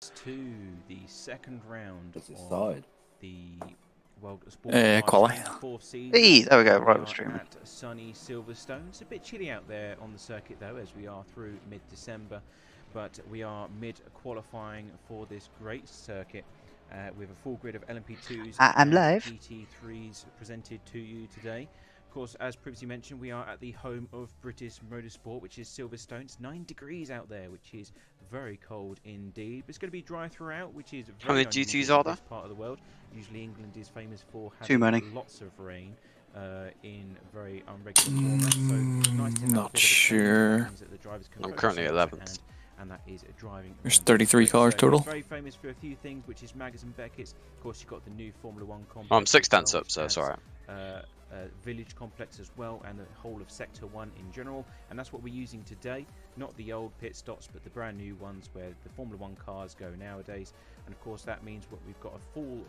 To the second round What's this of side? the World Sport Quali. fourth season. Hey, there we go, right, We the stream. are at sunny Silverstone. It's a bit chilly out there on the circuit though, as we are through mid-December, but we are mid-qualifying for this great circuit with a full grid of LMP2s I'm and live. GT3s presented to you today. Of course, as previously mentioned, we are at the home of British motorsport, which is Silverstone. It's 9 degrees out there, which is very cold indeed. But it's going to be dry throughout, which is very How many unusual GTs are for there? this part of the world. Usually England is famous for Too many. having lots of rain in very unregular format. So nice to have Not a bit of a change. sure. That means that the drivers can I'm focus currently on what's at 11th. hand, and that is driving. There's around 33 the cars circuit. total. Very famous for a few things, which is Maggers and Beckett's. Of course, you've got the new Formula One complex. Oh, I'm 6 as well, tenths up, which so it's has, alright. Village complex as well, and the whole of Sector 1 in general, and that's what we're using today. Not the old pit stops, but the brand new ones where the Formula 1 cars go nowadays. And of course that means we've got a full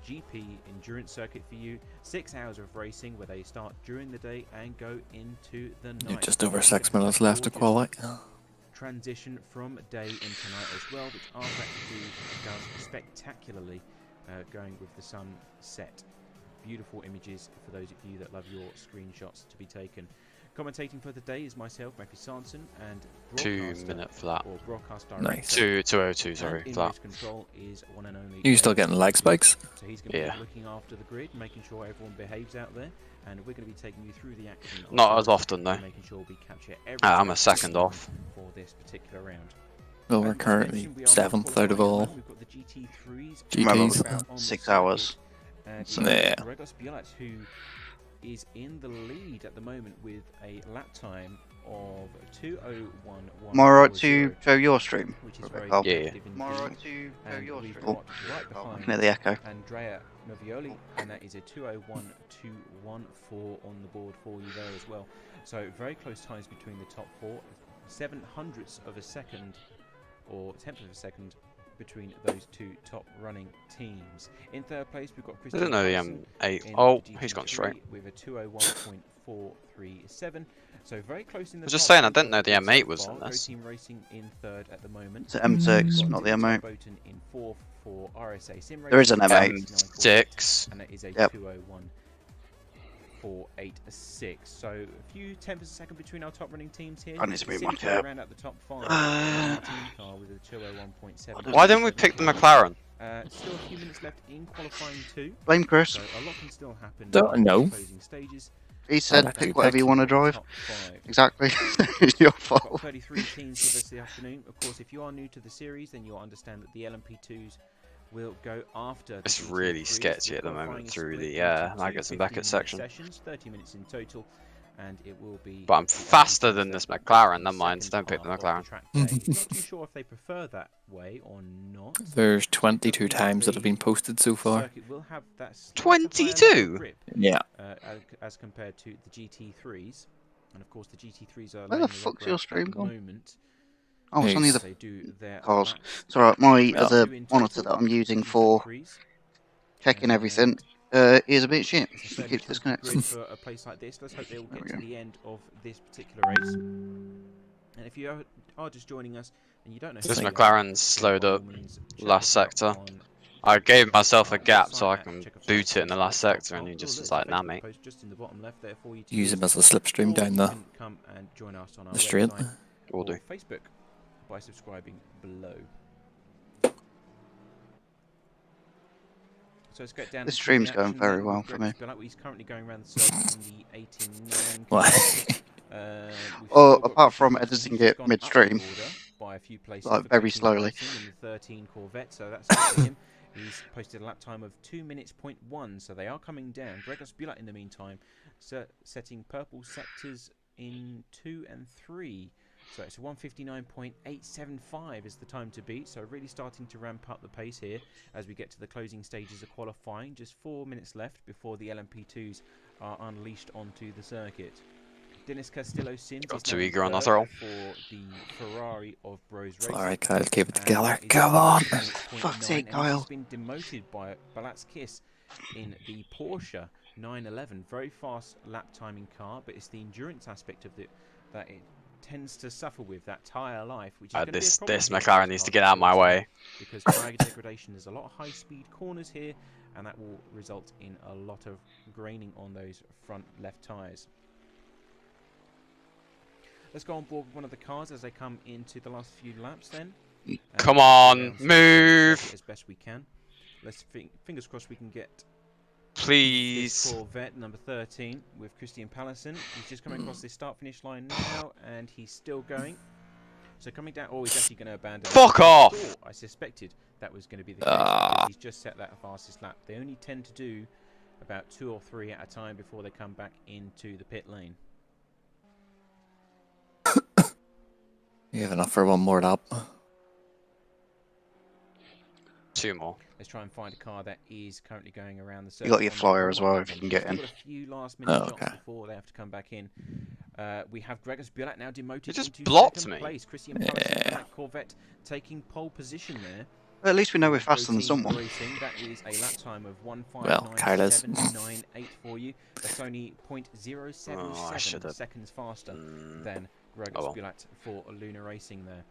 GP endurance circuit for you, 6 hours of racing where they start during the day and go into the night. Just over 6 minutes left to quali. Transition from day into night as well, which R2 does spectacularly, going with the sun set. Beautiful images for those of you that love your screenshots to be taken. Commentating for the day is myself, Matthew Sanson, and 2 minute flat. or broadcast Nice. director. 202, sorry, in flat. race control is one and only. You still getting leg spikes? So he's going to Yeah. be looking after the grid, making sure everyone behaves out there, and we're going to be taking you through the action. Not as often though. Making sure we capture every I'm a second off. for this particular round. Well, we're As currently mentioned, we are 7th out of all We've got the GT3s GTs. about on the 6 circuit. hours. So Yeah. Gregos Bielat, who is in the lead at the moment with a lap time of 2:01.140, Am I right to show your stream? which is Rebecca? very Oh. Yeah. competitive Am I indeed. right to show And your we've stream? got right Oh, I behind can hear the echo. Andrea Novioli, and that is a 2:01.214 on the board for you there as well. So very close times between the top four, 0.07 of a second or 1/10 of a second between those two top running teams. In third place, we've got I Christian didn't know the Carlson M8. in Oh, the he's gone GT3 straight. with a 2:01.437. So very close in the I was just top saying, I three didn't know the so M8 was far. in Go this. Team Racing in third at the moment. It's an M6, We've got not the Dimitar M8. Boaton in fourth for RSA Sim Racing. There is an M8. M6. And that is a Yep. 2:01.486. So a few tenths of a second between our top running teams here. I need to move my Silverstone cap. round out the top five. Team car with a 2:01.7. Why didn't we pick the McLaren? Still a few minutes left in qualifying two. Blame Chris. So a lot can still happen Don't in know. the closing stages. He said I'd pick pick whatever you want to drive. Top five. Exactly. It's your Got fault. 33 teams with us this afternoon. Of course, if you are new to the series, then you'll understand that the LMP2s will go after the It's GT3s. really sketchy at the Qualifying moment is through split the into two Maggers and Beckett 15-minute section. sessions, 30 minutes in total, and it will be. But I'm the faster LMP2s than that this will race McLaren, the never mind, second don't pick the half of McLaren. track day. Not too sure if they prefer that way or not. There's 22 times that have been posted so far. Circuit will have that slight higher level of 22? grip, Yeah. as compared to the GT3s, and of course the GT3s are Where laying the the fuck's red your ground stream at the gone? moment. Oh, it's only Nice. the They do their cars. laps. It's alright, my Yeah. other Two in monitor total, that I'm using for GT3s. checking everything is a bit shit. It's a It fairly keeps chunky disconnecting. grid for a place like this. Let's hope they will There get we to go. the end of this particular race. And if you are just joining us and you don't know, This who we are, McLaren's then slowed by all up means, check last us out sector. on I gave myself a our gap website so I at can Checker boot it in the last sector, and he Sports. just Oh, was look, like, there's a nah, Facebook mate. post just in the bottom left there for you to Use him as a slipstream or down you there. can come and join us on our Straight. website Will or do. Facebook by subscribing below. So let's get down. This into stream's the going action very then well with for Greg me. Spillett. He's currently going around the circuit in the 89. Why? We've Well, still got apart Christian from Carlson, editing who's it gone up midstream, the order by a few places like for very Team slowly. Racing in the 13 Corvette, so that's good for him. He's posted a lap time of 2 minutes point 1, so they are coming down. Gregos Bielat in the meantime, setting purple sectors in 2 and 3. So it's 1:59.875 is the time to beat. So really starting to ramp up the pace here as we get to the closing stages of qualifying. Just 4 minutes left before the LMP2s are unleashed onto the circuit. Dennis Castillo Sims Got is too now eager on third that throw. for the Ferrari of Bros Racing. Alright, Kyle, keep it And together. that is Come on! 1:59.9, Fuck's sake, and Kyle. he's been demoted by Balat's Kiss in the Porsche 911. Very fast lap timing car, but it's the endurance aspect of that it tends to suffer with, that tyre life, which is going to be a This problem here McLaren for needs to cars get out of my towards way. end, because tyre degradation, there's a lot of high-speed corners here, and that will result in a lot of graining on those front left tyres. Let's go on board with one of the cars as they come into the last few laps then. Come Go on, around move! as best we can. Let's fingers crossed we can get this Please. Corvette number 13 with Christian Pallison. He's just coming across this start-finish line now, and he's still going. So coming down, oh, he's actually going to abandon. Fuck off! I suspected that was going to be the case because he's just set that fastest lap. They only tend to do about 2 or 3 at a time before they come back into the pit lane. You have enough for one more lap. 2 more. Let's try and find a car that is currently going around the circuit. You got your flyer as well if you can get in. Got a few last-minute shots before they have to come back in. We have Gregos Bulat now demoted into second place. Christian Pallison, Black Corvette, taking pole position there. Well, at least we know we're faster than someone. Racing, that is a lap time of 1:59.798 for you. That's only 0.077 seconds faster than Gregos Bulat for Luna Racing there.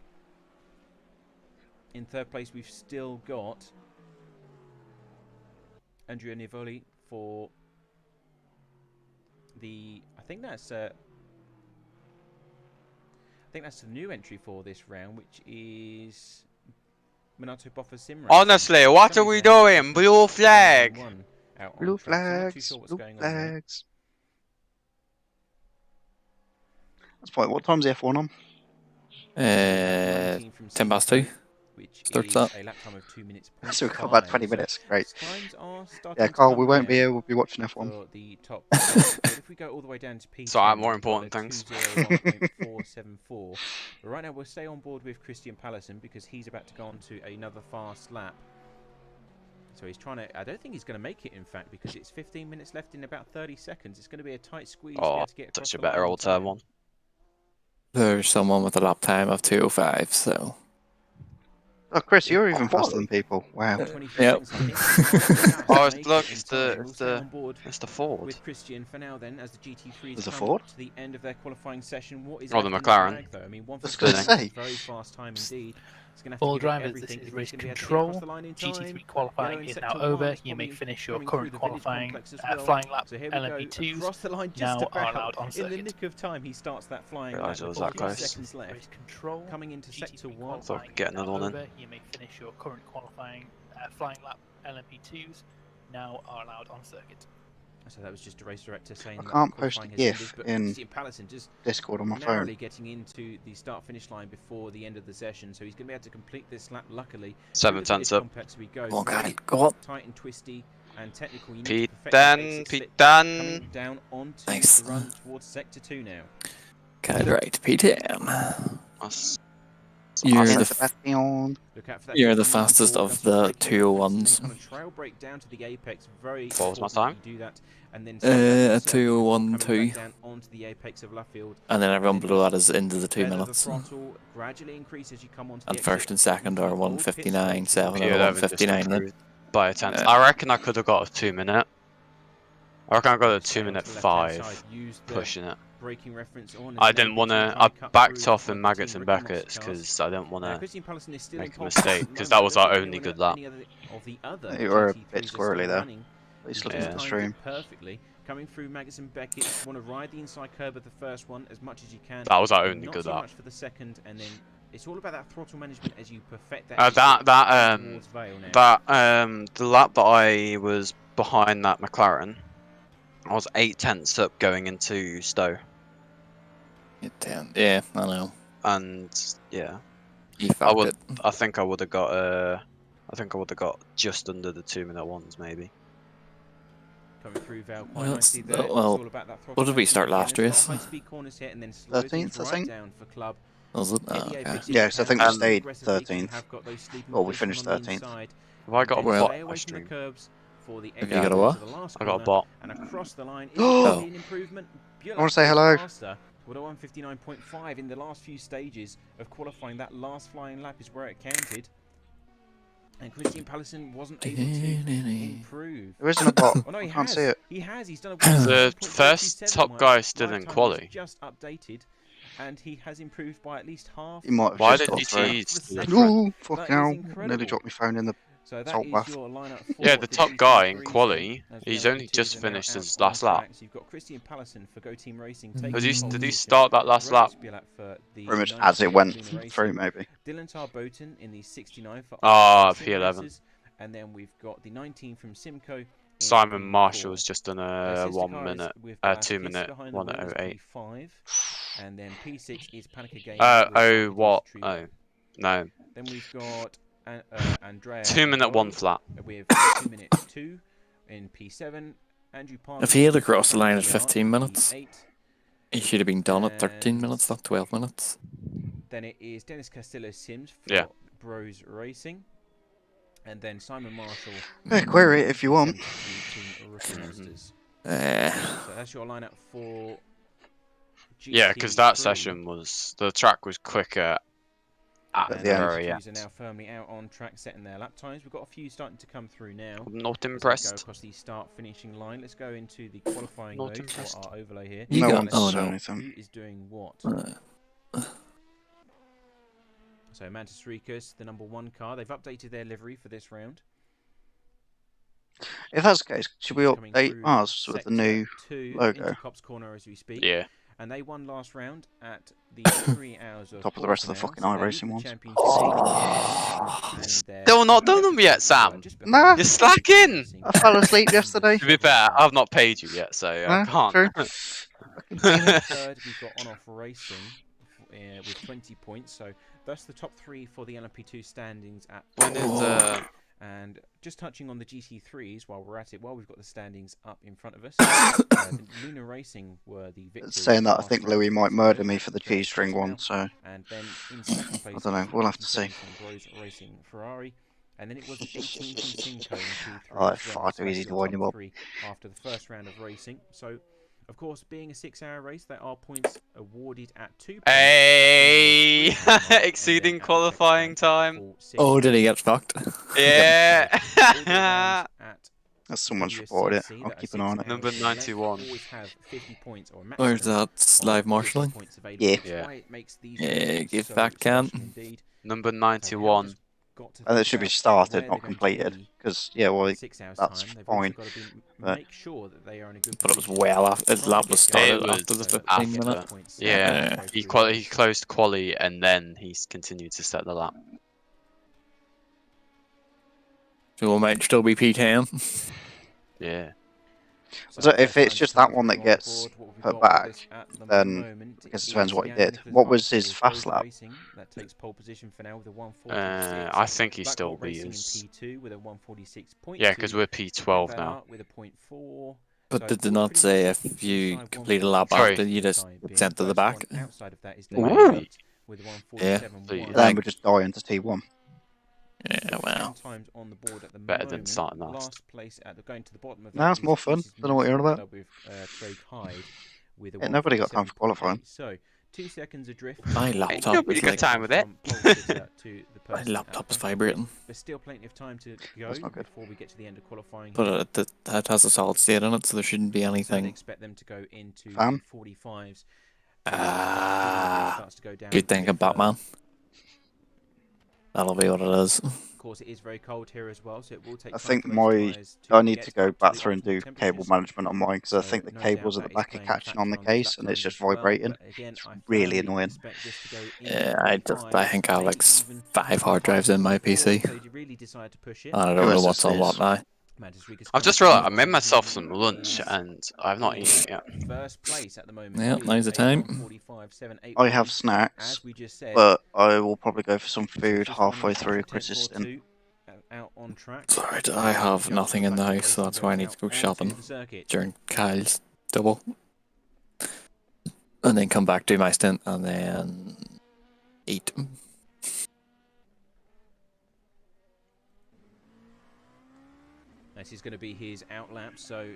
In third place, we've still got Andrea Nivoli for the. I think that's the new entry for this round, which is Minato Boffa Sim Racing. Honestly, what are we doing? Blue flag! Blue flags, blue flags. That's fine. What time's the F1 on? 10 past 2. Which Starts is up. a lap time of 2 minutes. So we've got about 20 minutes. Great. Times are starting Yeah, to Carl, come we won't down be here. We'll be watching F1. for the top. But if we go all the way down to P, So I have more important things. 201.474. But right now we'll stay on board with Christian Pallison because he's about to go on to another fast lap. So he's trying to. I don't think he's going to make it, in fact, because it's 15 minutes left in about 30 seconds. It's going to be a tight squeeze. Oh, to get such a the better line old turn one. There's someone with a lap time of 2:05, so. Oh, Chris, you're even faster than people. Wow. Yep. Oh, look, it's the Ford. With Christian for now, then, as the GT3s There's a come Ford? to the end of their qualifying session. What is Oh, the left in McLaren. bag, though? I mean, I was gonna say. very fast time indeed. He's going to have All to give it drivers, this everything is if race he's gonna be able to get control. across the line in time. GT3 qualifying Yellow in is now sector over. one, You may coming finish your through current the village qualifying complex as well. flying lap So here we go, LMP2s across the line just now are about. allowed on In the circuit. nick of time, he starts that flying lap. Realised it was Before that close. 2 seconds left. Race control. Coming into sector GT3 one. Thought I qualifying could get is now another one in. over. You may finish your current qualifying flying lap LMP2s now are allowed on circuit. So that was just a race director saying I that can't post a qualifying has GIF ended, but in Christian Pallison just Discord on my narrowly phone. getting into the start-finish line before the end of the session, so he's going to be able to complete this lap. Luckily, 7 tenths up. complex we go. Come on, Very Gary, go on. tight and twisty and technical. You need Pete to perfect that exit Pete slip. Dan. Coming down onto Nice. the run towards sector 2 now. Get it right, PTM. You're San the, Sebastian. Look out for that you're the movement fastest forward. of That's what the they call it. And 201s. then kind of trail break down to the apex. Very What was my important time? that you do that. And then A stay back $201.2. coming back down onto the apex of Luffield. And then everyone below that is into the 2 Feather minutes. The throttle gradually increase as you come onto And the first exit. and second are 1:59.7 and Yeah, 1:59. by a tenth. I reckon I could have got a 2 minute. I reckon I got a 2 Stay minute onto the left-hand 5 side, use the pushing it. braking reference on. I didn't want to. I backed off in Maggots and Beckett's because I didn't want to Christian Pallison is still make in a pole mistake, position at the 'cause moment. that was I don't our think only anyone good lap. any of the other You were a GT3s bit are squirrely still there. running. At least He's looking at the timed stream. it perfectly. Coming through Maggots and Beckett, want to ride the inside curb of the first one as much as you can. That was our only Not good too lap. much for the second, and then it's all about that throttle management as you perfect that. That Vale now. the lap that I was behind that McLaren, I was 8 tenths up going into Stowe, Yeah, I know. and yeah, You fucked it. I think I would have got just under the 2 minute ones maybe. Coming through Vale quite Well, nicely there. well, It's all about that throttle what did we start management. last Again, race? it's got high-speed corners here and then slow 13th, things I right think. down for club. Was it? Get Oh, the okay. apex Yeah, so I think we in stayed aggressively, 'cause you 13th. have got those sleeping Well, we positions finished on the 13th. inside. Have I got a Then Well- bot? stay I away from the stream. curbs for the You exit got a into what? the last I got a corner, bot. and across the line. Is Oh. going to be an improvement? I wanna say hello. Faster. What a 1:59.5 in the last few stages of qualifying. That last flying lap is where it counted. And Christian Pallison wasn't able to improve. There isn't a bot. Oh no, he I can't has. see it. He has. He's done a The 1:57 first top my guy still in lifetime quali. was just updated. and he has improved by at least half. He might have Why just did got through. GT? Ooh, fucking That is hell. incredible. Nearly dropped my phone in the So that salt is bath. your lineup for Yeah, the top guy in GT3s quali, then, as the he's only LP2s just are now finished out his on last lap. track. So you've got Christian Pallison for Go Team Racing. Did taking he- pole did he position. start that last Gregor lap? Spilak for the pretty much 19 as it went Luna Racing. through, maybe. Dylan Tarboten in the 69 for Ah, Sim P11. Racers. And then we've got the 19 from Simcoe. in Simon P4. Marshall's just done Sister a 1 car is minute, with 2 Velasquez. minute Behind the wheel is 1:08. P5. And then P6 is Panica Games. Oh, what? Oh, no. Then we've got Andrea. 2 minute 1 Andoli flat. with 2 minute 2 in P7. Andrew Palmer. If he had in crossed the line at PR 15 minutes, P8. he should have been done at 13 And minutes, not 12 minutes. Then it is Dennis Castillo Sims for Yeah. Bros Racing. And then Simon Marshall. Yeah, query it if you want. 72 Team Rookie Monsters. Eh, So that's your lineup for Yeah, because that GT3. session was, the track was quicker at And the the end. very GT2s end. are now firmly out on track, setting their lap times. We've got a few starting to come through now. I'm not As we go impressed. across the start-finishing line. Let's go into the qualifying Not mode impressed. for our overlay here. You No got- one's oh, said no. anything. Who is doing what? So Mantis Ricus, the number 1 car. They've updated their livery for this round. If that's the case, should we Coming update through ours with the new sector 2 logo? into Cops Corner as we speak. Yeah. And they won last round at the 3 hours of Top of the rest of the Portimao, fucking so they're iRacing leading the ones? championship. And they're Still not done them yet, just Sam. behind Nah. You're slacking. Racing. I fell asleep yesterday. To be fair, I've not paid you yet, so I Nah, can't. true. Third, we've got On-Off Racing with 20 points. So that's the top 3 for the LMP2 standings at When is And just touching on the GT3s while we're at it, while we've got the standings up in front of us, the Luna Racing were the victors. Saying that, I last think round Louis of might this murder round. me for the Trevor G-string one, Portimao. so And then in second place, I don't know, we'll have to see. from Bros Racing Ferrari. And then it was 18 from Simcoe in Q3. Oh, as it's well, far so too easy that's to your wind top him up. 3 after the first round of racing. So, of course, being a 6-hour race, there are points awarded at 2 points. Hey, And then exceeding at the qualifying checkpoint at time. full 6. oh, did he get fucked? Yeah. All the rounds at that's someone's WSCC reported it. I'll that are keep 6 an eye on it. Number hours in length 91. always have 50 points or a Where's maximum that of live 50 marshalling? points available. Yeah. That's Yeah. why it makes these Yeah, races give so back, Cam. special indeed. Number So we have 91. just got to And it think should be about started, where not they're going to completed. be Because, yeah, well, 6 hours that's time. They've fine, also got to but- make sure that they are in a good But it was position well after his to try lap and was get going. started It after the was 15 after. minutes. Yeah. Go He through he closed quali and then he's continued to set the lap. So it might still be P10. Yeah. So if first it's round just coming that one that through on gets board, what we've put got back, with us at the then moment I guess it is depends what he Jan did. Nicholas What was Vance his with fast Road lap? Racing, that takes pole position for now with a 146. I think he Black still Bolt be Racing in his. P2 with a 146.2. Yeah, because we're P12 now. With a 0.4. But So did they all not pretty say much if inch you inside complete a lap 146. after, you just time get being. sent to the First back? one outside of that is Ooh. David Bennett with a Yeah. 147.1. Then we just die into T1. Yeah, well. Times on the board at the Better than moment. starting last. Place at the, going to the bottom of Nah, that it's is more fun. Mrs. Don't know what you're on about. With Craig Hyde with a Yeah, nobody got time for 147.8. qualifying. So 2 seconds adrift. My You'll laptop be is a good like, time with it. From pole sitter to the my person laptop at is front of the vibrating. grid. There's still plenty of time to go That's not good. before we get to the end of qualifying. But it has a solid state in it, so there shouldn't be So I'd anything. expect them to go into Fan? the 45s. Ah, Starts to go down good a thing bit of Batman. That'll be what it is. Of course, it is very cold here as well, so it will take I time think for those tyres to I need get to go up back the through and do optimal cable temperatures. management on mine because I So think the no cables doubt at the that is back are playing a catching on the factor these case lap and it's times just as well, vibrating. but again, I really firmly annoying. expect this to go into Yeah, the I think I have 45s, like maybe even 5 hard 45s drives in my before PC. they really decide to push it. And I don't know what's on what SSDs. now. Mantis Ricus I've just coming realised I through made on myself the some lunch is and I've not eaten it yet. first place at the moment. Yeah, with now's the a time. 145.781. I have snacks, As we just said, but I will probably go for some so food just one halfway extra through tenth Chris's or stint. two, out on track. Sorry, I have nothing in the house, so that's why I need to go shopping during Kyle's double. And then come back, do my stint, and then eat. This is going to be his out lap, so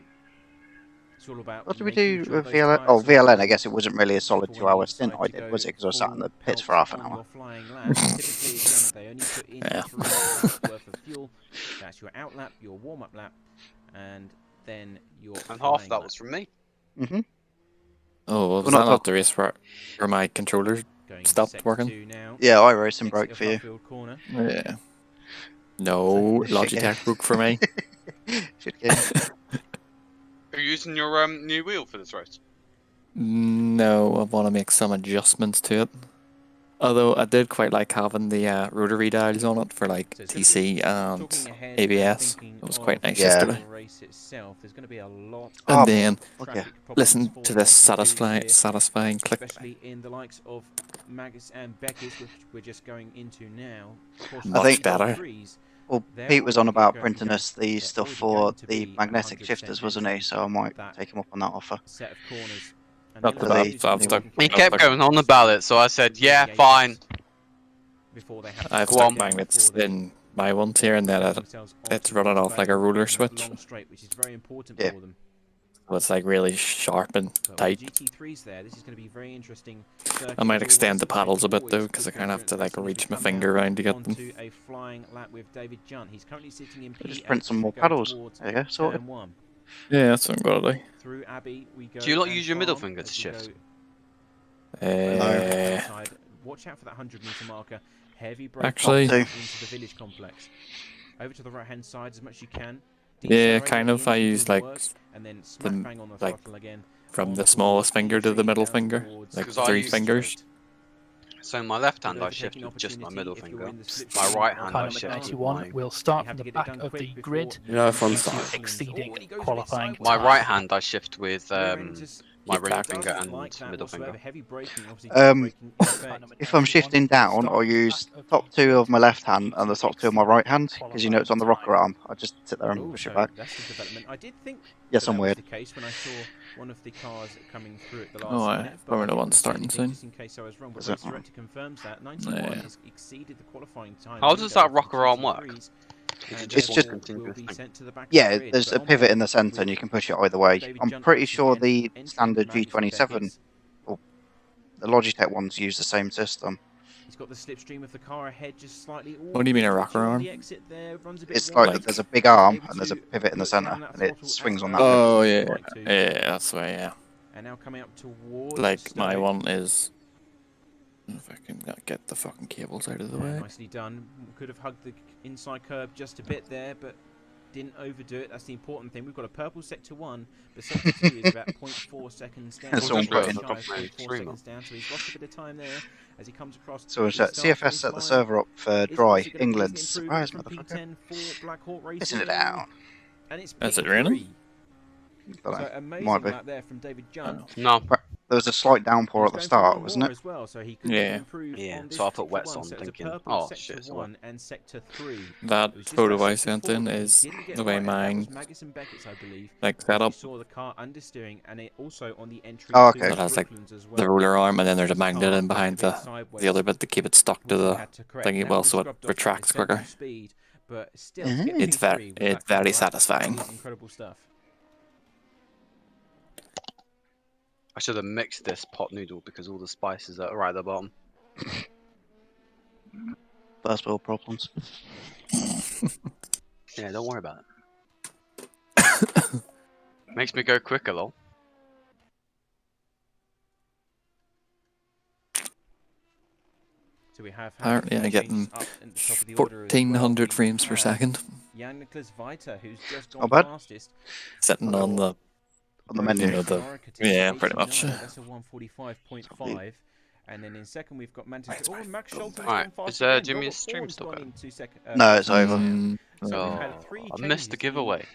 it's all about. What did we making do sure with those VLN? tyres Oh, are VLN, I full guess it wasn't really a solid before when 2 hour you stint decide I to did, go was it? Because I was sat in full the pits for pelt half an on hour. your flying lap. Typically, again, they only put in Yeah. 3 laps worth of fuel. That's your out lap, your warm up lap, and then your And flying half that lap. was from me. Mm-hmm. Oh, was We're that not not the race where my controller Going into stopped sector working? 2 now. Yeah, I racing Exit broke of for you. Luffield Corner. Yeah. No, Shit game. Logitech broke for me. Shit game. Are you using your new wheel for this race? No, I want to make some adjustments to it. Although I did quite like having the rotary dials on it for like So TC and talking ahead and ABS. thinking It was of quite nice Yeah. yesterday. the race itself, there's going to be a lot And Oh, then okay. traffic problems listen for to the this LP2s here, satisfying click. especially in the likes of Magus and Beckett's, which we're just going into now. Of course, Much the think- better. GT3s, Well, they're Pete was on already about going- printing us the they're stuff already for going to the be magnetic 100% shifters, wasn't he? into So I might that take him up on that offer. set of corners. And Not they'll the have bad, to so I've use stuck- the He I've kept stuck- going on the ballot, so I said, yeah, the fine. apex before they have to I've slow stuck down magnets before they in my ones here, and then themselves it's onto running the off like a roller development switch. long straight, which is very important Yeah. for them. So it's like really sharp and But with tight. the GT3s there, this is going to be very interesting. I might extend the paddles a bit though, because I kind of have to like reach my finger around to get them. Onto a flying lap with David Junt. He's currently sitting in P8. Just print some as we more go paddles. towards There you go, sorted. turn 1. Yeah, that's what I'm gonna do. Through Abbey, we go. Do you not and use your middle farm finger to as we shift? go Uh, outside. Watch out for that 100-meter marker. Heavy brake Actually- into the village complex. Over to the right-hand side as much as you can. Yeah, Decelerate kind at of. the I engine use will like work, and then smack bang on the like, throttle again. from on the towards smallest finger to the P3, middle down finger, towards like Because I 3 use- fingers. So my left hand Good I overtaking shift with just my opportunity middle if you're finger. in the slip My stream right of hand Car I number shift with 91 my... will You start have from to the get it back done of the quick grid, before Yeah, fun you stuff. start. exceeding Oh, and he goes a bit qualifying sideways. My right hand I shift with Rear end just- my Hip ring back. finger doesn't and like that middle whatsoever. finger. Heavy braking, obviously braking in Car effect. number If I'm 91 shifting will down, start I'll from the use back of top the 2 grid of my left hand to and the top 2 of my right hand, because you know it's on the rocker qualifying arm. I just sit there and Oh, push it so back. that's the development. I did think Yes, that I'm was weird. the case when I saw one of the cars coming through at the last Oh, minute. But Formula I didn't One's see starting anything, soon. just in case I was wrong. But Is it? Race Director confirms that 91 Yeah. has exceeded the qualifying time. How does that rocker arm work? Is it just a Yeah, there's a pivot in the centre and you can push it either way. I'm pretty sure the standard G27, or the Logitech ones, use the same system. He's got the slipstream of the car ahead just slightly. What do you mean a rocker on arm? the exit there, runs a bit It's wide. like there's a big arm Able and there's a to pivot in the put centre down that and it throttle swings as on well. that. Oh If yeah, you'd like to. yeah, that's the way. Yeah, And now coming up towards like my Stowe. one is. If I can get the fucking cables out of the way. Nicely done. Could have hugged the inside curb just a bit there, but didn't overdo it. That's the important thing. We've got a purple sector 1, but sector 2 is about 0.4 seconds down. That's all Just right. shy of Got 0.4 extreme. seconds down, so he's lost a bit of time there as he comes across. So the start CFS finish set the line. server up for Is dry, also gonna be England. an Surprise, improvement motherfucker. from P10 for Black Hawk Racing. Pissing it down. And it's Is it P3. really? Don't So know. amazing Might be. lap there from David Junt. No. There was a slight downpour He at the was going for start, one wasn't more it? as well, so he could Yeah. improve Yeah, on this so I put sector wets 1. on So it was a thinking, purple oh, sector shit, it's 1 and sector 3. That It was just photo that I sector sent 4 in that he is didn't get the way right, and that mine was Magus and Beckett's, I believe. like set You up. saw the car understeering, and it also on the entry Oh, to okay. That has, like, Brooklands as The well. roller arm, and then there's a This magnet car in behind moved a bit the sideways, other bit to keep it stuck to which he the had to correct. thingy Now well, he's so it scrubbed off retracts at a quicker. sensible speed, but still, Mhm. to get It's P3 with it's that very kind of lap, satisfying. that is incredible stuff. I should have mixed this pot noodle because all the spices are right at the bottom. First world problems. Yeah, don't worry about it. Makes me go quicker, lol. So we have Apparently I'm getting up at the top of the order as 1400 well. frames per We have second Jan Nicholas Viter, who's just Not gone bad. fastest. sitting on the On the menu. You know, the- yeah, pretty much. That's a 145.5. And then in second we've got Manchester. Oh, Max Shelton's Alright, gone is, faster again. Jimmy's Robert stream Vaughan's still gone going? into No, it's over. So Oh, we've had three I missed the changes in giveaway.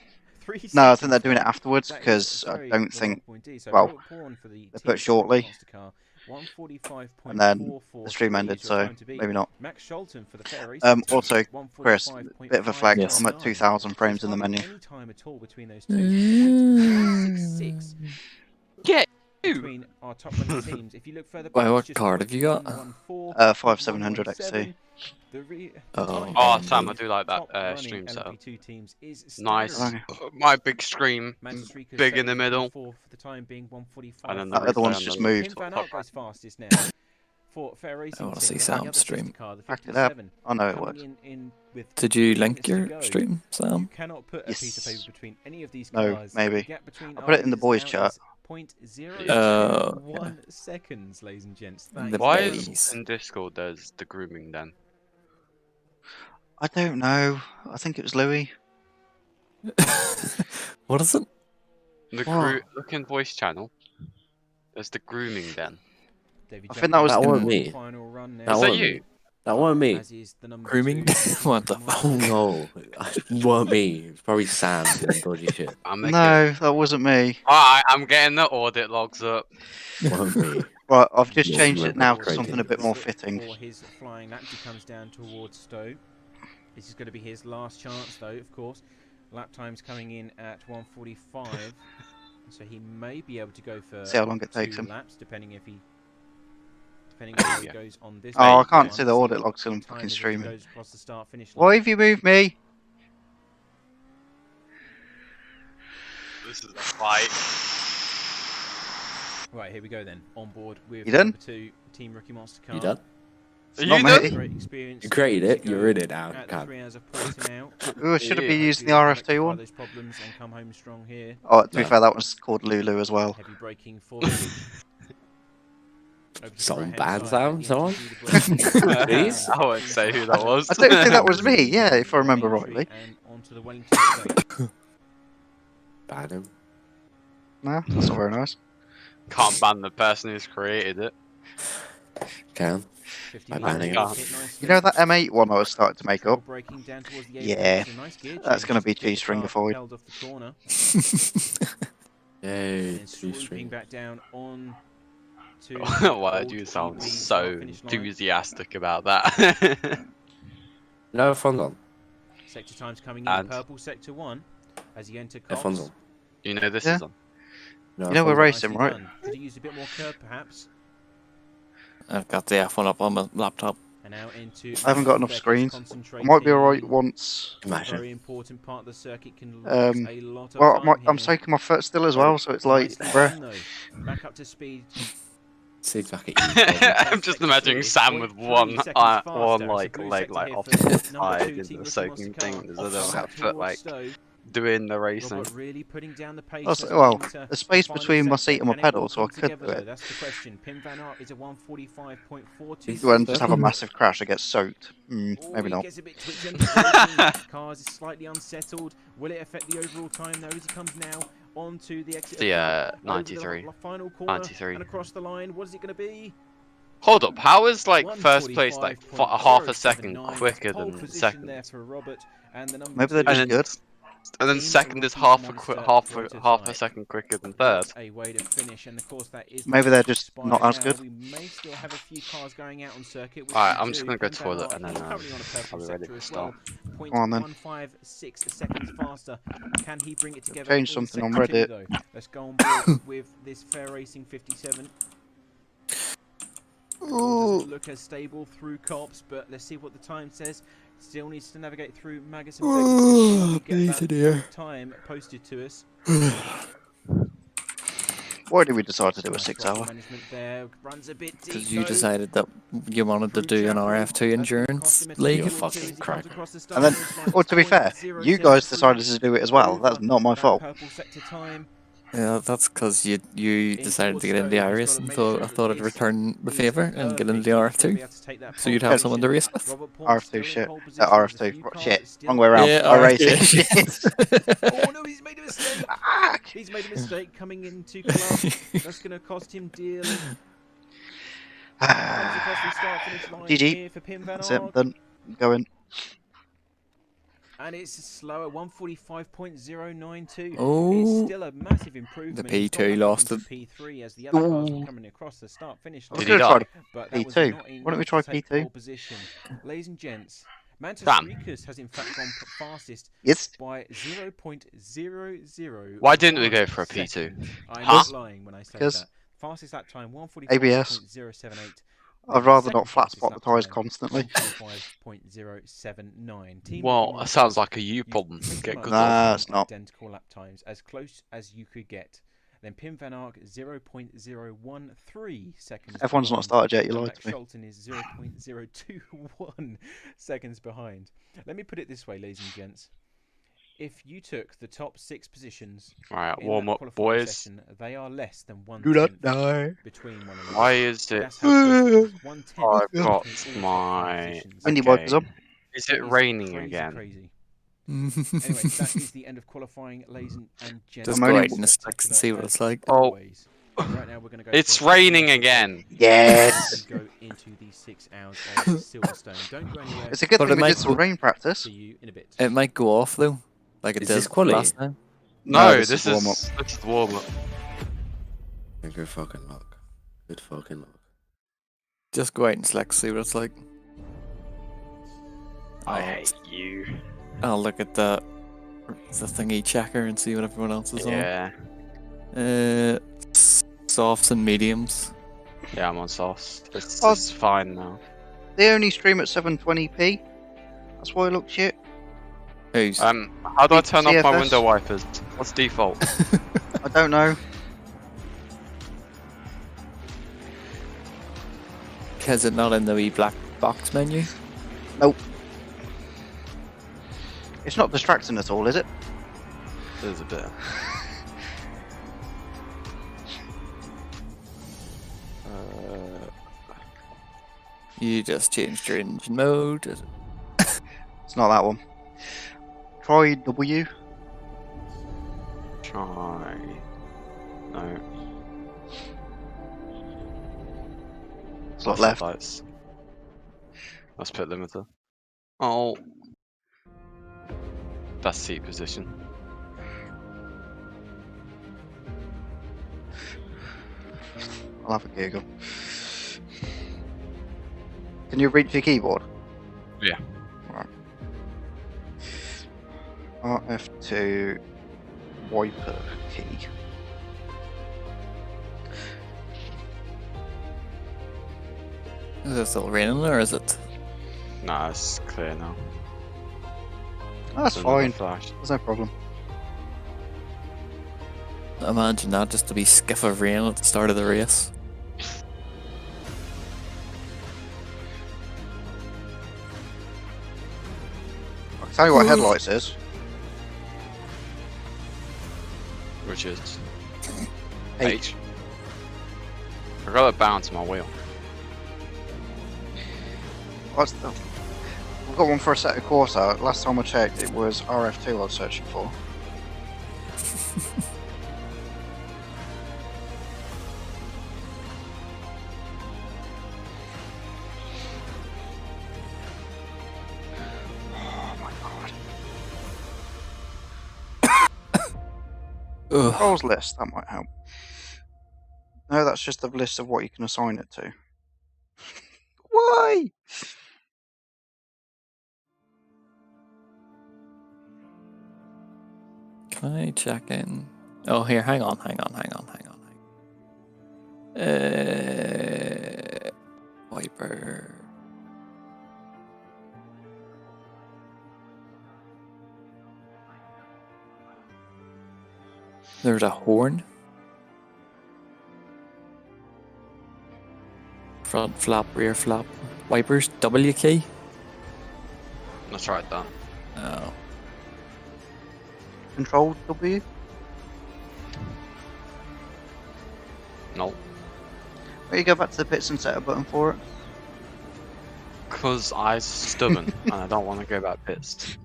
3 No, I seconds think they're doing it there. afterwards That is because I very don't think. appointee. So well, Robert Vaughan for the they team put shortly, Monster car, 145.443 and then the stream is ended, your so time to beat. maybe not. Max Shelton for the fair race. Also, Chris, bit of a flag. Yes. I'm at 2,000 frames in the menu. Any time at all between those two. 6 Get you! between our top running teams. If you look further back, Wait, what it's just card have you got? 114, 5700 XT. The Oh. time Oh, between Sam, the I do like that top running stream setup. LMP2 teams is Nice. staggering. My big stream, Manchester Rica's big in the second, middle. For the time being 145. And then That other one's just moved. Tim Van Aert goes fastest now for fair racing. wanna team. see The Sam's other safety stream. car, the Backed it up. 57, I know it coming works. in with Did you 3 link minutes to your go. stream, You Sam? cannot put a piece of paper Yes. between any of these No, cars. maybe. The gap between I put it our in the leaders boys' now chat. is .021 seconds, ladies and gents. That The is Why incredible. is in Discord there's the grooming then? I don't know. I think it was Louis. What is it? Look in voice channel. There's the grooming den. David I think that was That in- wasn't me. Final run now. That Is that wasn't you? me. That wasn't me. As is the number Grooming? 2. What the Oh no, it wasn't me. It's probably Sam doing dodgy shit. I'm making... No, that wasn't me. Alright, I'm getting the audit logs up. Wasn't me. Right, I've just Yes, changed you it were now to crazy. something a bit more fitting. For his flying lap, he comes down towards Stowe. This is going to be his last chance, though, of course. Lap time's coming in at 1:45, so he may be able to go for See how long it takes 2 him. laps, depending on how he Yeah. goes on this. Oh, I lap. can't see the See audit what logs 'cause I'm time fucking is as he streaming. goes across the start-finish Why line. have you moved me? This is a fight. Right, here we go then. On board with You done? number 2, Team Rookie Monster Car. You done? It's Are not you me. done? Great experience. You created it. to You're go in it now. at the Can't. 3 hours of porting out. Ooh, I should have Yeah. been using the Hopefully RF2 rectify one. those problems and come home strong here. Oh, to be No. fair, that was called Lulu as well. Heavy braking for them. Over to the Some right-hand bad side, sound, the someone? entry through the braking. Please? I won't say who that was. I don't think that was me, yeah, if I remember Entry rightly. And onto the Wellington straight. Ban him. No, that's not very nice. Can't ban the person who's created it. Can. 50 I metres banning away, him. hit nicely. You know that M8 one I was starting to make up? Braking down towards the Yeah, apex, a nice gear that's change gonna be to get the G-string car avoid. propelled off the corner, Yay, and then two swooping string. back down on to Why Old do you sound EP so start-finish line. enthusiastic about that? No, fun's on. Sector times coming in, And- purple sector 1 as he entered F1's Cops. on. You know this Yeah. is on. No, You know we're F1's on. racing, Nicely right? done. Could have used a bit more curb, perhaps. I've got the F1 up on my laptop. And now into I haven't got enough Beckett's screens. I concentrating. might be alright once. Imagine. Very important part of the circuit can lose a lot of Well, time I'm here. taking my foot still as well, so it's like, Nicely bruh. done, though. Back up to speed. Seems like I'm just imagining Sam with one like leg like off to the side in the soaking thing. There's another foot like doing the racing. Robert really putting down the pace. Also, as well, we enter the space the final between my sector. seat and my Can it all pedal, so I come could together, do though? it. That's the question. Pim Van Aert is a 145.42. He's You won't just have a massive crash, I get soaked. Maybe He not. gets a bit twitchy on his braking. Cars is slightly unsettled. Will it affect the overall time though as he comes now onto the exit? The over the 93. Final corner 93. and across the line. What is it going to be? Hold up, how is like first place like half a second 145.079. quicker Pole than position there second? for Robert, and the number Maybe they're two just And then- good. And then Teams second is Rookie half a Monster half a prototype. second quicker than third. What a way to finish, and of course that is the Maybe they're race just expired not as now. good. We may still have a few cars going out on circuit. which Alright, we I'm just do. gonna go Pim Van toilet Aert and then, is currently on a purple I'll be ready sector to as start. well. Go on then. 0.156 seconds faster. Can he bring it together? changed in something on sector two, Reddit. though? Let's go on board with this Fair Racing 57. Doesn't look as stable through Cops, but let's see what the time says. Still needs to navigate through Magus and Oh, Vegas. Get dear. that time posted to us. Why did we decide to do a Nice 6 throttle hour? management there. Runs a bit deep, Because you though. decided that you wanted to do an RF2 endurance league. You fucking crack. And then, well, to be fair, you guys decided to do it as well. That's not my fault. Purple sector time. Yeah, that's because you decided to get into the Iris, and so I thought I'd return the favour and get into the RF2. So you'd have someone to race with. RF2 shit. RF2. Shit. Wrong way around. Yeah, I race RF2. it. Oh no, he's made a mistake. He's made a mistake coming into club. That's going to cost him dearly. Comes across the start-finish line GG. here for Pim Van That's it. Aert. Done. Going. And it's slower, 145.092. Oh. It's still a massive improvement. The He's got P2 back lost into it. P3 as the other cars were Ooh. coming across the start-finish I line. was Did he going to try die? But that was P2. not Why don't we enough try to take P2? pole position. Ladies and gents, Mantis Damn. Rikus has in fact gone fastest Yes. by 0.001. Why didn't we go for a P2? second. I'm Huh? not lying when I say Because that. Fastest lap time, ABS. 145.078. I'd rather Second not flat fastest spot the lap tyres time, constantly. 145.079. Team Well, Rookie that sounds Monster, like a you you've problem. pretty Get much good Nah, luck. it's not. Identical lap times, as close as you could get. Then Pim Van Aert 0.013 seconds. F1's not behind, started yet, you and lied Max to me. Scholten is 0.021 seconds behind. Let me put it this way, ladies and gents. If you took the top 6 positions Right, in warm that up, qualifying boys. session, they are less than Do not 1/10 die. between one another. Why is it? That's how close it is. 1/10 I've between got all top 5 my. positions. Windy Okay. wipers on. Is That it is raining crazy, again? Crazy. Anyway, that is the end of qualifying, ladies and gentlemen. Just I'm go only- out in the sticks and see what it's like. Oh. Always. Right now we're going to go. It's for a raining commercial again. break Yes. and go into the 6 hours of Silverstone. Don't go anywhere. It's a good But thing it we might did some go- rain practice. See you in a bit. It might go off though, like it Is did this quality? last time. No, this this is warm-up. this is the warm up. Good fucking luck. Good fucking luck. Just go out and select, see what it's like. I hate you. I'll look at the thingy checker and see what everyone else is Yeah. on. Softs and mediums. Yeah, I'm on sauce. It's Oh. fine now. They only stream at 720p. That's why it looks shit. Who's? How do I turn off my CFS? window wipers? What's default? I don't know. Is it not in the wee black box menu? Nope. It's not distracting at all, is it? There's a bit. You just changed your engine mode. It's not that one. Try W. Try. No. It's not left. Lights. Let's put limiter. Oh. That's seat position. I'll have a Google. Can you reach your keyboard? Yeah. Right. RF2 wiper key. Is it still raining or is it? Nah, it's clear now. That's It's another fine. Flash. There's no problem. Imagine that, just to be skiff of rain at the start of the race. I can tell you what headlights is. Which is H. I got a bounce my wheel. What's the... We've got one for a set of Corsa. Last time I checked, it was RF2 I was searching for. Oh my god. Ugh. Controls list, that might help. No, that's just the list of what you can assign it to. Why? Can I check in? Oh, here, hang on. Wiper. There's a horn. Front flap, rear flap. Wipers, W key. Let's write it down. Oh. Control W? No. Where you go back to the pits and set a button for it? Because I'm stubborn and I don't want to go back pissed.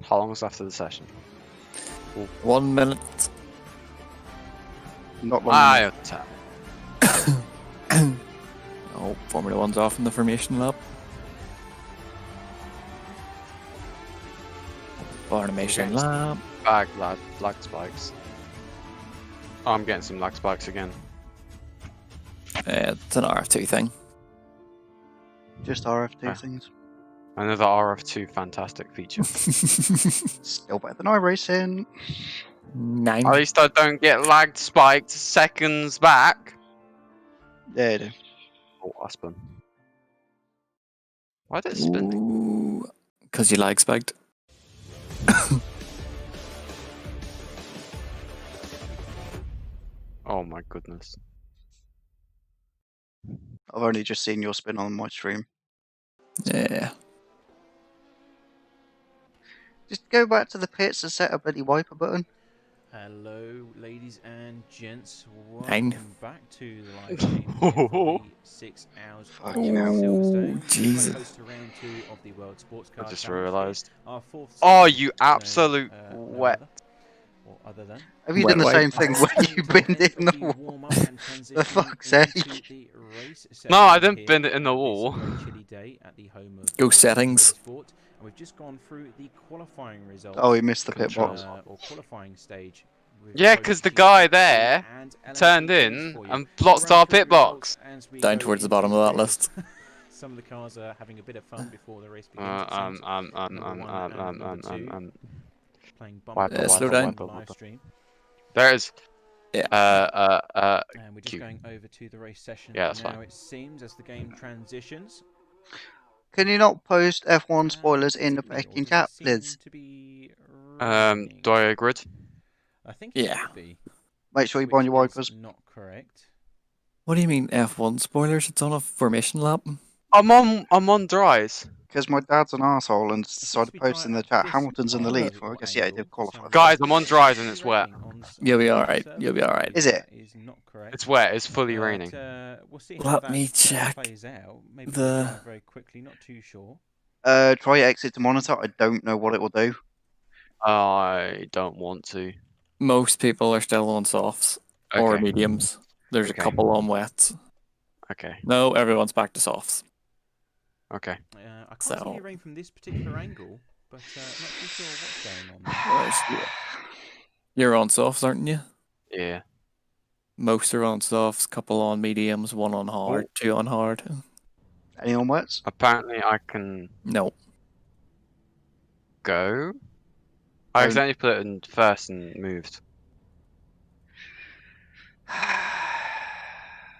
How long is after the session? 1 minute. Not long. I enough. attack. Oh, Formula 1's off in the formation lap. Formation lap. Bag lag spikes. Oh, I'm getting some lag spikes again. It's an RF2 thing. Just RF2 Ah. things. Another RF2 fantastic feature. Still better than iRacing. 9. At least I don't get lagged spiked seconds back. Yeah, you do. Oh, I spun. Why did it spin? Ooh, because you lag spiked. Oh my goodness. I've only just seen your spin on my stream. Yeah. Just go back to the pits and set a bloody wiper button. Hello, ladies and gents. Nine. Welcome back to the live stream here for the 6 hours of Fucking hell. Silverstone. Jesus. Close to round 2 of the World Sports Car I just Challenge realised. here. Our fourth Oh, session, you no, absolute no wet. other than. Have you Wet done the wipe. same thing where you binned it in the wall? warm-up and For transitioning fuck's into sake. the race No, I session didn't here bend it in the on this wall. very chilly day at the home of Go the settings. Motorsport. And we've just gone through the qualifying results. Oh, he missed the pit box. Or qualifying stage. with Yeah, both 'cause the GT3 guy there and turned LMP2s in for you. and blocked We'll run our through pit the results box. as we Down go towards the into bottom of that the list. Some of the cars are having a bit of fun before the race begins. It seems. Number 1 and number 2 playing Wiper, bumper slow cars down. on the live wiper. stream. There it is. Yeah. And we're just Q. going over to the race session Yeah, that's now, fine. it seems, as the game transitions. Can you not post F1 spoilers in the Is it me, or fucking does it chat, seem please? to be Do raining? I agree? I think it Yeah. should be. Make sure you Which bind your is wipers. not correct. What do you mean F1 spoilers? It's on a formation lap. I'm on dries. Because my dad's an arsehole and It seems decided to to be post dry in the at chat. this Hamilton's in the lead. particular Well, I guess, yeah, he angle did for some qualify. Guys, reason. I'm on dries and It's it's wet. raining on You'll be the alright. server, You'll be I alright. believe Is it? that is not correct. It's wet. It's fully But, raining. we'll see how Let that me check plays out. Maybe the- we'll drive very quickly, not too sure. Try exit to monitor. I don't know what it will do. I don't want to. Most people are still on softs or Okay. mediums. There's Okay. a couple on wets. Okay. No, everyone's back to softs. Okay. I can't see So- any rain from this particular angle, but not too sure what's going on there. You're on softs, aren't you? Yeah. Most are on softs, couple on mediums, one on hard, two on hard. Any on wets? Apparently, I can No. go. I Don't. accidentally put it in first and moved.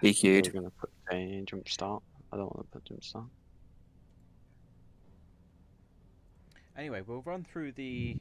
We're DQ'd. gonna put a jump start. I don't want to put jump start. Anyway, we'll run through the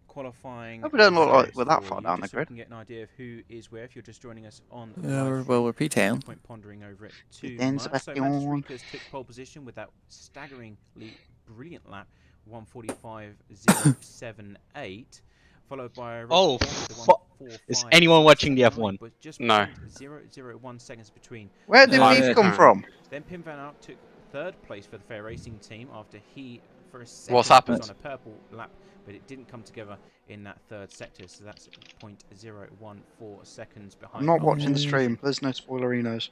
qualifying. Hope we don't look like results we're that for far you, down the just so we grid. can get an idea of who is where. If you're just joining us on Yeah, live we're- stream, well, we're no P10. point pondering over it too P10, much. So Sebastian. Mantis took pole position with that staggeringly brilliant lap, 1:45.078, followed by Oh, Rob Horn with the fuck. Is anyone watching the 1:45.79, F1? but just No. 0.001 seconds between. Where did Yeah, beef yeah, come yeah. from? Then Pim Van Ark took third place for the Fair Racing team after he, for a second, What's was happened? on a purple lap, but it didn't come together in that third sector, so that's 0.014 seconds behind. I'm not pole watching the position. stream. There's no spoilerinos.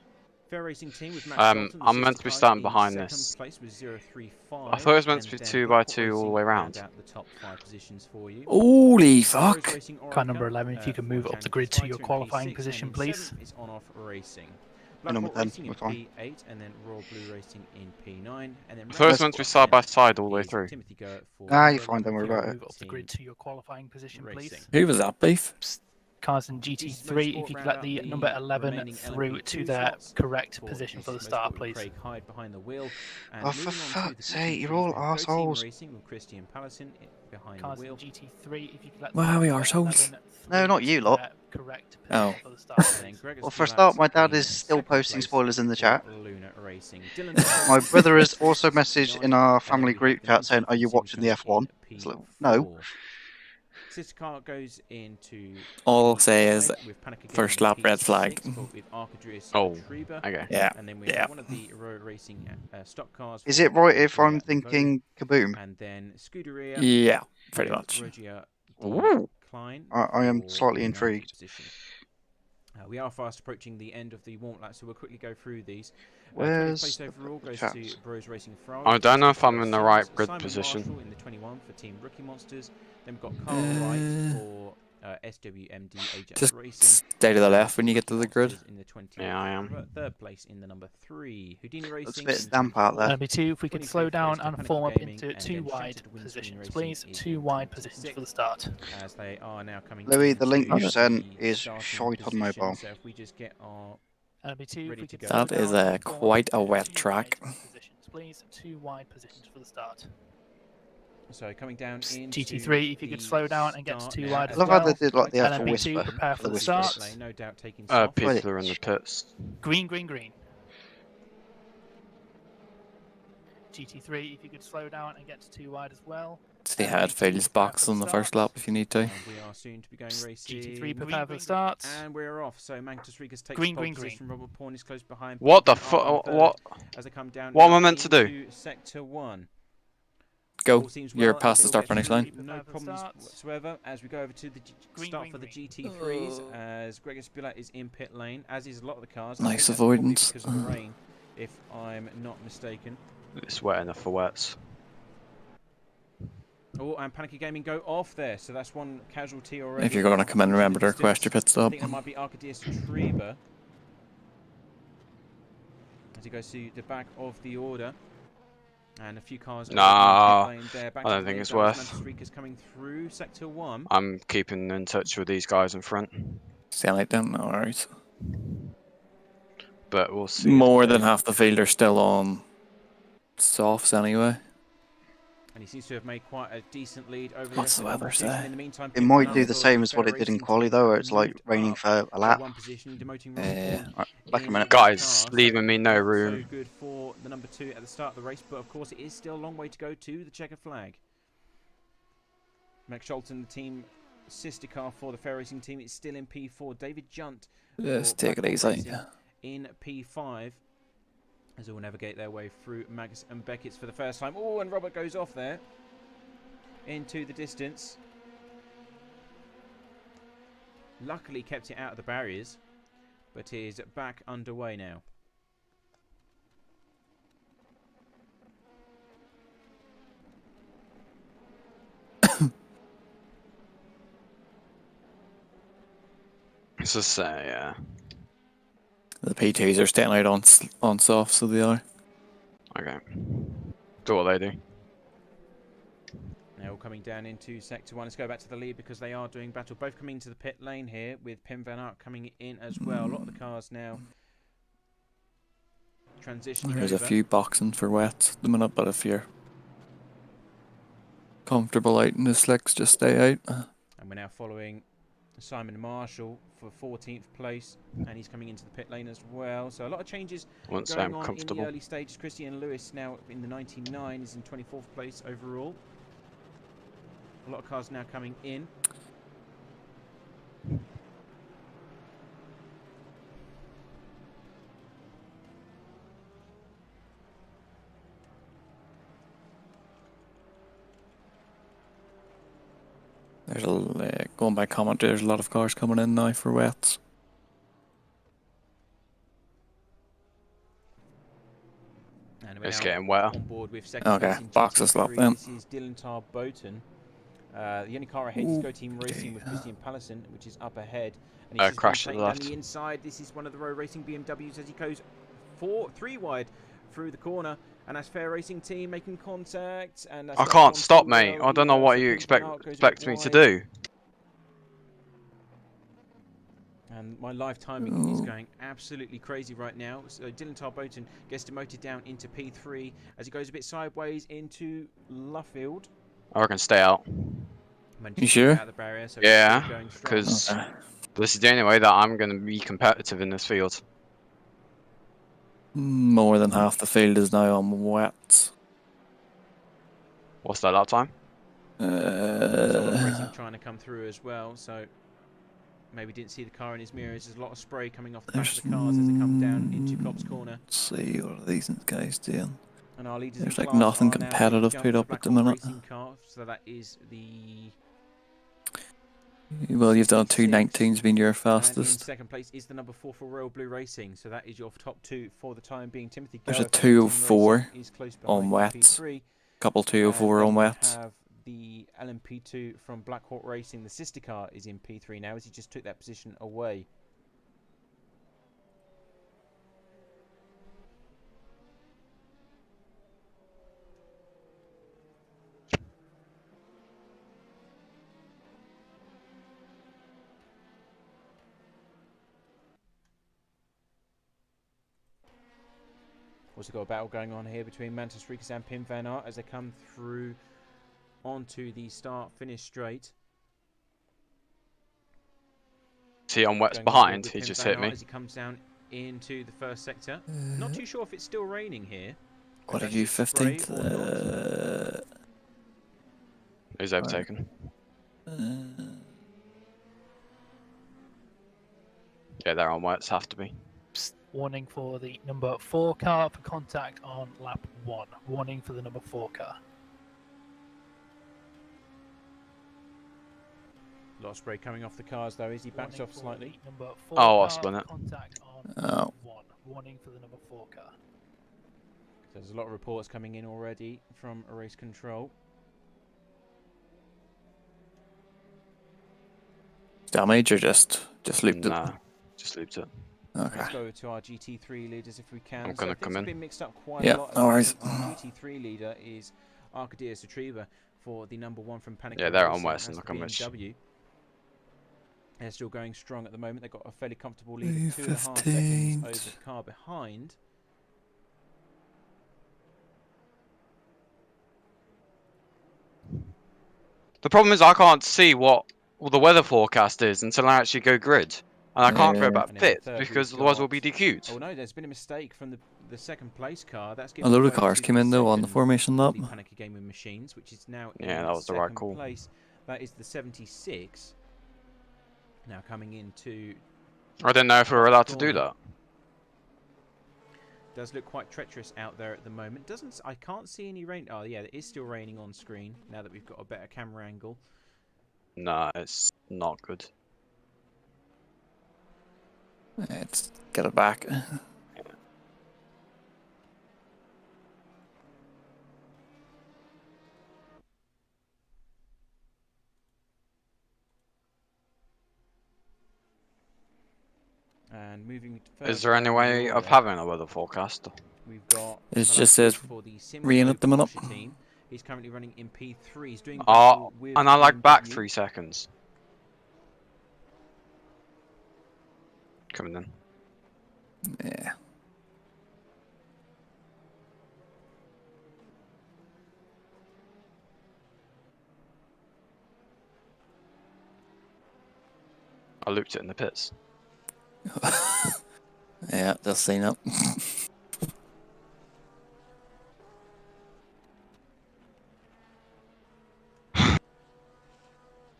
Fair Racing team with Max Um, Dalton, the I'm meant to be safety car starting in behind second this. place with 0.35, I thought it was meant to and be then 2 by Blackpot 2 all the Racing way round round. out the top 5 positions for you. Holy Rose fuck! Racing Car Orica, number 11, if you can move Ford up the Tango grid to your Fighter in qualifying P6, position, and in please. 7th is On-Off Racing. And number Blackpot 10, Racing we're in fine. P8, and then Royal Blue Racing in P9, and then First Red meant to be Bull side by 10th side all the way is through. Timothy Gert for Ah, you're Royal fine, don't worry Blue about it. Move up the Team grid to your qualifying position, please. Racing. Who was that, beef? Cars in GT3, if you could let the number 11 through to their correct position for the start, please. Craig Hyde behind the wheel. And Oh, moving for on to fuck's the sake, you're GT3s, all we've got Team arseholes. Racing with Christian Pallison behind Cars the in wheel. GT3, if you could let Wow, the we number arseholes. 11 No, through not you to lot. their correct Oh. position for the start, And then please. Gregor Well, for a Spillat start, my dad in is still second posting place spoilers in the for chat. Luna Racing. Dylan My Thomas brother has is also messaged in 69, our and then family we group have the chat saying, Nancy "Are you watching the Silverstone F1?" in It's like, P4. no. Sister car goes into All I'll say is P5 with Panic again first in lap red P6, flag. but with Arcadrius Oh, Truber. okay. Yeah. And then we Yeah. have one of the Road Racing stock cars. Is for it right if Andrea I'm thinking Vogt, kaboom? and then Scuderia. Yeah, pretty with much. Roger Ooh. Klein I am for slightly the 9th intrigued. position. We are fast approaching the end of the warm lap, so we'll quickly go through these. 20th Where's place the overall goes chaps? to Bros Racing Ferrari. I don't know if I'm Jason in the Simmons, right grid Simon position. Marshall in the 21 for Team Rookie Monsters. Then we've got Carl Wright for SWMD Ajax Just Racing. stay to the left when you get to the grid. In the 20th, Yeah, I am. Third place in the number 3. Houdini Racing. Looks a bit in damp out 24th. there. LB2, if we could 25th slow down place and Panic form up Gaming, into and two then wide Shattered Windscreen positions, Racing please. is Two in wide positions for the start. As they are now coming. Louis, the link you into sent the is starting shite on position, mobile. So if we just get our LB2, ready if we to could go. slow That is down and form up quite a into wet two track. wide positions, please. Two wide positions for the start. So coming down into GT3, if you could the slow down and get to start two now, wide I as love how well. they did like the actual LMP2, whisper prepare for for the the start. whispers. Lane, no doubt taking soft. People are in the pits. Green, green, green. GT3, if you could slow down and get to 2 wide as well. Stay ahead, Fields box on the first lap if you need to. And we are soon to be going racing. GT3 prepare for the start. And we're off. So Mantis Rigas takes green. position. Robert Pawn is close behind. What the fuck? What? As they come down. What am I meant to do? Sector 1. Go. You're past the start finish line. No problems whatsoever as we go over to the start for the GT3s as Gregor Spillat is in pit lane, as is a lot of the cars. Nice avoidance. Because of the rain, if I'm not mistaken. It's wet enough for wets. Oh, and Panicky Gaming go off there, so that's one casualty already. If you're going to come in, remember to request your pit stop. I think that might be Arcadius Treba. As he goes to the back of the order. And a few cars. Nah, there. I don't think it's worth. Coming through sector 1. I'm keeping in touch with these guys in front. Sound like them? No worries. But we'll see. More than half the field are still on softs anyway. And he seems to have made quite a decent lead over the What's the weather say? In the meantime, It might do the same as what it did in quali though, where it's like raining for a lap. Back a minute. Guys, leaving me no room. So good for the number 2 at the start of the race, but of course it is still a long way to go to the checkered flag. Max Scholten, the team sister car for the Fair Racing team, is still in P4. David Junt. Let's take it easy. In P5. As they will navigate their way through Magus and Beckett's for the first time. Oh, and Robert goes off there into the distance. Luckily kept it out of the barriers, but is back underway now. It's just yeah. The P2s are staying out on soft, so they are. Okay. Do what they do. Now all coming down into sector 1. Let's go back to the lead because they are doing battle. Both coming into the pit lane here with Pim Van Aert coming in as well. A lot of the cars now transitioning There's over. a few boxing for wets at the minute, but if you're comfortable out in the slicks, just stay out. And we're now following Simon Marshall for 14th place, and he's coming into the pit lane as well. So a lot of changes going on in the early stages. Christian Lewis now in the 99 is in 24th place overall. A lot of cars now coming in. There's going by comment, there's a lot of cars coming in now for wets. And it's getting wetter. On board with okay, box is locked then. This is Dylan Tarboten. The only car ahead is Go Team Racing with Christian Pallison, which is up ahead. And he's crashed down the inside. This is one of the Row Racing BMWs as he goes 3 wide through the corner. And that's Fair Racing team making contact. And that's I can't stop, mate. I don't know what you expect me to do. And my live timing is going absolutely crazy right now. So Dylan Tarboten gets demoted down into P3 as he goes a bit sideways into Luffield. I can stay out. You sure? Out of the barrier, so yeah, because this is the only way that I'm going to be competitive in this field. More than half the field is now on wets. What's that lap time? Racing trying to come through as well, so maybe didn't see the car in his mirrors. There's a lot of spray coming off the back of the cars as they come down into Klopp's corner. Let's see what are these guys doing. And our leaders There's like nothing competitive put up at the minute. Car, so that is the. Well, you've done 2:19's been your fastest. And in second place is the number 4 for Royal Blue Racing, so that is your top 2 for the time being. Timothy. There's a 2:04 on wets. Couple 2:04 on wets. Have the LMP2 from Black Hawk Racing, the sister car, is in P3 now as he just took that position away. Also got a battle going on here between Mantis Rikas and Pim Van Aert as they come through onto the start-finish straight. See on wets behind, he just hit me. As he comes down into the first sector. Not too sure if it's still raining here. What are you, 15th? Who's overtaken? Yeah, they're on where it's have to be. Warning for the number 4 car for contact on lap 1. Warning for the number 4 car. A lot of spray coming off the cars though. Is he backed off slightly? Number 4 Oh, car Oscar, it. contact on lap 1. Warning for the number 4 car. So there's a lot of reports coming in already from race control. Damage or just looped it? Nah, just looped it. Okay. Let's go to our GT3 leaders if we can. I'm gonna so come in. Been mixed up quite Yeah, a lot. no worries. Our GT3 leader is Arcadia Satriva for the number 1 from Panic. Yeah, they're on Racing West, and as look how much. BMW. They're still going strong at the moment. They've got a fairly comfortable lead of 2.5 seconds 15th. over the car behind. The problem is I can't see what the weather forecast is until I actually go grid. And I can't go back And in pit third because we've otherwise got- we'll be DQ'd. Oh no, there's been a mistake from the second place car. That's A load of cars came in though on the formation lap. Panic Gaming Machines, which is now Yeah, in that was the right second call. place. That is the 76. Now coming into I didn't know if we were allowed to do that. does look quite treacherous out there at the moment. I can't see any rain. Oh yeah, it is still raining on screen now that we've got a better camera angle. Nah, it's not good. Let's get it back. And moving Is there any way of having a weather forecast? We've got It just says for the rain at the minute. Porsche team. He's currently running in P3. He's doing Oh, with and I lag back BMW. 3 seconds. Coming in. Yeah. I looped it in the pits. Yeah, just seen it.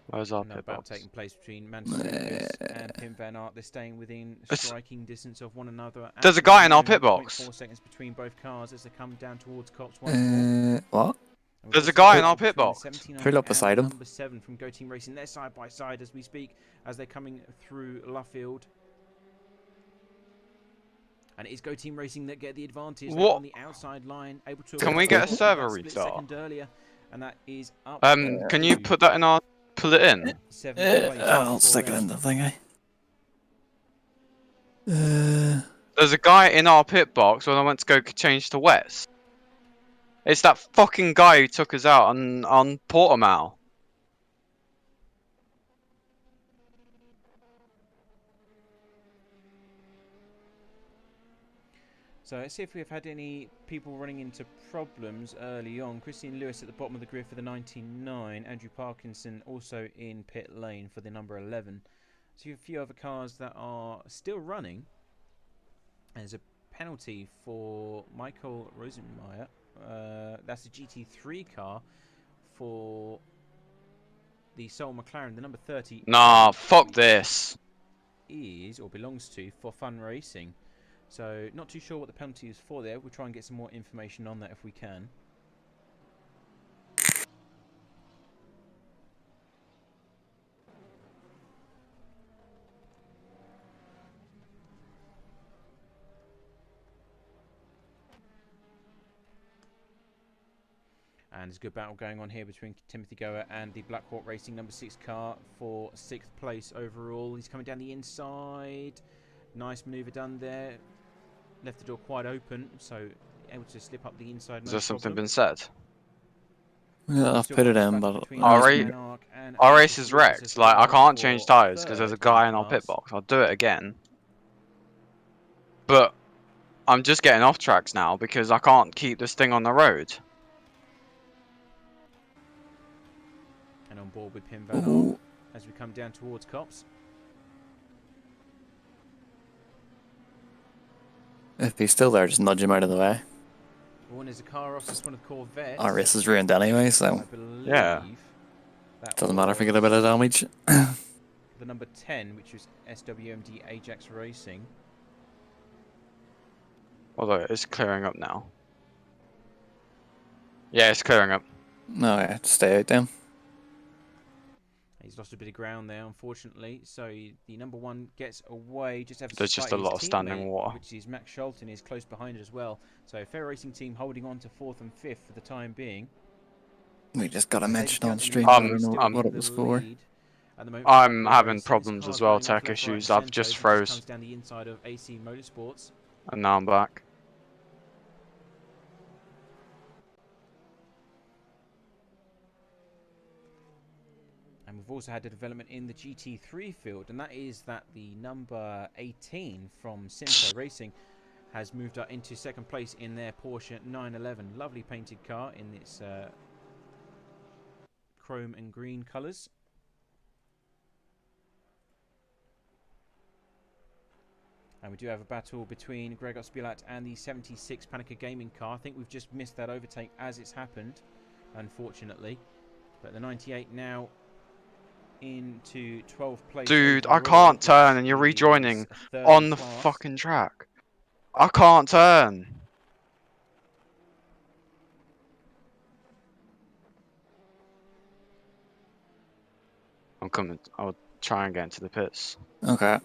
Where's our And pit battle box? taking place between Manchester and Pim Van Aert. They're staying within striking distance of one another. There's a guy in our pit box. 4 seconds between both cars as they come down towards Cops once more. What? And we've There's got a guy some in our between pit the box. 79 Pull up and beside him. Number 7 from Go Team Racing. They're side by side as we speak, as they're coming through Luffield. And it is Go Team Racing that get the advantage. They're What? on the outside line, able to. Can we get a server split restart? second earlier, and that is up. Can you put that in our... Pull it in? I'll stick it in the thingy. There's a guy in our pit box when I went to go change to West. It's that fucking guy who took us out on Portimao. So let's see if we've had any people running into problems early on. Christian Lewis at the bottom of the grid for the 99. Andrew Parkinson also in pit lane for the number 11. So a few other cars that are still running. There's a penalty for Michael Rosenmeyer. That's a GT3 car for the Sol McLaren, the number 30. Nah, fuck this. Is or belongs to For Fun Racing. So not too sure what the penalty is for there. We'll try and get some more information on that if we can. And there's a good battle going on here between Timothy Goer and the Black Hawk Racing number 6 car for 6th place overall. He's coming down the inside. Nice manoeuvre done there. Left the door quite open, so able to slip up the inside. Has there something been said? Yeah, I've put it in, but Our race is wrecked. Like, I can't change tyres because there's a guy in our pit box. I'll do it again. But I'm just getting off tracks now because I can't keep this thing on the road. And on board with Pim Van Aert as we come down towards Cops. If he's still there, just nudge him out of the way. Born as a car off, it's one of the Corvettes. Our race is ruined anyway, so Yeah. doesn't matter if we get a bit of damage. The number 10, which was SWMD Ajax Racing. Although it's clearing up now. Yeah, it's clearing up. No, yeah, stay out then. He's lost a bit of ground there, unfortunately. So the number 1 gets away. There's just a lot of standing water. Which is Max Scholten is close behind it as well. So Fair Racing Team holding on to 4th and 5th for the time being. We just got a mention on stream. I don't know what it was for. I'm having problems as well, tech issues. I've just froze. Down the inside of AC Motorsports. And now I'm back. And we've also had a development in the GT3 field, and that is that the number 18 from Simco Racing has moved up into 2nd place in their Porsche 911. Lovely painted car in its chrome and green colours. And we do have a battle between Gregor Spilat and the 76 Panica Gaming car. I think we've just missed that overtake as it's happened, unfortunately. But the 98 now into 12th place. Dude, I can't turn and you're rejoining on the fucking track. I can't turn. I'm coming. I'll try and get into the pits. Okay.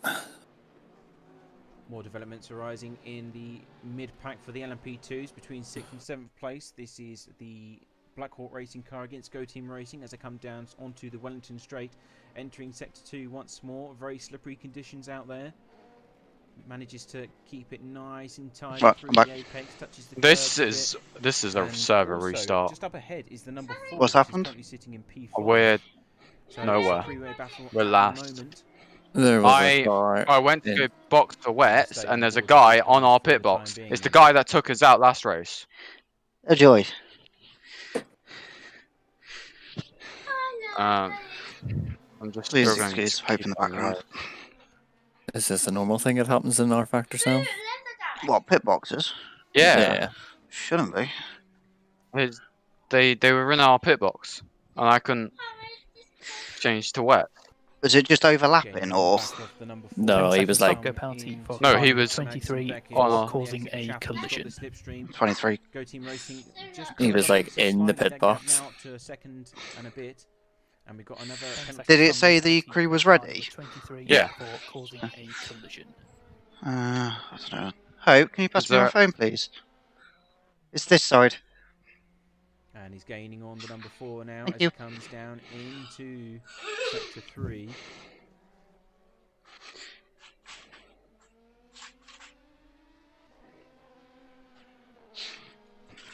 More developments arising in the mid-pack for the LMP2s between 6th and 7th place. This is the Black Hawk Racing car against Go Team Racing as they come down onto the Wellington Straight, entering Sector 2 once more. Very slippery conditions out there. Manages to keep it nice and tight Right, through I'm back. the apex. Touches the This curb is a and server also, restart. Just up ahead is the number 4. What's which is happened? currently sitting in P5. We're So nowhere. it's a three-way battle We're at the last. moment. There was a car I went to in- go box for wets, and there's a guy on our pit box. It's the guy that took us out last race. A joy. I'm just Please struggling to excuse hope in the keep on background. Is this a normal thing that happens in R Factor, Sam? What, pit boxes? Yeah. Shouldn't be. They were in our pit box, and I couldn't change to wet. Was it just overlapping, or? No, he was like... Go penalty for No, he was 23 on for a- causing a collision. 23. Go Team Racing just He was, like, in the pit box. now to a second and a bit, and we've got another penalty. Did it say the crew was ready? 23 Yeah. for causing a collision. I don't know. Hope, can you pass Is me my there- phone, please? It's this side. And he's gaining on the number 4 now Thank as you. he comes down into Sector 3.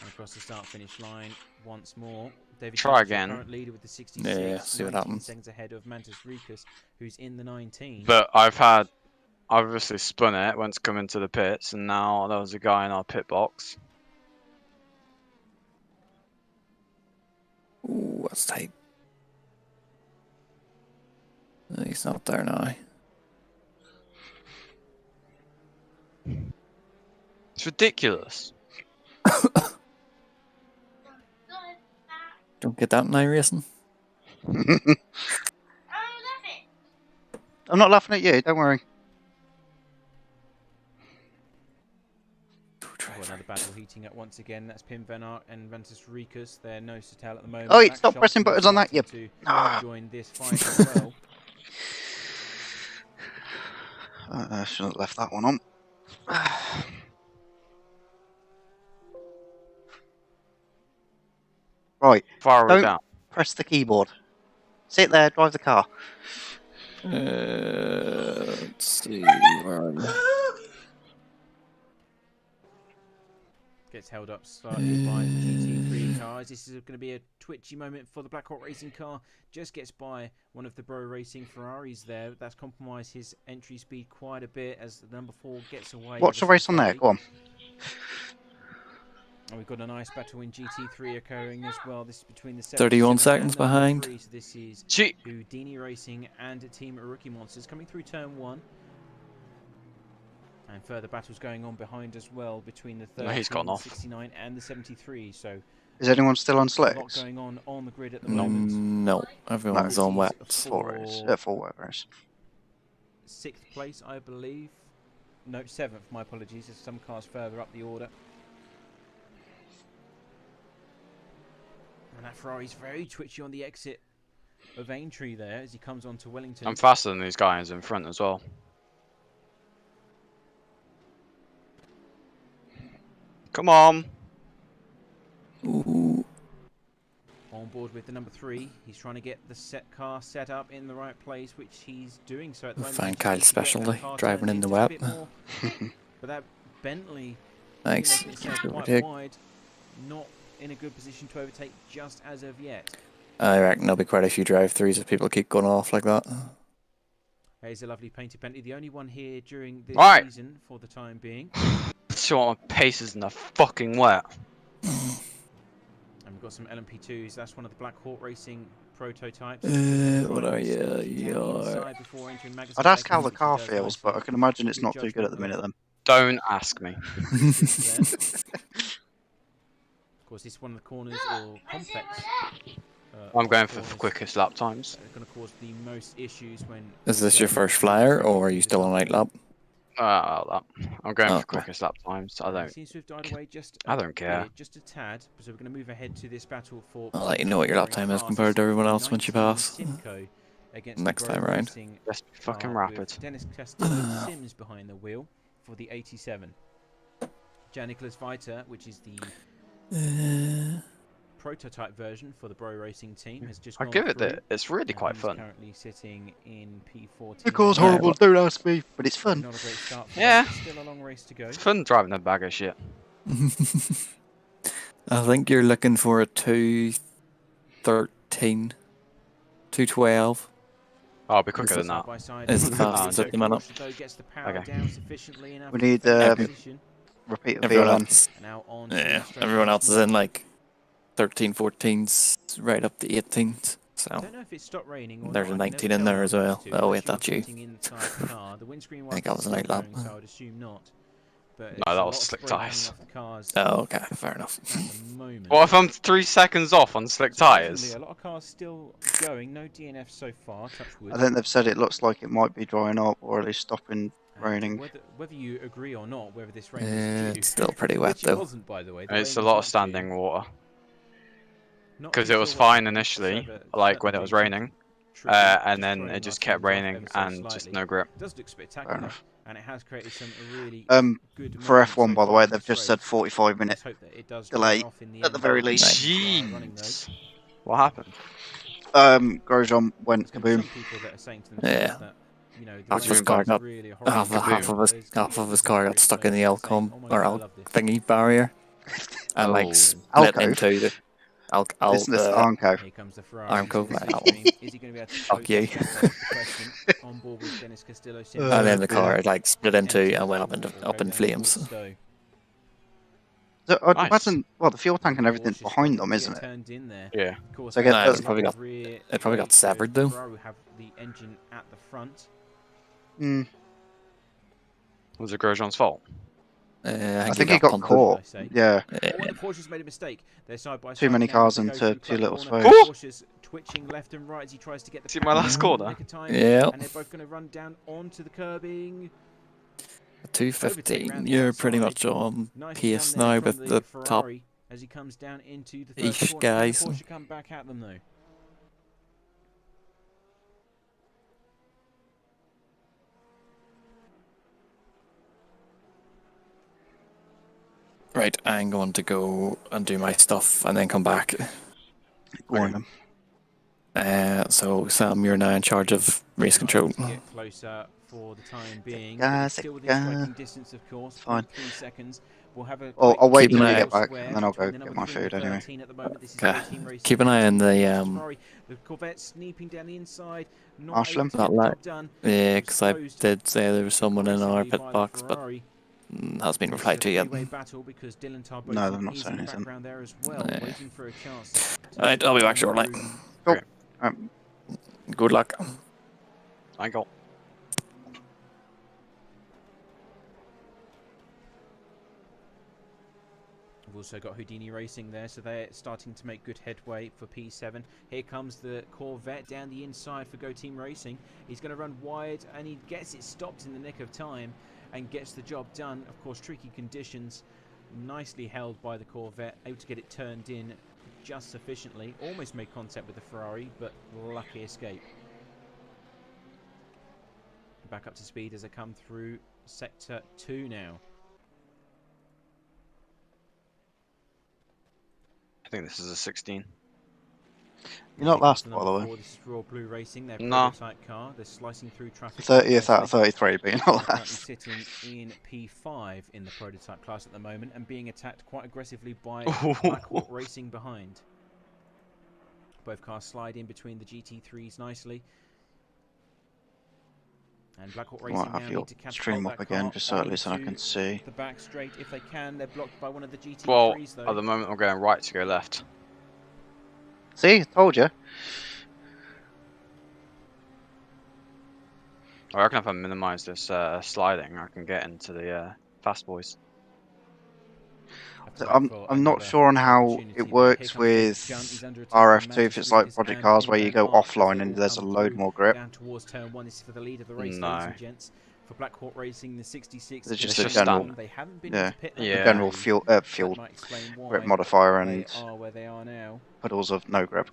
And across the start-finish line once more. David Try Jones, the again. current leader with the 66, Yeah, see what 19 happens. seconds ahead of Mantis Rikus, who's in the 19. But I've obviously spun it once coming to the pits, and now there was a guy in our pit box. Ooh, that's tight. He's not there now. It's ridiculous. Don't get that in iRacing. I'm not laughing at you, don't worry. Oh, another battle heating up once again. That's Pim Van Aert and Mantis Rikus. They're nose to tail at the moment. Oh, Max stop Scholten pressing buttons on that, you... to Ah. join this fight as well. I shouldn't have left that one on. Right, Far away Don't- down. press the keyboard. Sit there, drive the car. Let's see. Where are we? Gets held up slightly by the GT3 cars. This is going to be a twitchy moment for the Black Hawk Racing car. Just gets by one of the Bro Racing Ferraris there. That's compromised his entry speed quite a bit as the number 4 gets away. Watch the race on there, go on. And we've got a nice battle in GT3 occurring as well. This is between the 31 77 seconds and number behind. 3. So this is Gee. Houdini Racing and Team Rookie Monsters coming through turn 1. And further battles going on behind as well between the No, he's 13, gone the off. 69 and the 73. So Is anyone still on a lot slicks? going on the grid at the moment. No, everyone's on wet. Full wet race. 6th place, I believe. No, 7th, my apologies. There's some cars further up the order. And that Ferrari's very twitchy on the exit of Aintree there as he comes on to Wellington. I'm faster than these guys in front as well. Come on. Ooh. On board with the number 3. He's trying to get the car set up in the right place, which he's doing so at the moment. Find Kyle's specialty, driving in the web. But that Bentley, Thanks. quite wide, not in a good position to overtake just as of yet. I reckon there'll be quite a few drive-throughs if people keep going off like that. Here's a lovely painted Bentley, the only one here during this season for the time being. Sure, my pace is in the fucking wet. And we've got some LMP2s. That's one of the Black Hawk Racing prototypes. What are you? I'd ask how the car feels, but I can imagine it's not too good at the minute then. Don't ask me. Of course, this is one of the corners or complex. I'm going for quickest lap times. Going to cause the most issues when. Is this your first flyer, or are you still on night lap? I'm going for quickest lap times. I don't care. Just a tad. So we're going to move ahead to this battle for. I'll let you know what your lap time is compared to everyone else once you pass. Next time round. Just be fucking rapid. Dennis Castillo Sims behind the wheel for the 87. Jan Nicholas Viter, which is the prototype version for the Bro Racing team, has just. I'll give it that. It's really quite fun. Currently sitting in P14. The car's horrible. Don't ask me, but it's fun. Not a great start. Yeah. Still a long race to go. It's fun driving a bag of shit. I think you're looking for a 2:13, 2:12. I'll be quicker than that. Is the fastest at the minute. We need repeat of everyone VLN. else. Yeah, everyone else is in like 13, 14s, right up to 18s. So there's a 19 in there as well. Oh wait, that's you. I think I was a night lap. No, that was slick tyres. Oh, okay, fair enough. What if I'm 3 seconds off on slick tyres? A lot of cars still going, no DNF so far. Touch wood. I think they've said it looks like it might be drying up, or at least stopping raining. Whether you agree or not, whether this rain it's still pretty wet though. Wasn't, by the way. It's a lot of standing water. Because it was fine initially, like when it was raining, and then it just kept raining and just no grip. It does look spectacular, and it has created some really good for F1, by the way, they've just said 45-minute delay at the very least. Jeez. What happened? Grosjean went kaboom. Yeah. Half of his car got half of his car got stuck in the Alcom or thingy barrier, and like split into the. Listen to this Armco. Armco. Fuck you. And then the car like split into and went up in flames. So I'd imagine, well, the fuel tank and everything's behind them, isn't it? Yeah. So I guess it probably got severed though. Was it Grosjean's fault? I think he got caught. Yeah. The Porsches made a mistake. They're side by side. Too many cars into too little space. Porsches twitching left and right as he tries to get the. See my last corner? Yeah. And they're both going to run down onto the curbing. 2:15. You're pretty much on pace now with the top as he comes down into the ish guys. Porsche come back at them though. Right, I'm going to go and do my stuff and then come back. Go on then. So Sam, you're now in charge of race control. Get closer for the time being. Still within striking distance, of course. Fine. 3 seconds. We'll have a I'll wait till you get back, and then I'll go get my food anyway. Okay. Keep an eye on the Corvette sneaking down the inside. Ashlam? Yeah, because I did say there was someone in our pit box, but hasn't been replied to yet. No, they've not said anything. Alright, I'll be back shortly. Cool. Good luck. I go. also got Houdini Racing there, so they're starting to make good headway for P7. Here comes the Corvette down the inside for Go Team Racing. He's going to run wide, and he gets it stopped in the nick of time and gets the job done. Of course, tricky conditions, nicely held by the Corvette, able to get it turned in just sufficiently. Almost made contact with the Ferrari, but lucky escape. Back up to speed as I come through Sector 2 now. I think this is a 16. You're not last, by the way. This is Raw Blue Racing, their No. prototype car. They're slicing through traffic. 30th out of 33, but you're not currently last. sitting in P5 in the prototype class at the moment and being attacked quite aggressively by Blackhawk Racing behind. Both cars slide in between the GT3s nicely. And Blackhawk Racing Might now have your need to catapult stream that up again, car just so at least I can see. the back straight if they can. They're blocked by one of the GT3s Well, though. at the moment I'm going right to go left. See, told you. I reckon if I minimise this sliding, I can get into the fast boys. I'm not sure on how it works with RF2, if it's like Project Cars where you go offline and there's a load more grip. Down towards turn 1. This is for the lead of the race, No. ladies and gents. For Blackhawk Racing, the 66. It's just a a general, They haven't been yeah, into pit the Yeah. general fuel grip modifier and they are where they are now. pedals of no grip.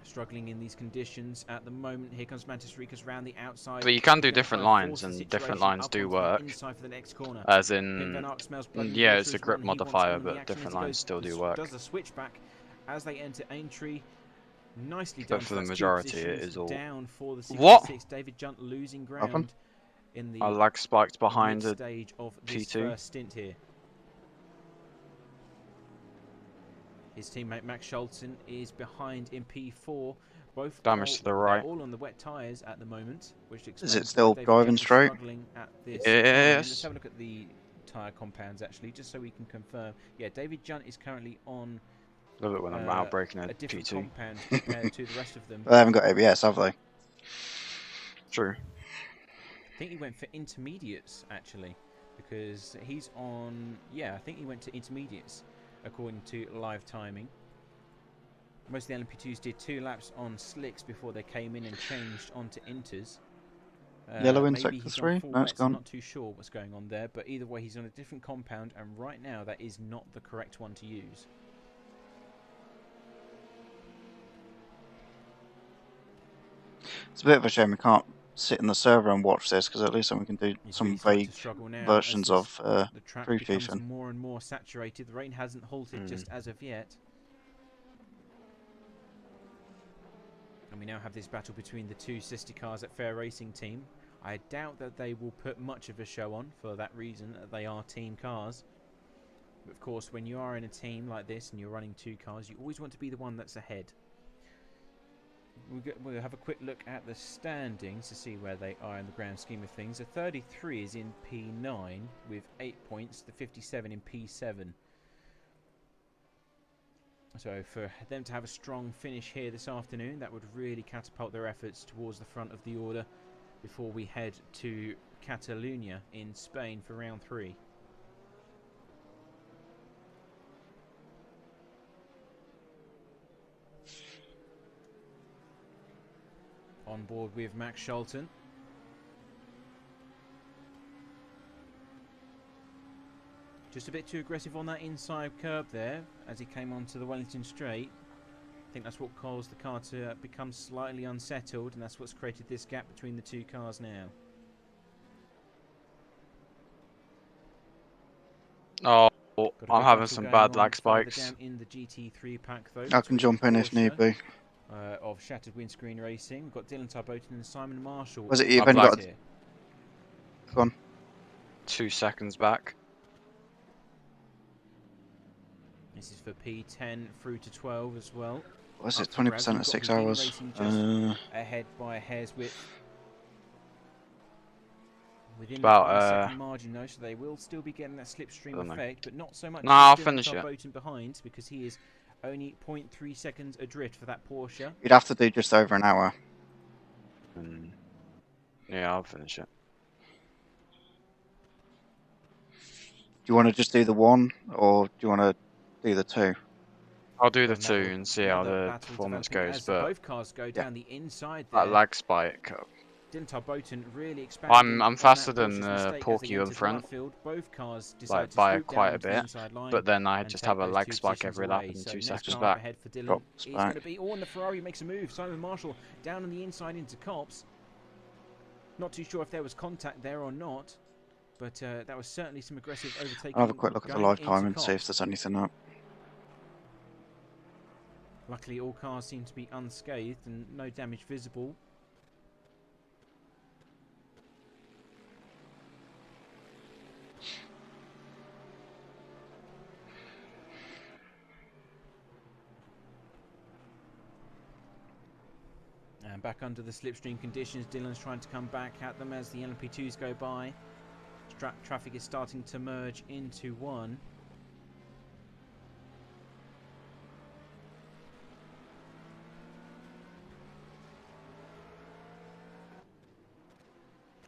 Struggling in these conditions at the moment. Here comes Mantis Ricas round the outside. But you can do He's gonna different try and lines, force the and different situation lines up do onto the work. inside for the next corner. As Pim in, Van Ark smells blood yeah, and it's a water grip as one. He wants modifier, on in the but action different as he lines goes still and do work. does the switchback as they enter Aintree. Nicely But done. for the that's two majority, it positions is all- down for the 66. What? David Junt losing Happened? ground in the I lag spiked behind the stage of this P2. first stint here. His teammate Max Schulten is behind in P4. Both Damage to the right. they're all on the wet tyres at the moment, which explains Is it still David driving Junt is straight? struggling at this Yes. time. Let's have a look at the tyre compounds actually, just so we can confirm. Yeah, David Junt is currently on Love it when I'm out breaking a a different P2. compound compared to the rest of them. They haven't got ABS, have they? True. I think he went for intermediates actually, because he's on. Yeah, I think he went to intermediates according to live timing. Most of the LMP2s did 2 laps on slicks before they came in and changed onto inters. Yellow in maybe sector he's on 3? full No, it's wets, I'm gone. not too sure what's going on there, but either way he's on a different compound, and right now that is not the correct one to use. It's a bit of a shame we can't sit in the server and watch this, because at least then we can do He's some really starting vague to struggle now versions as of the track preview becomes season. more and more saturated. The rain hasn't halted just as of yet. And we now have this battle between the two sister cars at Fair Racing Team. I doubt that they will put much of a show on for that reason. They are team cars. But of course, when you are in a team like this and you're running 2 cars, you always want to be the one that's ahead. We'll have a quick look at the standings to see where they are in the grand scheme of things. The 33 is in P9 with 8 points. The 57 in P7. So for them to have a strong finish here this afternoon, that would really catapult their efforts towards the front of the order before we head to Catalonia in Spain for round 3. On board with Max Schulten. Just a bit too aggressive on that inside curb there as he came onto the Wellington Straight. I think that's what caused the car to become slightly unsettled, and that's what's created this gap between the 2 cars now. Oh, Got a I'm good having battle some going bad on lag further spikes. down in the GT3 pack though. I can jump in if need be. Of Shattered Windscreen Racing. We've got Dylan Tarboten and Simon Marshall. Was it you've I've only got here. Go on. 2 seconds back. This is for P10 through to 12 as well. Was Up it for grabs, 20% we've at got 6 Houdini hours? Racing just ahead by a hair's width. Within About, the 1 second margin though, so they will still be getting that slipstream don't know. effect, but not so much. No, I'll Dylan finish it. Tarboten behind because he is only 0.3 seconds adrift for that Porsche. You'd have to do just over an hour. Yeah, I'll finish it. Do you want to just do the 1, or do you want to do the 2? I'll do the 2 and see how the performance goes, but both cars go down the inside that there. lag spike. Really I'm faster than Porky on front, both cars like by quite a bit, but then I just have a lag spike every lap and 2 seconds back. Ahead for Dylan is going to be, and the Ferrari makes a move. Simon Marshall down on the inside into Copse. Not too sure if there was contact there or not, but that was certainly some aggressive overtaking. I'll have a quick look at the live time and see if there's anything up. Luckily, all cars seem to be unscathed and no damage visible. And back under the slipstream conditions, Dylan's trying to come back at them as the LMP2s go by. Traffic is starting to merge into one.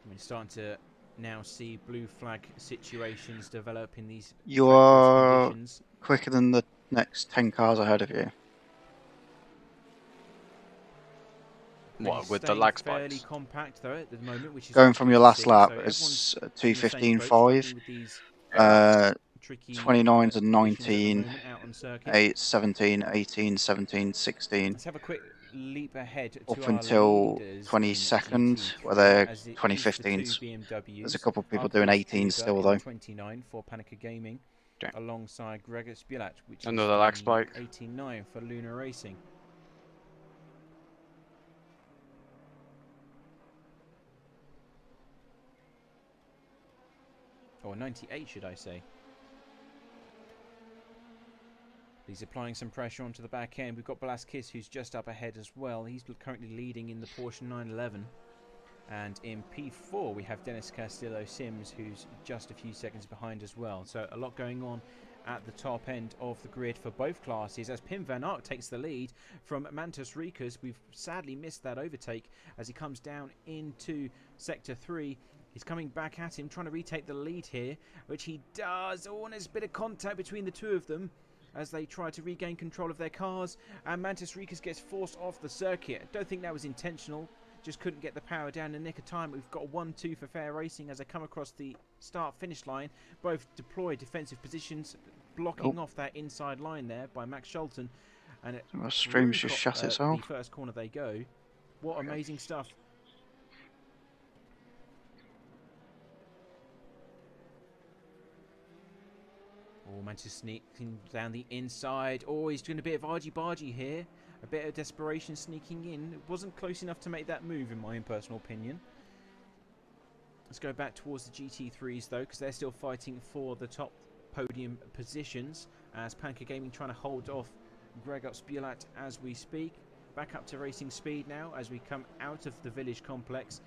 We're starting to now see blue flag situations develop in these. You are quicker than the next 10 cars ahead of you. What, with the lag spikes? Compact, though, at the moment, which is going from your last lap is 2:15.5, 29s and 19, 8, 17, 18, 17, 16. Let's have a quick leap ahead up until 22nd, where they're 2015s. There's a couple of people doing 18s still, though. 29 for Panica Gaming, alongside Gregor Spielat, which another lag spike. 89 for Luna Racing. Or 98, should I say. He's applying some pressure onto the back end. We've got Balaskis, who's just up ahead as well. He's currently leading in the Porsche 911. And in P4, we have Dennis Castillo-Sims, who's just a few seconds behind as well. So a lot going on at the top end of the grid for both classes, as Pim van Ark takes the lead from Mantis Rikas. We've sadly missed that overtake as he comes down into Sector 3. He's coming back at him, trying to retake the lead here, which he does. Oh, and there's a bit of contact between the two of them as they try to regain control of their cars. And Mantis Rikas gets forced off the circuit. I don't think that was intentional. Just couldn't get the power down in the nick of time. We've got a 1-2 for fair racing as they come across the start-finish line. Both deploy defensive positions, blocking off that inside line there by Max Schulten. And the stream's just shut itself. The first corner they go. What amazing stuff. Oh, Mantis sneaking down the inside. Oh, he's doing a bit of argy-bargy here. A bit of desperation sneaking in. It wasn't close enough to make that move, in my own personal opinion. Let's go back towards the GT3s, though, because they're still fighting for the top podium positions. As Panka Gaming trying to hold off Gregor Spielat as we speak. Back up to racing speed now as we come out of the village complex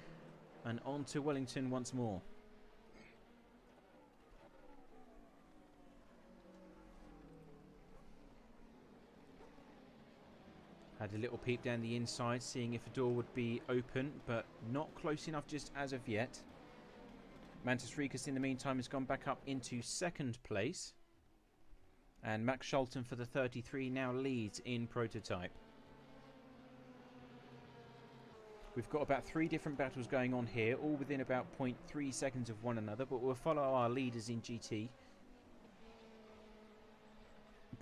and on to Wellington once more. Had a little peep down the inside, seeing if a door would be open, but not close enough just as of yet. Mantis Rikas, in the meantime, has gone back up into second place. And Max Schulten for the 33 now leads in prototype. We've got about 3 different battles going on here, all within about 0.3 seconds of one another, but we'll follow our leaders in GT.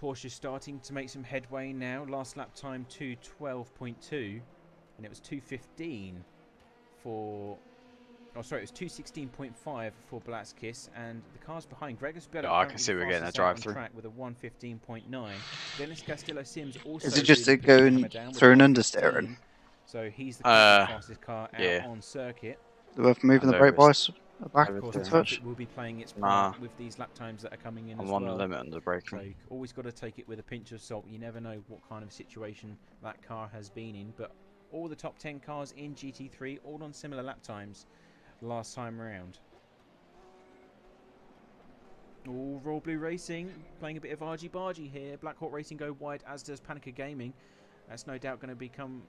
Porsche starting to make some headway now. Last lap time 2:12.2, and it was 2:15 for. Oh, sorry, it was 2:16.5 for Blatskis, and the cars behind Gregor Spielat. I can see we're getting a drive-through. With a 1:15.9. Dennis Castillo-Sims also. Is it just going through an understeering? So he's the fastest car out on circuit. They're moving the brake bias back of course, a touch. Will be playing its part with these lap times that are coming in as well. I'm on the limit under braking. So always got to take it with a pinch of salt. You never know what kind of situation that car has been in. But all the top 10 cars in GT3, all on similar lap times last time around. All Royal Blue Racing playing a bit of argy-bargy here. Black Hawk Racing go wide, as does Panica Gaming. That's no doubt going to become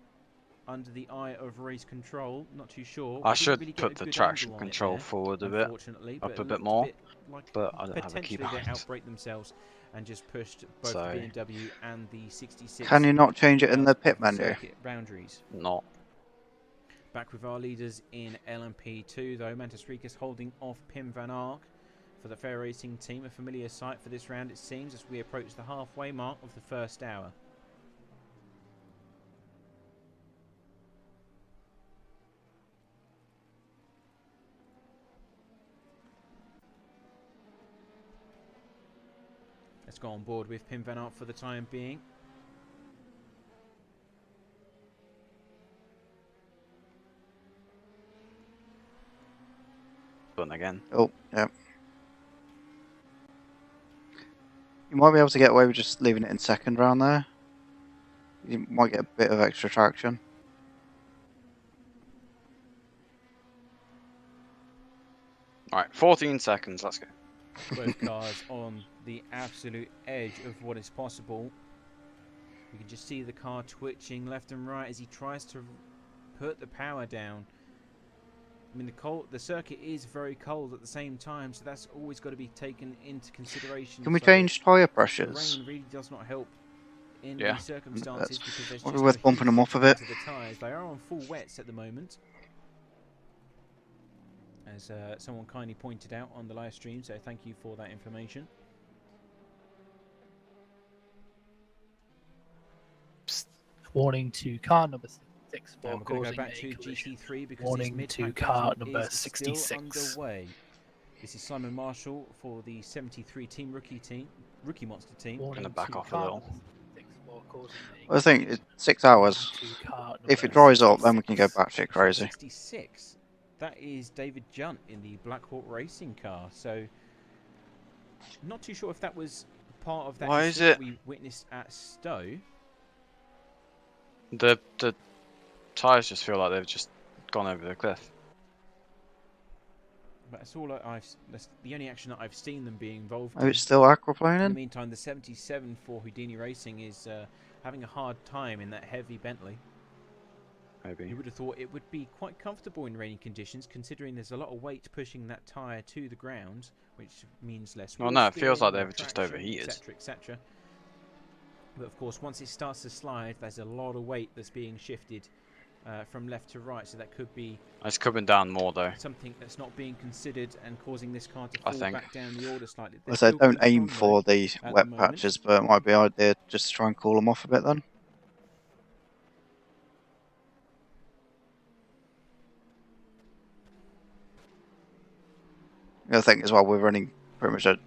under the eye of race control. Not too sure. I We didn't should really get put a the good traction angle on it control there, forward a bit, unfortunately, up but a it bit looked more, like but I don't have a potentially they keybind. outbrake themselves and just pushed both So, the BMW and the 66. Can you not change it in out the pit of the menu? circuit boundaries. not. Back with our leaders in LMP2 though, Mantis Rikas holding off Pim Van Ark for the Fair Racing team. A familiar sight for this round it seems as we approach the halfway mark of the first hour. Let's go on board with Pim Van Ark for the time being. Button again. Oh, yeah. You might be able to get away with just leaving it in second round there. You might get a bit of extra traction. Alright, 14 seconds, let's go. Both cars on the absolute edge of what is possible. You can just see the car twitching left and right as he tries to put the power down. I mean, the circuit is very cold at the same time, so that's always got to be taken into consideration. Can we change tyre pressures? The rain really does not help in these circumstances because there's might just be worth no bumping them heat off a bit. into the tyres. They are on full wets at the moment, as someone kindly pointed out on the live stream, so thank you for that information. Warning to car number 6 for And we're going to causing go back a to collision. GT3 because Warning this to mid-pack car battle number is 66. still underway. This is Simon Marshall for the 73 team rookie monster team. Warning Gonna back to off a car little. number 66 for causing a I think collision. it's 6 hours. Warning to car If it number dries up, then we can go 66. batshit crazy. 66. That is David Junt in the Black Hawk Racing car. So, not too sure if that was part of that Why issue is that it- we witnessed at Stowe. The tyres just feel like they've just gone over the cliff. But that's all that's the only action that I've seen them being involved Oh, in. it's still In the aquaplaning? meantime, the 77 for Houdini Racing is having a hard time in that heavy Bentley. Maybe. You would have thought it would be quite comfortable in rainy conditions, considering there's a lot of weight pushing that tyre to the ground, which means less Well, wheel no, it feels spin, like more they've just traction, overheated. etc., etc. But of course, once it starts to slide, there's a lot of weight that's being shifted from left to right, so that could be It's coming down more though. something that's not being considered and causing this car to I fall think. back down the order slightly. I They're said still don't pretty aim strong, for the at wet the moment. patches, but it might be an idea just to try and cool them off a bit then. The other thing as well, we're running pretty much a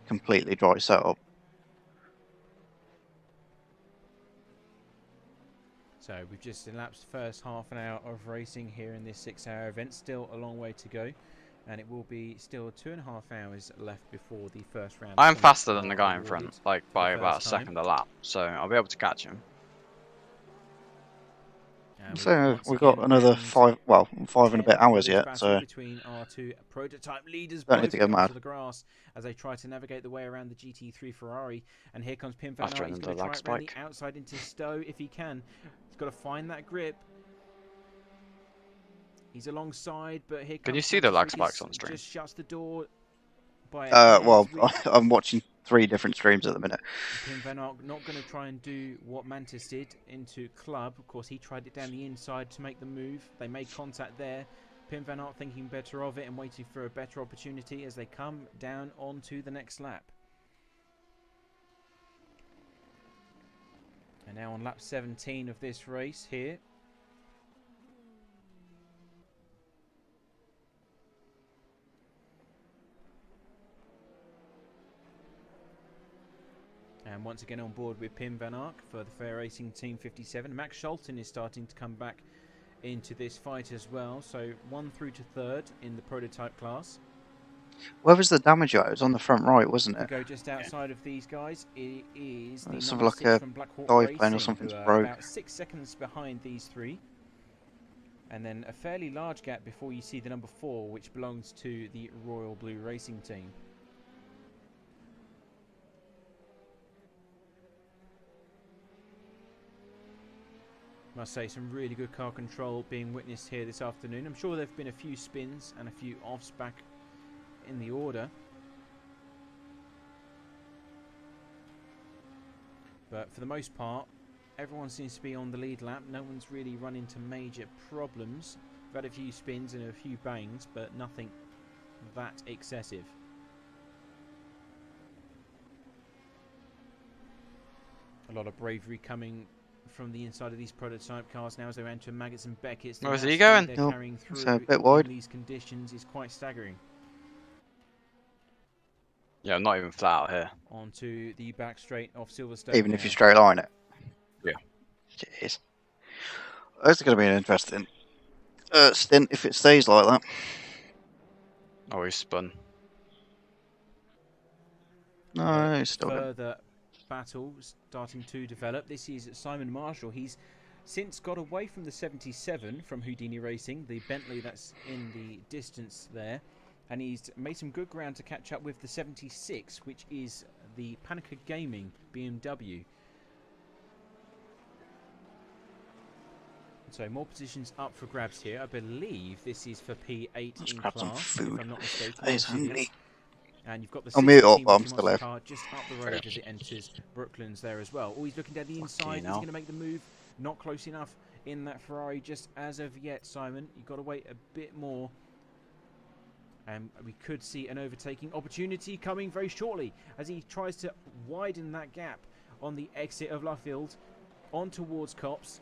completely dry setup. So we've just elapsed the first half an hour of racing here in this 6-hour event. Still a long way to go, and it will be still 2.5 hours left before the first round. I'm points faster than are the guy in awarded front, like by for the about a first time. second a lap, so I'll be able to catch him. So once we've got again another round 5 and a bit 10 for hours this yet, battle so between our two prototype leaders, Don't need both to go get mad. onto the grass as they try to navigate the way around the GT3 Ferrari. And here comes Pim Van After Aert. He's an going to try lag it around the spike. outside into Stowe if he can. He's got to find that grip. He's alongside, but here comes Can you see the lag Mantis spikes Rikas, on stream? just shuts the door by a hair. well, I'm watching 3 different streams at the minute. Pim Van Aert not going to try and do what Mantis did into Club. Of course, he tried it down the inside to make the move. They made contact there. Pim Van Aert thinking better of it and waiting for a better opportunity as they come down onto the next lap. And now on lap 17 of this race here. And once again on board with Pim Van Ark for the Fair Racing Team 57. Max Scholten is starting to come back into this fight as well. So 1 through to 3rd in the prototype class. Where was the damage at? It was on the front right, wasn't We it? go just outside of these guys. It is the Let's number have 6 like a from Black Hawk dive Racing, plane or something's who are broke. about 6 seconds behind these 3. And then a fairly large gap before you see the number 4, which belongs to the Royal Blue Racing Team. Must say, some really good car control being witnessed here this afternoon. I'm sure there have been a few spins and a few offs back in the order. But for the most part, everyone seems to be on the lead lap. No one's really run into major problems. We've had a few spins and a few bangs, but nothing that excessive. A lot of bravery coming from the inside of these prototype cars now as they enter Maggots and Beckett's. Where's he going? They're Nope. carrying through So a bit wide. in these conditions is quite staggering. Yeah, I'm not even flat out here. Onto the back straight of Silverstone. Even if you straight line it. Yeah. Jeez. It's going to be an interesting stint if it stays like that. Oh, he's spun. No, he's still good. Further battle starting to develop. This is Simon Marshall. He's since got away from the 77 from Houdini Racing, the Bentley that's in the distance there, and he's made some good ground to catch up with the 76, which is the Panica Gaming BMW. So more positions up for grabs here. I believe this is for P8 Let's in grab some class, food. if I'm not mistaken. He's Yes, it is. hungry. And you've got the I'll mute up, 16 but I'm Mickey still Mouse there. car just up the road as it enters Brooklands there as well. Oh, he's looking down the inside. Fucking Is he hell. going to make the move? Not close enough in that Ferrari just as of yet, Simon. You've got to wait a bit more. And we could see an overtaking opportunity coming very shortly as he tries to widen that gap on the exit of Luffield on towards Copse.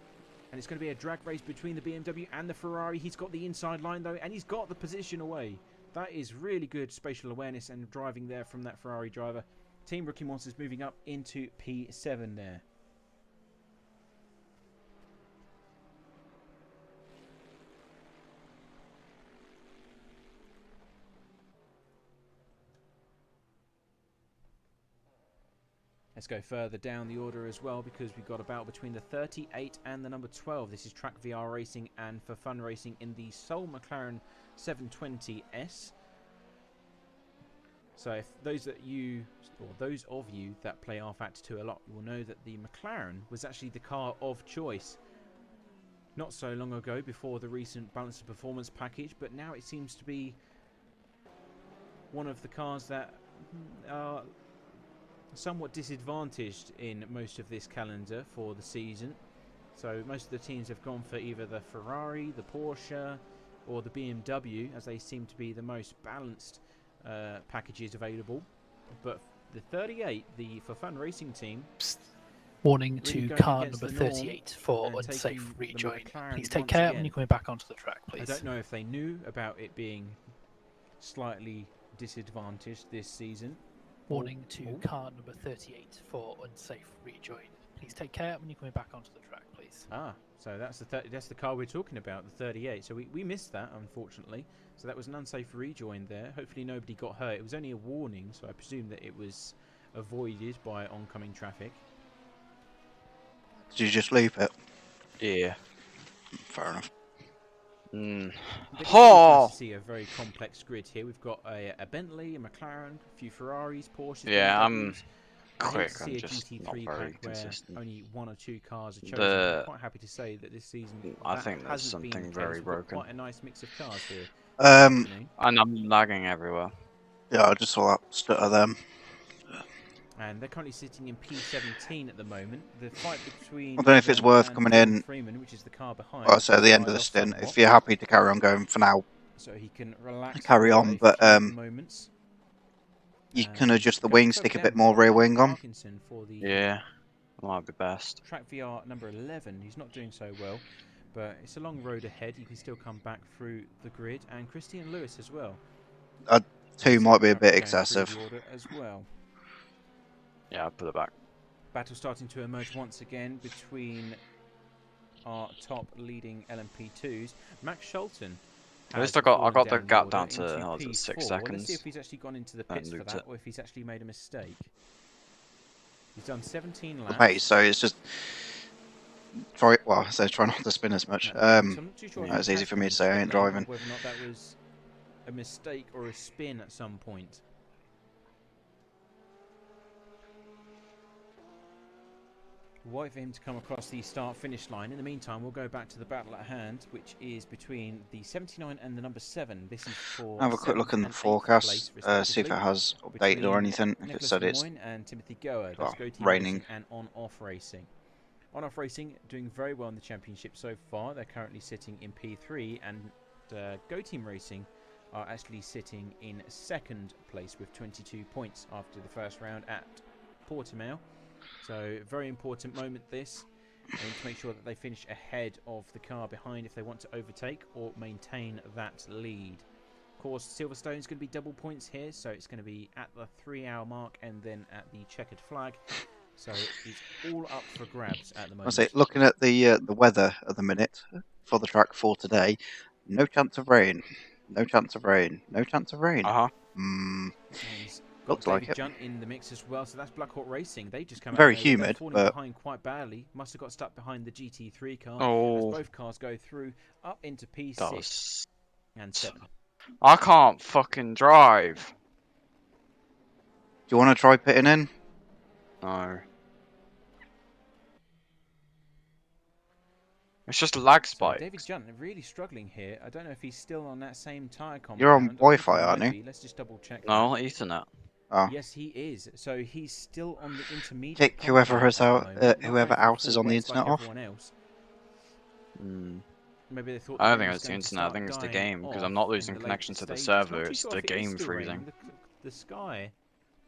And it's going to be a drag race between the BMW and the Ferrari. He's got the inside line though, and he's got the position away. That is really good spatial awareness and driving there from that Ferrari driver. Team Rookie Monsters moving up into P7 there. Let's go further down the order as well because we've got a battle between the 38 and the number 12. This is Track VR Racing and For Fun Racing in the Soul McLaren 720S. So if those of you that play R-Factor 2 a lot will know that the McLaren was actually the car of choice not so long ago before the recent Balance of Performance package, but now it seems to be one of the cars that are somewhat disadvantaged in most of this calendar for the season. So most of the teams have gone for either the Ferrari, the Porsche or the BMW, as they seem to be the most balanced packages available. But the 38, the For Fun Racing team, warning really to going car against number the norm 38 for and unsafe taking the rejoin. McLaren Please take once care again. when you're coming back onto the track, I please. don't know if they knew about it being slightly disadvantaged this season. Warning to car number 38 for unsafe rejoin. Please take care when you're coming back onto the track, please. Ah, so that's the car we're talking about, the 38. So we missed that, unfortunately. So that was an unsafe rejoin there. Hopefully nobody got hurt. It was only a warning, so I presume that it was avoided by oncoming traffic. Did you just loop it? Yeah. Fair enough. Mm. But it's Oh! nice to see a very complex grid here. We've got a Bentley, a McLaren, a few Ferraris, Porsches, Yeah, I'm BMWs. I hate quick. to I'm see a just not GT3 very pack where consistent. only one or two cars are chosen. I'm quite happy to say that this season I that think there's hasn't been something the very case. We've got broken. quite a nice mix of cars here. Um, And I'm lagging everywhere. yeah, I just saw that stutter them. And they're currently sitting in P17 at the moment. The fight between I don't know if it's Ronald worth and coming Jordan in, Freeman, which is the car behind, well, I say at the end of died the off stint. somewhat, If you're happy to carry on going for now, so he can relax carry for on, a but, few moments. you can adjust the Going wing, further stick a down, bit we've more got rear Michael wing on. Parkinson for the Yeah, that might be best. Track VR number 11. He's not doing so well, but it's a long road ahead. You can still come back through the grid, and Christian Lewis as well. 2 might be a bit Going through excessive. the order as well. Yeah, I'll put it back. Battle starting to emerge once again between our top leading LMP2s. Max Schulten. At least I got the gap down to 6 seconds. Let's see if he's actually gone into the pits for that, or if he's actually made a mistake. He's done 17 laps. Mate, so it's just try not to spin as much. So I'm not too sure It's easy for me to say I ain't driving. whether or not that was a mistake or a spin at some point. We'll wait for him to come across the start-finish line. In the meantime, we'll go back to the battle at hand, which is between the 79 and the number 7. This is for Have a quick look in the forecast, see if it has updated or anything. If it said it's and Timothy Goer. That's Go Team raining Racing and On-Off Racing. On-Off Racing doing very well in the championship so far. They're currently sitting in P3, and Go Team Racing are actually sitting in 2nd place with 22 points after the first round at Portimao. So, very important moment this. They need to make sure that they finish ahead of the car behind if they want to overtake or maintain that lead. Of course, Silverstone is going to be double points here, so it's going to be at the 3-hour mark and then at the checkered flag. So it's all up for grabs at the moment. I say, looking at the weather at the minute for the track for today, no chance of rain. No chance of rain. No chance of rain. Looks like it. Junt in the mix as well, so that's Black Hawk Racing. They just come very out humid, falling but behind quite badly. Must have got stuck behind the GT3 car. Oh, as both cars go through up into P6 and 7. I can't fucking drive. Do you want to try pitting in? No. It's just a lag spike. So David Junt really struggling here. I don't know if he's still on that same tyre compound. You're on Wi-Fi, aren't you? Let's just double check. No, Ethernet. Oh. Yes, he is. So he's still on the intermediate. Kick whoever else is on the internet off. Maybe they thought I don't think it's the internet. I think it's the game because I'm not losing connection to the server. It's the game freezing. The sky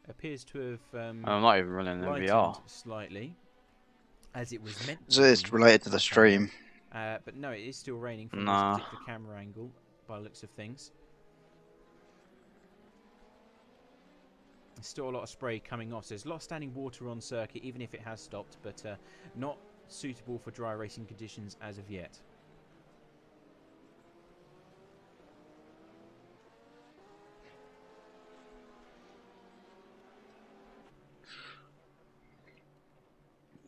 appears to have. I'm not even running in VR. Slightly, as it was meant. So it's related to the stream. But no, it is still raining from this particular camera angle, by the looks of things. There's still a lot of spray coming off. So there's a lot of standing water on circuit, even if it has stopped, but not suitable for dry racing conditions as of yet.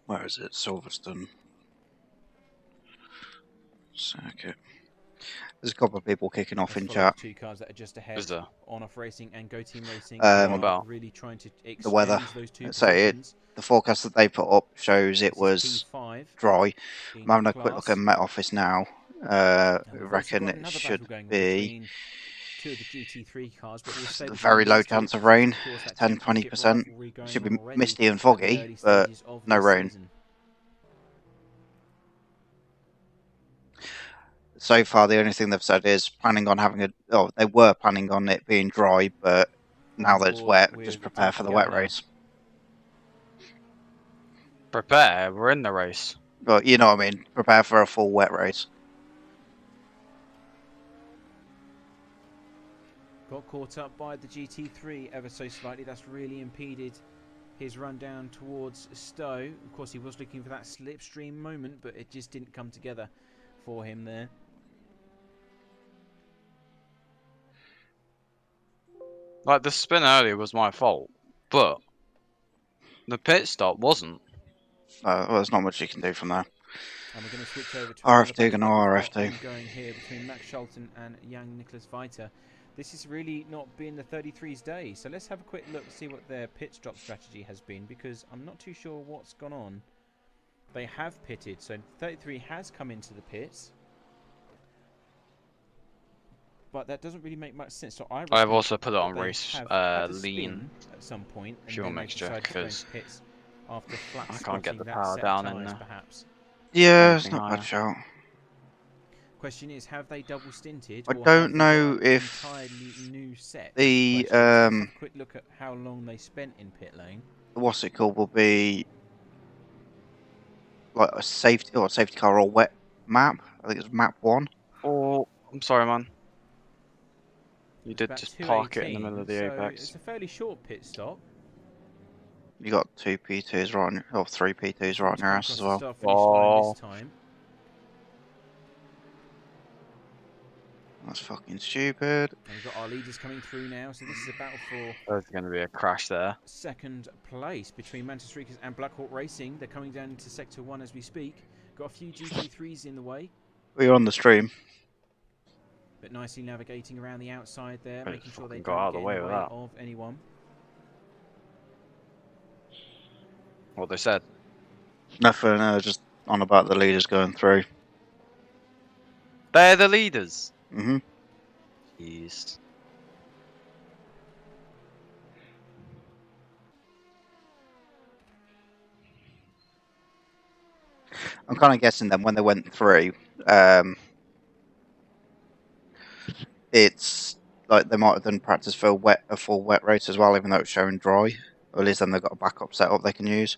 Where is it? Silverstone circuit. There's a couple of people kicking off in chat. 2 cars that are just ahead. Is there? On-Off Racing and Go Team Racing. What about really trying to the weather? Those two the forecast that they put up shows it was dry. I'm having a quick look at Met Office now. I reckon it should be a very low chance of rain, 10-20%. Should be misty and foggy, but no rain. So far, the only thing they've said is planning on having they were planning on it being dry, but now that it's wet, just prepare for the wet race. Prepare? We're in the race. But you know what I mean. Prepare for a full wet race. Got caught up by the GT3 ever so slightly. That's really impeded his run down towards Stowe. Of course, he was looking for that slipstream moment, but it just didn't come together for him there. Like, the spin earlier was my fault, but the pit stop wasn't. Well, there's not much you can do from there. And we're going to switch over to RF2 going to RF2. Going here between Max Schalten and young Nicholas Viter. This is really not been the 33's day, so let's have a quick look, see what their pit stop strategy has been, because I'm not too sure what's gone on. They have pitted, so 33 has come into the pits. But that doesn't really make much sense. So I've also put it on race lean at some point. Fuel mixture because after I can't get the power down in there. Perhaps. Yeah, it's not a bad shout. Question is, have they double stinted? I don't know if new set. The quick look at how long they spent in pit lane. What's it called? Will be like a safety car or wet map. I think it's map 1. Oh, I'm sorry, man. You did just park it in the middle of the apex. It's a fairly short pit stop. You got 2 P2s right on, or 3 P2s right on your ass as well. Oh. That's fucking stupid. And we've got our leaders coming through now, so this is a battle for... There's going to be a crash there. 2nd place between Manchester Streakers and Black Hawk Racing. They're coming down into Sector 1 as we speak. Got a few GT3s in the way. We're on the stream. But nicely navigating around the outside there, making sure they got out of the way of anyone. What they said. Nothing, just on about the leaders going through. They're the leaders. Mm-hmm. Jeez. I'm kind of guessing then when they went through, it's like they might have done practice for a full wet race as well, even though it's showing dry. Or at least then they've got a backup setup they can use.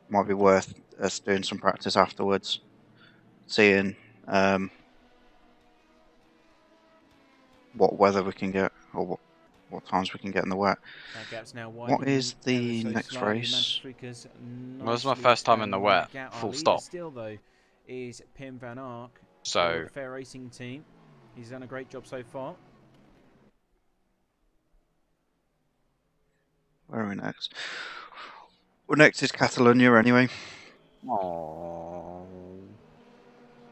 Might be worth us doing some practice afterwards, seeing what weather we can get or what times we can get in the wet. What is the next race? Well, this is my first time in the wet. Full stop. Still though is Pim van Ark. So the Fair Racing team. He's done a great job so far. Where are we next? Well, next is Catalonia anyway. Aww.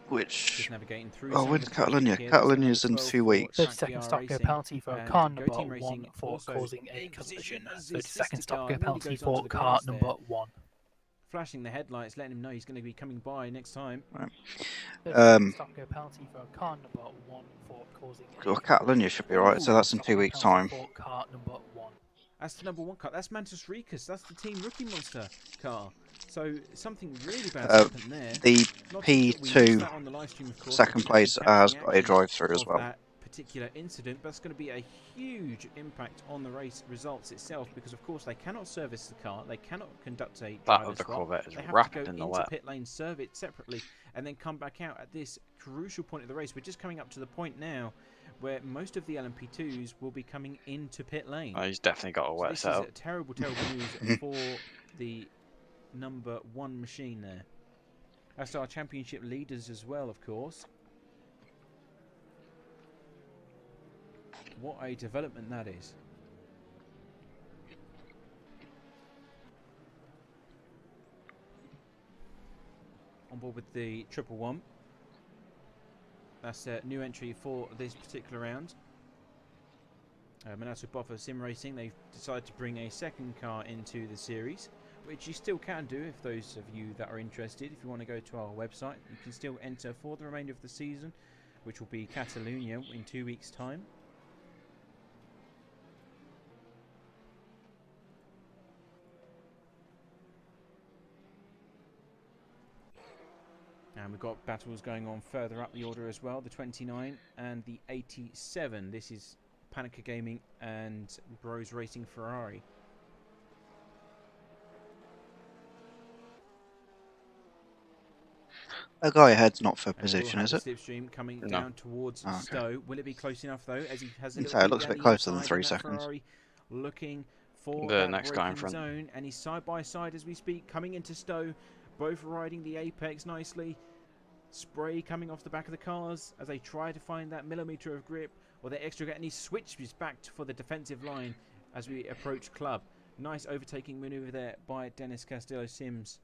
Which navigating through when's Catalonia? Catalonia's in 2 weeks. 30-second stop go penalty for car number 1 for causing a collision. 30-second stop go penalty for car number 1. Flashing the headlights, letting him know he's going to be coming by next time. Right. Stop go penalty for car number 1 for causing. Well, Catalonia should be right, so that's in 2 weeks' time. For car number 1. That's the number 1 car. That's Mantis Ricus. That's the Team Rookie Monster car. So something really bad happened there. The P2 second place has got a drive-through as well. That particular incident, but it's going to be a huge impact on the race results itself because, of course, they cannot service the car. They cannot conduct a that driver of the swap. Corvette is they have rapid to in go the into wet. pit lane, serve it separately, and then come back out at this crucial point of the race. We're just coming up to the point now where most of the LMP2s will be coming into pit lane. Oh, he's definitely got a wet this setup. is terrible, terrible news for the number 1 machine there. That's our championship leaders as well, of course. What a development that is. On board with the 111. That's a new entry for this particular round. Minato Boffa Sim Racing, they've decided to bring a second car into the series, which you still can do if those of you that are interested. If you want to go to our website, you can still enter for the remainder of the season, which will be Catalonia in 2 weeks' time. And we've got battles going on further up the order as well, the 29 and the 87. This is Panica Gaming and Bros Racing Ferrari. A guy ahead's not for position, is it? Slipstream coming down towards Stowe. Will it be close enough though? As he has it looks a bit closer than 3 seconds. Ferrari looking for the next guy in front. Zone, and he's side by side as we speak, coming into Stowe. Both riding the apex nicely. Spray coming off the back of the cars as they try to find that millimetre of grip or the extra, and he switches back for the defensive line as we approach club. Nice overtaking manoeuvre there by Dennis Castillo Sims.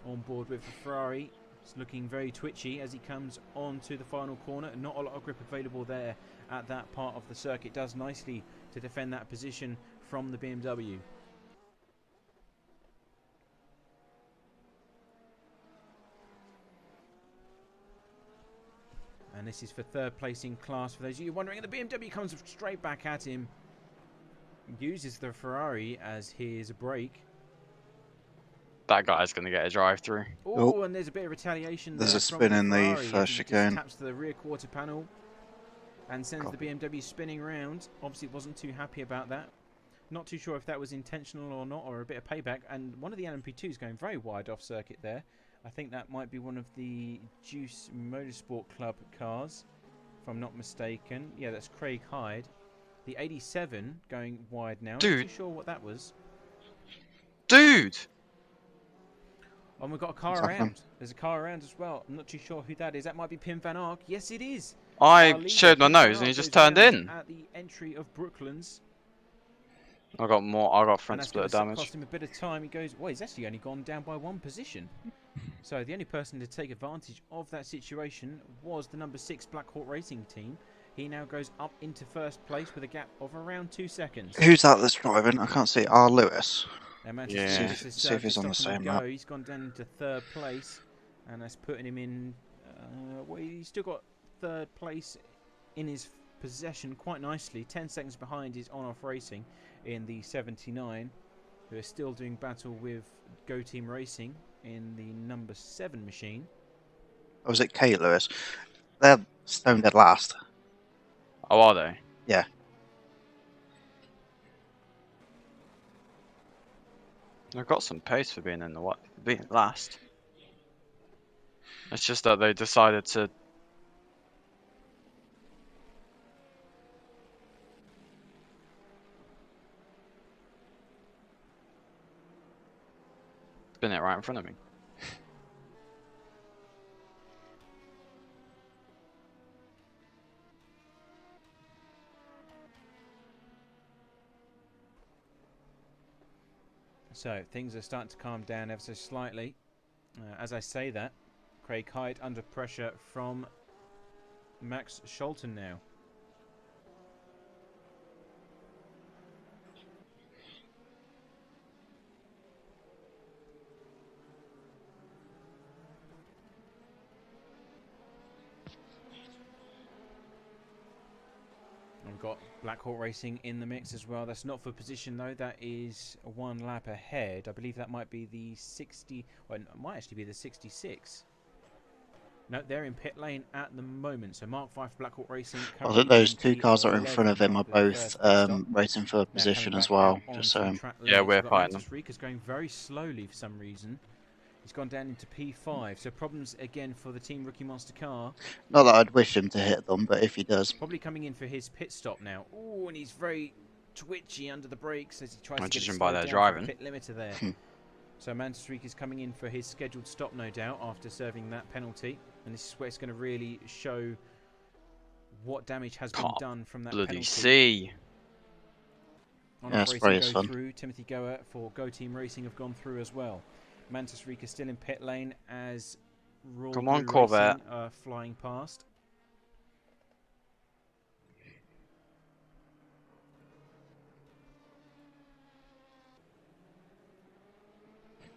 On board with the Ferrari. It's looking very twitchy as he comes on to the final corner. Not a lot of grip available there at that part of the circuit. Does nicely to defend that position from the BMW. And this is for third place in class. For those of you wondering, the BMW comes straight back at him. Uses the Ferrari as his brake. That guy's going to get a drive-through. Oh, and there's a bit of retaliation. There's a spin in the first chicane. Taps to the rear quarter panel and sends the BMW spinning round. Obviously wasn't too happy about that. Not too sure if that was intentional or not, or a bit of payback. And one of the LMP2s going very wide off circuit there. I think that might be one of the Juice Motorsport Club cars, if I'm not mistaken. Yeah, that's Craig Hyde. The 87 going wide now. Dude. Not too sure what that was. Dude! Oh, we've got a car around. There's a car around as well. I'm not too sure who that is. That might be Pim van Ark. Yes, it is. I showed my nose and he just turned in. At the entry of Brooklands. I got front splitter damage. Cost him a bit of time. He goes, well, he's actually only gone down by 1 position. So the only person to take advantage of that situation was the number 6 Black Hawk Racing team. He now goes up into first place with a gap of around 2 seconds. Who's that that's driving? I can't see. R. Lewis. Now Manchester Yeah. See if he's on the same go. lap. He's gone down into third place, and that's putting him in. Well, he's still got third place in his possession quite nicely. 10 seconds behind is On-Off Racing in the 79, who are still doing battle with Go Team Racing in the number 7 machine. Or was it Kate Lewis? They're stone dead last. Oh, are they? Yeah. They've got some pace for being in the being last. It's just that they decided to. Spin it right in front of me. So things are starting to calm down ever so slightly. As I say that, Craig Hyde under pressure from Max Scholten now. We've got Black Hawk Racing in the mix as well. That's not for position though. That is 1 lap ahead. I believe that might be the 60. Well, it might actually be the 66. No, they're in pit lane at the moment. So Mark 5 for Black Hawk Racing. I think those two cars that are in front of him are both racing for position as well. Just saying. Yeah, we're fighting them. Rika's going very slowly for some reason. He's gone down into P5, so problems again for the Team Rookie Monster car. Not that I'd wish him to hit them, but if he does. Probably coming in for his pit stop now. Oh, and he's very twitchy under the brakes as he tries to get Judging it by slowed their down driving. for the pit limiter there. So Mantis Rica is coming in for his scheduled stop, no doubt, after serving that penalty. And this is where it's going to really show what damage has been done from that bloody penalty. see. Yeah, Spray's fun. Through. Timothy Goer for Go Team Racing have gone through as well. Mantis Rica still in pit lane as Raw Come on, Blue Corvette. Racing are flying past.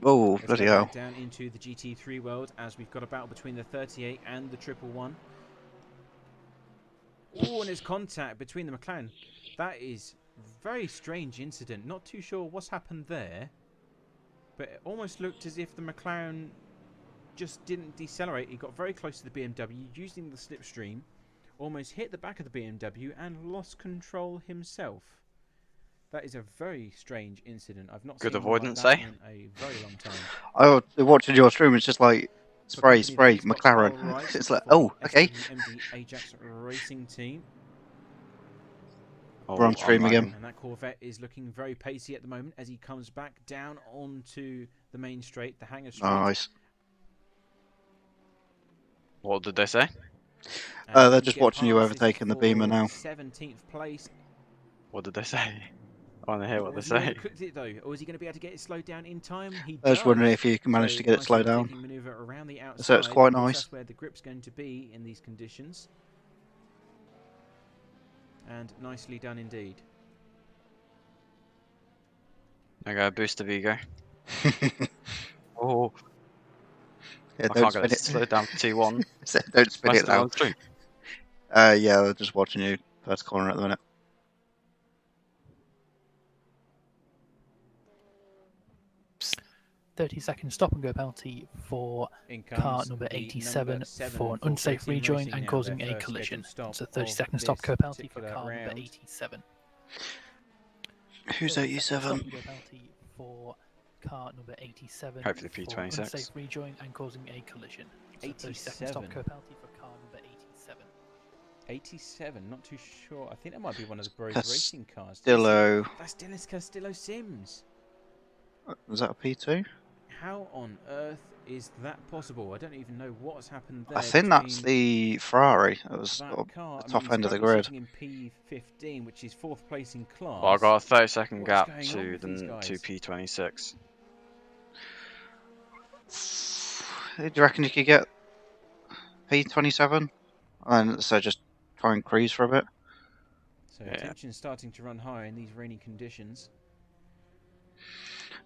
Oh, Let's bloody go hell. back down into the GT3 world as we've got a battle between the 38 and the 111. Oh, and there's contact between the McLaren. That is a very strange incident. Not too sure what's happened there. But it almost looked as if the McLaren just didn't decelerate. He got very close to the BMW using the slipstream, almost hit the back of the BMW and lost control himself. That is a very strange incident. I've not Good seen avoidance, one like eh? that in a very long time. I was watching your stream, it's just like spray, McLaren. It's like, oh, okay. MD Ajax Racing Team. We're on stream again. And that Corvette is looking very pacey at the moment as he comes back down onto the main straight, the hangar straight. Nice. What did they say? They're just watching you overtaking the Beamer now. 17th place. What did they say? I want to hear what they say. Cooked it though, or is he going to be able to get it slowed down in time? He I was wondering if you can manage to get it slowed down. Maneuver around the outside, So it's quite nice. That's where the grip's going to be in these conditions. And nicely done indeed. I got a boost of ego. Oh, Yeah, I can't get it slowed down to T1. Don't spin it now. now. Yeah, they're just watching you first corner at the minute. .30-second stop and go penalty for car number 87 for an unsafe rejoin and causing a collision. So 30-second stop go penalty for car number 87. Who's 87? Go penalty for car number 87. Hopefully for P26. unsafe rejoin and causing a collision. So 30-second stop go penalty for car number 87. 87, not too sure. I think that might be one of the Bros Racing cars. Castillo. That's Dennis Castillo Sims. Was that a P2? How on earth is that possible? I don't even know what's happened there. I think that's the Ferrari. It was the top end of the grid. In P15, which is 4th place in class. Well, I got a 30-second gap going to on with these the guys? to P26. Do you reckon you could get P27? And so just try and cruise for a bit. So tension's starting to run higher in these rainy conditions.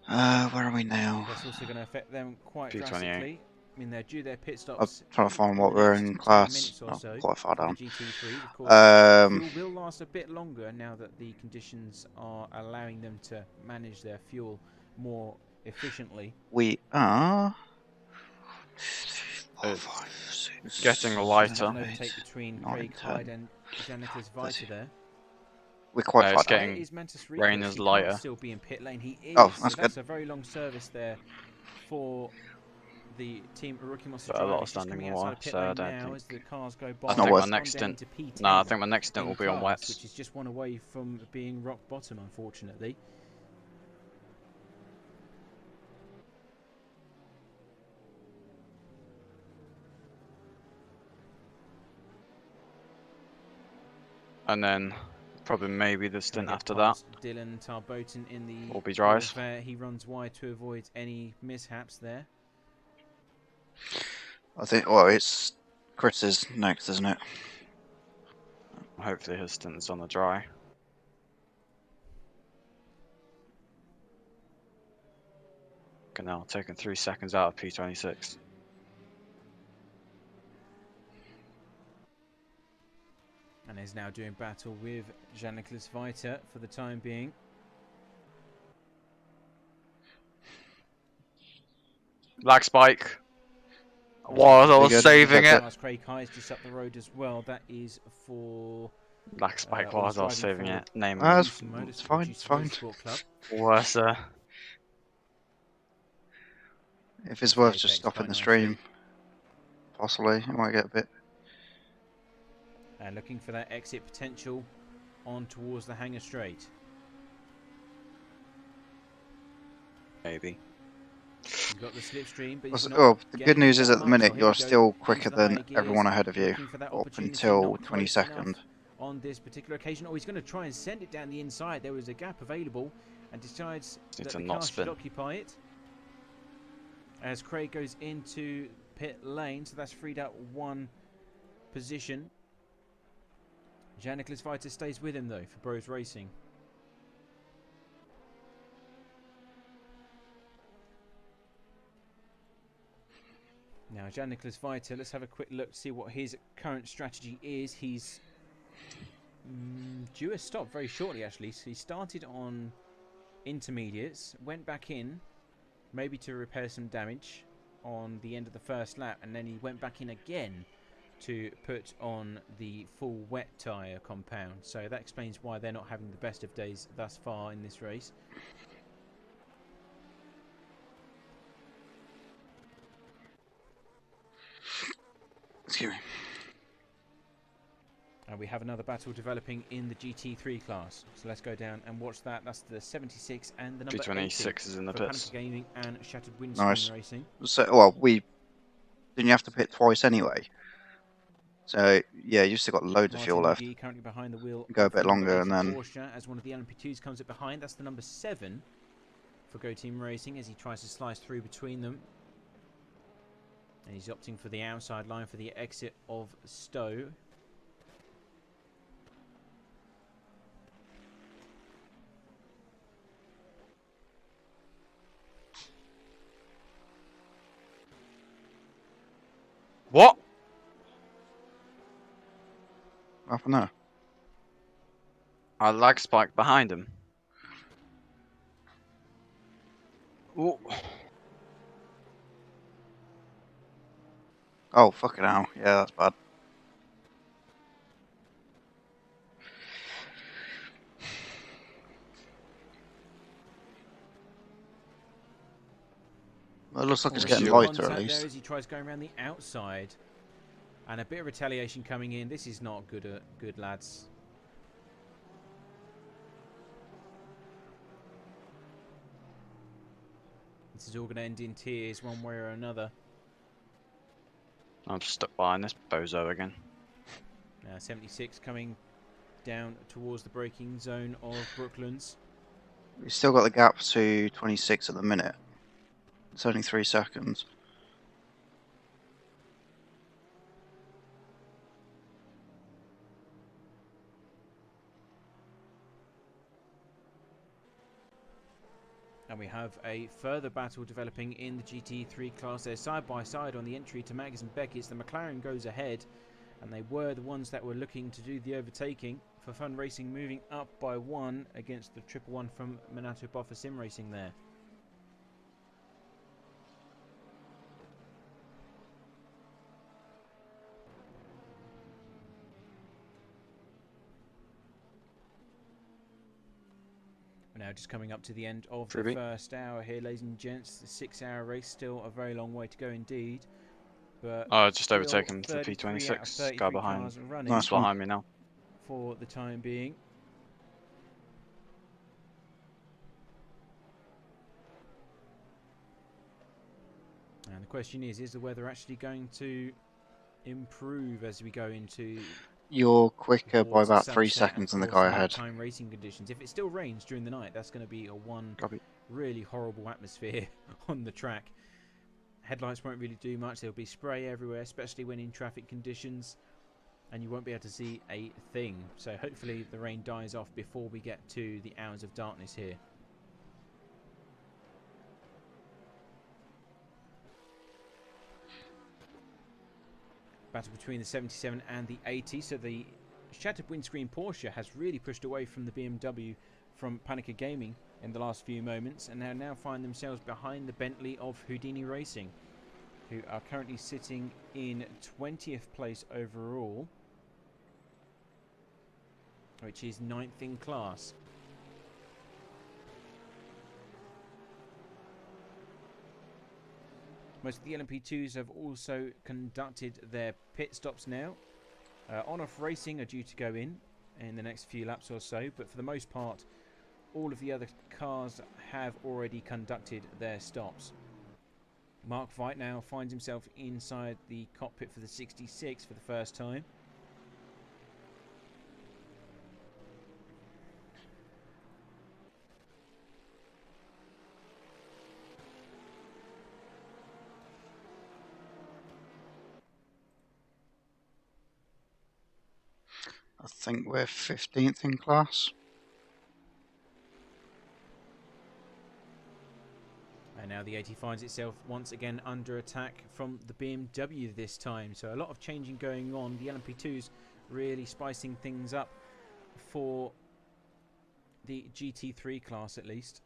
Where are we now? That's also going to affect them quite P28. drastically. I mean, they're due their pit I'm stops. trying to find in what the we're next in 10 class. minutes or so Quite far for down. the GT3s. Of course, fuel will last a bit longer now that the conditions are allowing them to manage their fuel more efficiently. We are. It's getting lighter. An overtake between Craig Hyde and Jan-Nicholas Viter there. We're quite far it's down. getting Is Mantis rain Rico. is He lighter. can't still be in pit lane. He is. Oh, So that's that's good. a very long service there for the team Rookie Monster But a lot driver. of He's just standing coming water, outside pit so I lane don't now think. as the cars go by. I think my next stint. P10 No, I think my next stint will be on class, wets. which is just one away from being rock bottom, unfortunately. And then probably maybe the stint Get after that past Dylan Tarboten in the will be dries. Corvair. He runs wide to avoid any mishaps there. I think. Well, it's Chris's next, isn't it? Hopefully his stint is on the dry. Okay, now taking 3 seconds out of P26. And is now doing battle with Jan-Nicholas Viter for the time being. Lag spike. Was I was saving it. Craig Hyde's just up the road as well. That is for Lag spike was I was saving it. Name It's fine. It's fine. Worse. If it's worth just stopping the stream, possibly it might get a bit. And looking for that exit potential on towards the hangar straight. Maybe. You've got the slipstream, but the good news is at the minute you're still quicker than everyone ahead of you up until 22nd. On this particular occasion, he's going to try and send it down the inside. There was a gap available, and decides that the car should occupy it. As Craig goes into pit lane, so that's freed out one position. Jan-Nicholas Viter stays with him though for Bros Racing. Now Jan-Nicholas Viter, let's have a quick look to see what his current strategy is. He's due a stop very shortly actually. So he started on intermediates, went back in, maybe to repair some damage on the end of the first lap, and then he went back in again to put on the full wet tyre compound. So that explains why they're not having the best of days thus far in this race. Excuse me. And we have another battle developing in the GT3 class. So let's go down and watch that. That's the 76 and the number 26 is in the pits. Gaming and Shattered Windscreen Racing. So, well, didn't you have to pit twice anyway? So yeah, you still got loads of fuel left. Currently behind the wheel. Go a bit longer and then. Porsche, as one of the LMP2s comes up behind. That's the number 7 for Go Team Racing as he tries to slice through between them. And he's opting for the outside line for the exit of Stowe. What? What happened there? I lag spike behind him. Ooh. Oh, fucking hell. Yeah, that's bad. Well, it looks like it's getting lighter at least. There as he tries going around the outside. And a bit of retaliation coming in. This is not good, good lads. This is all going to end in tears one way or another. I'm stuck behind this bozo again. Now 76 coming down towards the braking zone of Brooklands. We've still got the gap to 26 at the minute. It's only 3 seconds. have a further battle developing in the GT3 class. They're side by side on the entry to Maggers and Beckett's. The McLaren goes ahead, and they were the ones that were looking to do the overtaking. For Fun Racing moving up by 1 against the 111 from Minato Boffa Sim Racing there. We're now just coming up to the end of the first hour here, ladies and gents. The 6-hour race, still a very long way to go indeed. But just overtaken the P26 guy behind. Nice behind me now. For the time being. And the question is the weather actually going to improve as we go into... You're quicker by about 3 seconds than the guy ahead. Time racing conditions. If it still rains during the night, that's going to be a really horrible atmosphere on the track. Headlights won't really do much. There'll be spray everywhere, especially when in traffic conditions, and you won't be able to see a thing. So hopefully the rain dies off before we get to the hours of darkness here. Battle between the 77 and the 80. So the shattered windscreen Porsche has really pushed away from the BMW from Panica Gaming in the last few moments, and now find themselves behind the Bentley of Houdini Racing, who are currently sitting in 20th place overall, which is 9th in class. Most of the LMP2s have also conducted their pit stops now. On-off racing are due to go in the next few laps or so, but for the most part, all of the other cars have already conducted their stops. Mark Veit now finds himself inside the cockpit for the 66 for the first time. I think we're 15th in class. And now the 80 finds itself once again under attack from the BMW this time. So a lot of changing going on. The LMP2's really spicing things up for the GT3 class at least.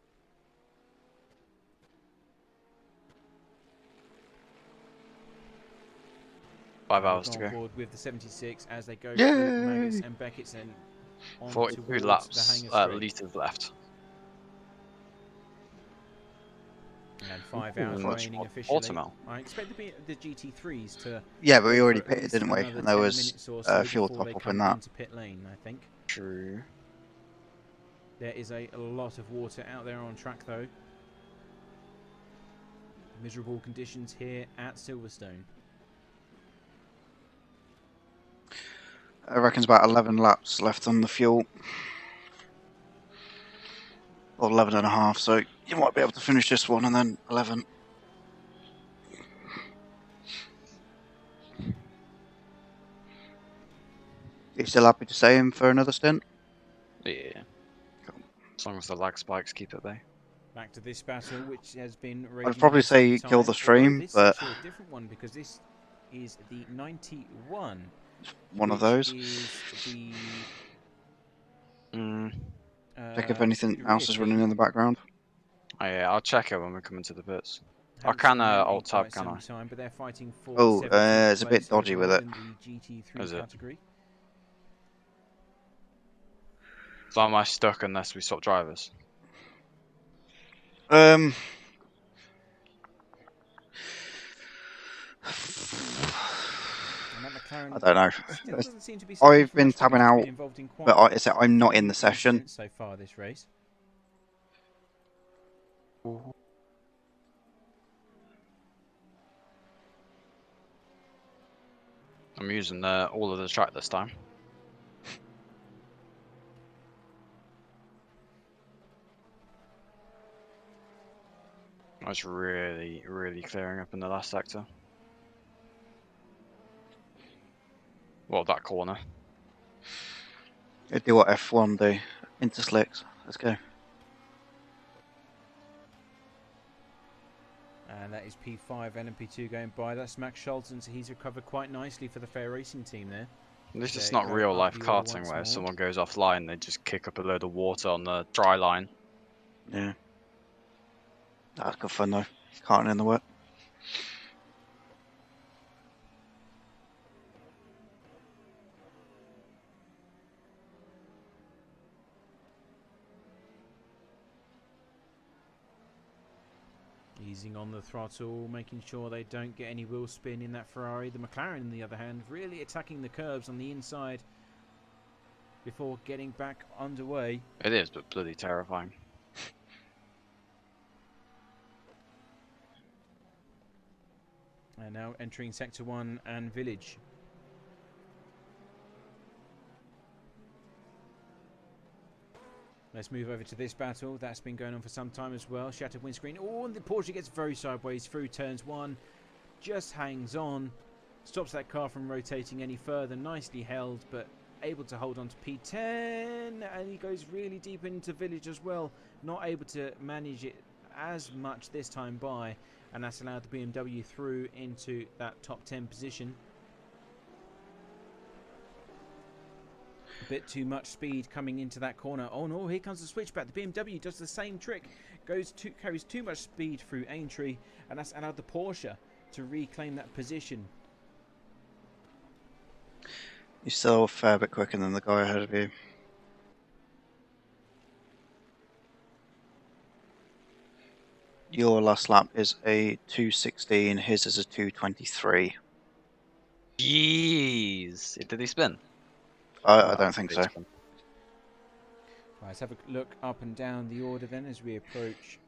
Five hours to go. Board with the 76 as they go through Maggers and Beckett's and on 42 laps, litres left. And 5 hours remaining officially. I expect the GT3s to... Yeah, but we already pitted, didn't we? And there was fuel top up in that. Into pit lane, I think. True. There is a lot of water out there on track, though. Miserable conditions here at Silverstone. I reckon it's about 11 laps left on the fuel. Or 11 and a half, so you might be able to finish this one and then 11. Are you still happy to stay in for another stint? Yeah. Cool. As long as the lag spikes keep it there. Back to this battle, which has been... I'd probably say kill the stream, but... This is a different one, because this is the 91. One of those. The, check if anything else is running in the background. Oh, yeah, I'll check it when we come into the pits. I can alt tab, can I? But they're fighting for it's a bit dodgy with it. Is it? So am I stuck unless we swap drivers? I don't know. I've been tabbing out, but I'm not in the session. So far this race. I'm using all of the track this time. I was really clearing up in the last sector. Well, that corner. It'd do what F1 do. Into slicks. Let's go. And that is P5 LMP2 going by. That's Max Scholten, so he's recovered quite nicely for the Fair Racing team there. This is not real life karting where if someone goes offline, they just kick up a load of water on the dry line. Yeah. That's good fun though. Karting in the wet. Easing on the throttle, making sure they don't get any wheel spin in that Ferrari. The McLaren, on the other hand, really attacking the curbs on the inside before getting back underway. It is, but bloody terrifying. And now entering Sector 1 and Village. Let's move over to this battle. That's been going on for some time as well. Shattered windscreen. Oh, and the Porsche gets very sideways through turns 1. Just hangs on. Stops that car from rotating any further. Nicely held, but able to hold on to P10. And he goes really deep into Village as well. Not able to manage it as much this time by. And that's allowed the BMW through into that top 10 position. A bit too much speed coming into that corner. Oh no, here comes the switchback. The BMW does the same trick. Carries too much speed through Aintree, and that's allowed the Porsche to reclaim that position. You're still a fair bit quicker than the guy ahead of you. Your last lap is a 2:16. His is a 2:23. Jeez. Did he spin? I don't think so. Right, let's have a look up and down the order then as we approach.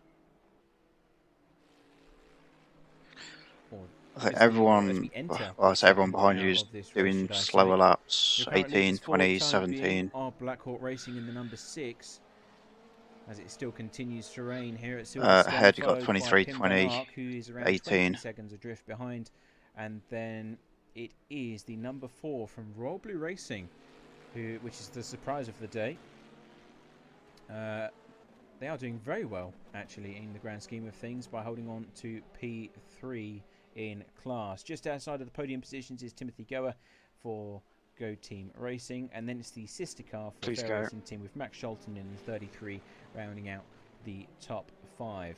I think everyone, well, I say everyone behind you is doing slower laps. 18, 20, 17. Our Black Hawk Racing in the number 6, as it still continues to rain here at Silverstone. Ahead you got 23, 20, Mark, who is around 18 seconds adrift behind, and then it is the number 4 from Royal Blue Racing, which is the surprise of the day. They are doing very well, actually, in the grand scheme of things by holding on to P3 in class. Just outside of the podium positions is Timothy Goer for Go Team Racing, and then it's the sister car for the Fair Racing team with Max Scholten in 33, rounding out the top 5.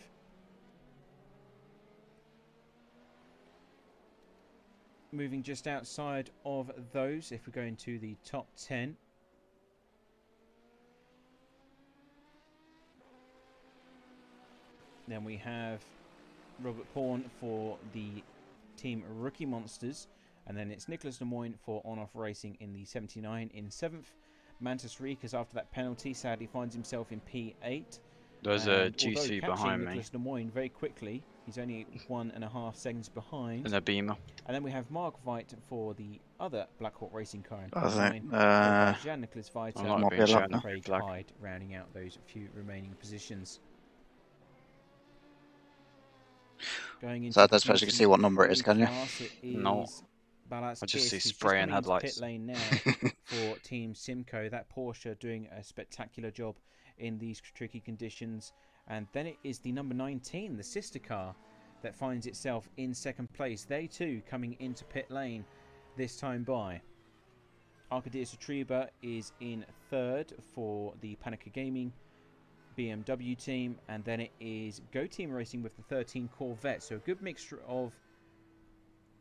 Moving just outside of those, if we go into the top 10, then we have Robert Pawn for the team Rookie Monsters, and then it's Nicholas Lemoyne for On-Off Racing in the 79 in 7th. Mantis Rikas, after that penalty, sadly finds himself in P8. There's a GC behind me. Nicholas Lemoyne very quickly. He's only 1.5 seconds behind. And a Beamer. And then we have Mark Veit for the other Black Hawk Racing car in I think Jean-Nicolas Veit and Craig Hyde rounding out those few remaining positions. Going into so that's where you can see what number it is, can you? No. I just see spraying headlights. Pit lane now for Team Simco. That Porsche doing a spectacular job in these tricky conditions. And then it is the number 19, the sister car, that finds itself in second place. They too coming into pit lane this time by. Arcadia Satriba is in third for the Panica Gaming BMW team, and then it is Go Team Racing with the 13 Corvette. So a good mixture of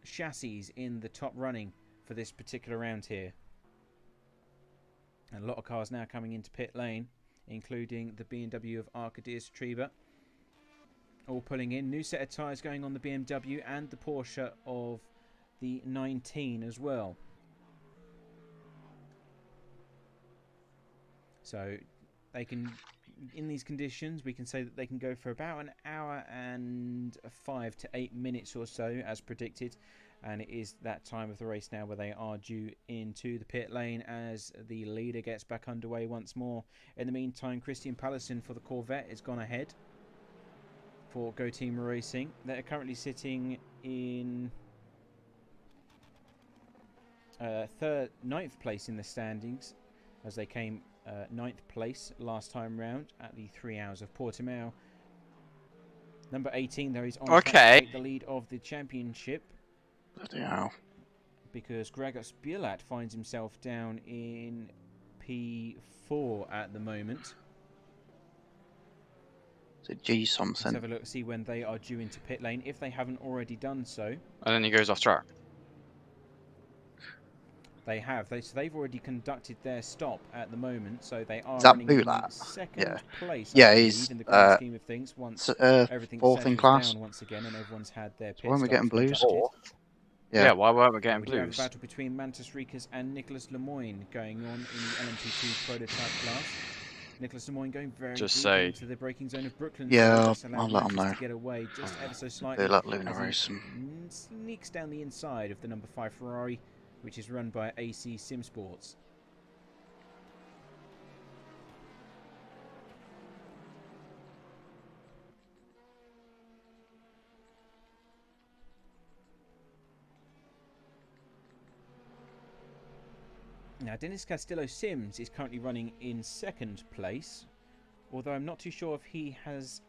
chassis in the top running for this particular round here. And a lot of cars now coming into pit lane, including the BMW of Arcadia Satriba. All pulling in. New set of tyres going on the BMW and the Porsche of the 19 as well. So they can, in these conditions, we can say that they can go for about an hour and 5 to 8 minutes or so as predicted. And it is that time of the race now where they are due into the pit lane as the leader gets back underway once more. In the meantime, Christian Pallison for the Corvette has gone ahead for Go Team Racing. They're currently sitting in 9th place in the standings, as they came 9th place last time round at the 3 Hours of Portimao. Number 18 there is on Okay. track to take the lead of the championship. Bloody hell. Because Gregor Spielat finds himself down in P4 at the moment. Is it G something? Let's have a look, see when they are due into pit lane, if they haven't already done so. And then he goes off track. They have. So they've already conducted their stop at the moment, so they are Is that running in Boulat? second place. Yeah, I believe, he's in the grand scheme of things. Once everything fourth in settles class. down once again, and everyone's had their pit So when we getting blues? Fourth? Yeah. Yeah, why weren't we getting we do have a blues? battle between Mantis Rikas and Nicholas Lemoyne going on in the LMP2 prototype class. Nicholas Lemoyne going very deep into the braking zone of Brooklyn. Yeah, so I'll let him know. To get away just ever so slightly. Boulat Luna racing. Sneaks down the inside of the number 5 Ferrari, which is run by AC Sim Sports. Now, Dennis Castillo Sims is currently running in second place, although I'm not too sure if he has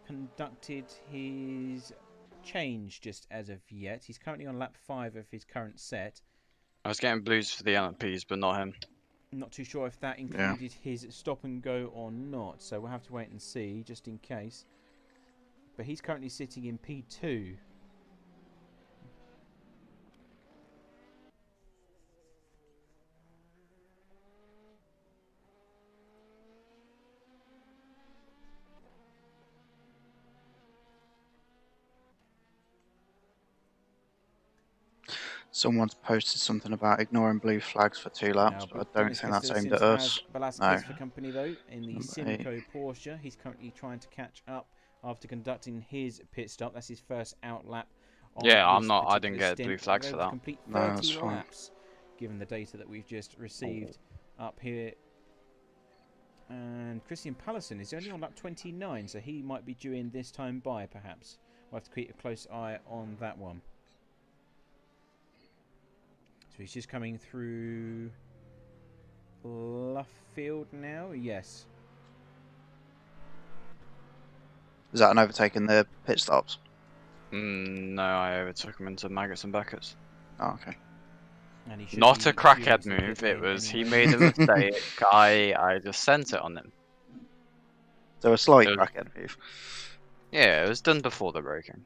conducted his change just as of yet. He's currently on lap 5 of his current set. I was getting blues for the LMPs, but not him. Not too sure if that included his stop and go or not, so we'll have to wait and see, just in case. But he's currently sitting in P2. Someone's posted something about ignoring blue flags for 2 laps, but I don't think that's aimed at us. Velasquez for company though in the Simco Porsche. He's currently trying to catch up after conducting his pit stop. That's his first out lap. Yeah, I didn't get blue flags for that. Complete 30 No, that's fine. laps, given the data that we've just received up here. And Christian Pallison is only on lap 29, so he might be due in this time by, perhaps. We'll have to keep a close eye on that one. So he's just coming through Luffield now, yes. Is that an overtaking the pit stops? No, I overtook him into Maggots and Beckett's. Oh, okay. And Not a crackhead move, it was he made a mistake, I just sent it on him. So a slight crackhead move. Yeah, it was done before the braking.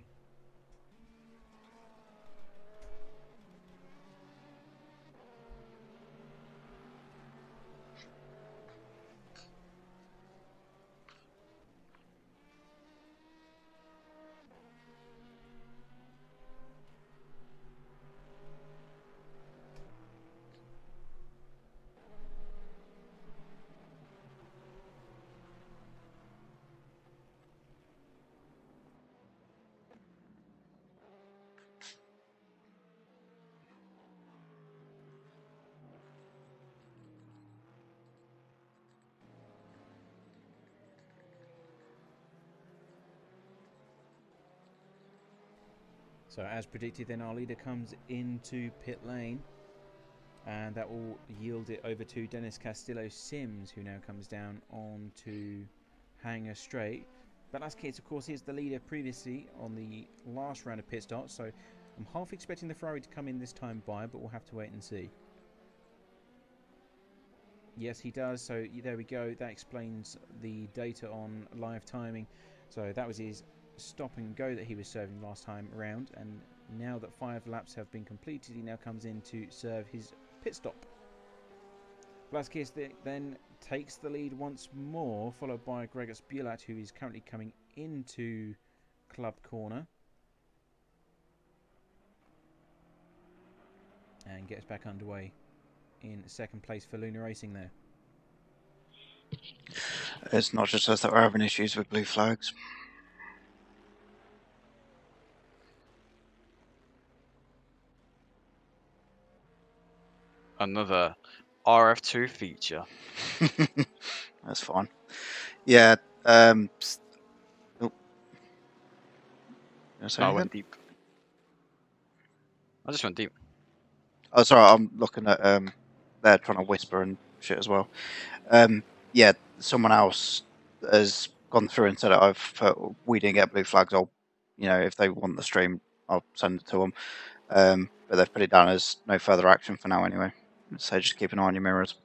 So as predicted, then our leader comes into pit lane, and that will yield it over to Dennis Castillo Sims, who now comes down onto Hangar Straight. Velasquez, of course, is the leader previously on the last round of pit stops, so I'm half expecting the Ferrari to come in this time by, but we'll have to wait and see. Yes, he does, so there we go. That explains the data on live timing. So that was his stop and go that he was serving last time around, and now that 5 laps have been completed, he now comes in to serve his pit stop. Velasquez then takes the lead once more, followed by Gregor Spielat, who is currently coming into club corner and gets back underway in second place for Luna Racing there. It's not just us that are having issues with blue flags. Another RF2 feature. That's fine. Yeah. Oh. I went deep. I just went deep. Oh, sorry. I'm looking at they're trying to whisper and shit as well. Yeah. Someone else has gone through and said it. I've put, we didn't get blue flags. I'll, you know, if they want the stream, I'll send it to them. But they've put it down as no further action for now anyway. So just keep an eye on your mirrors.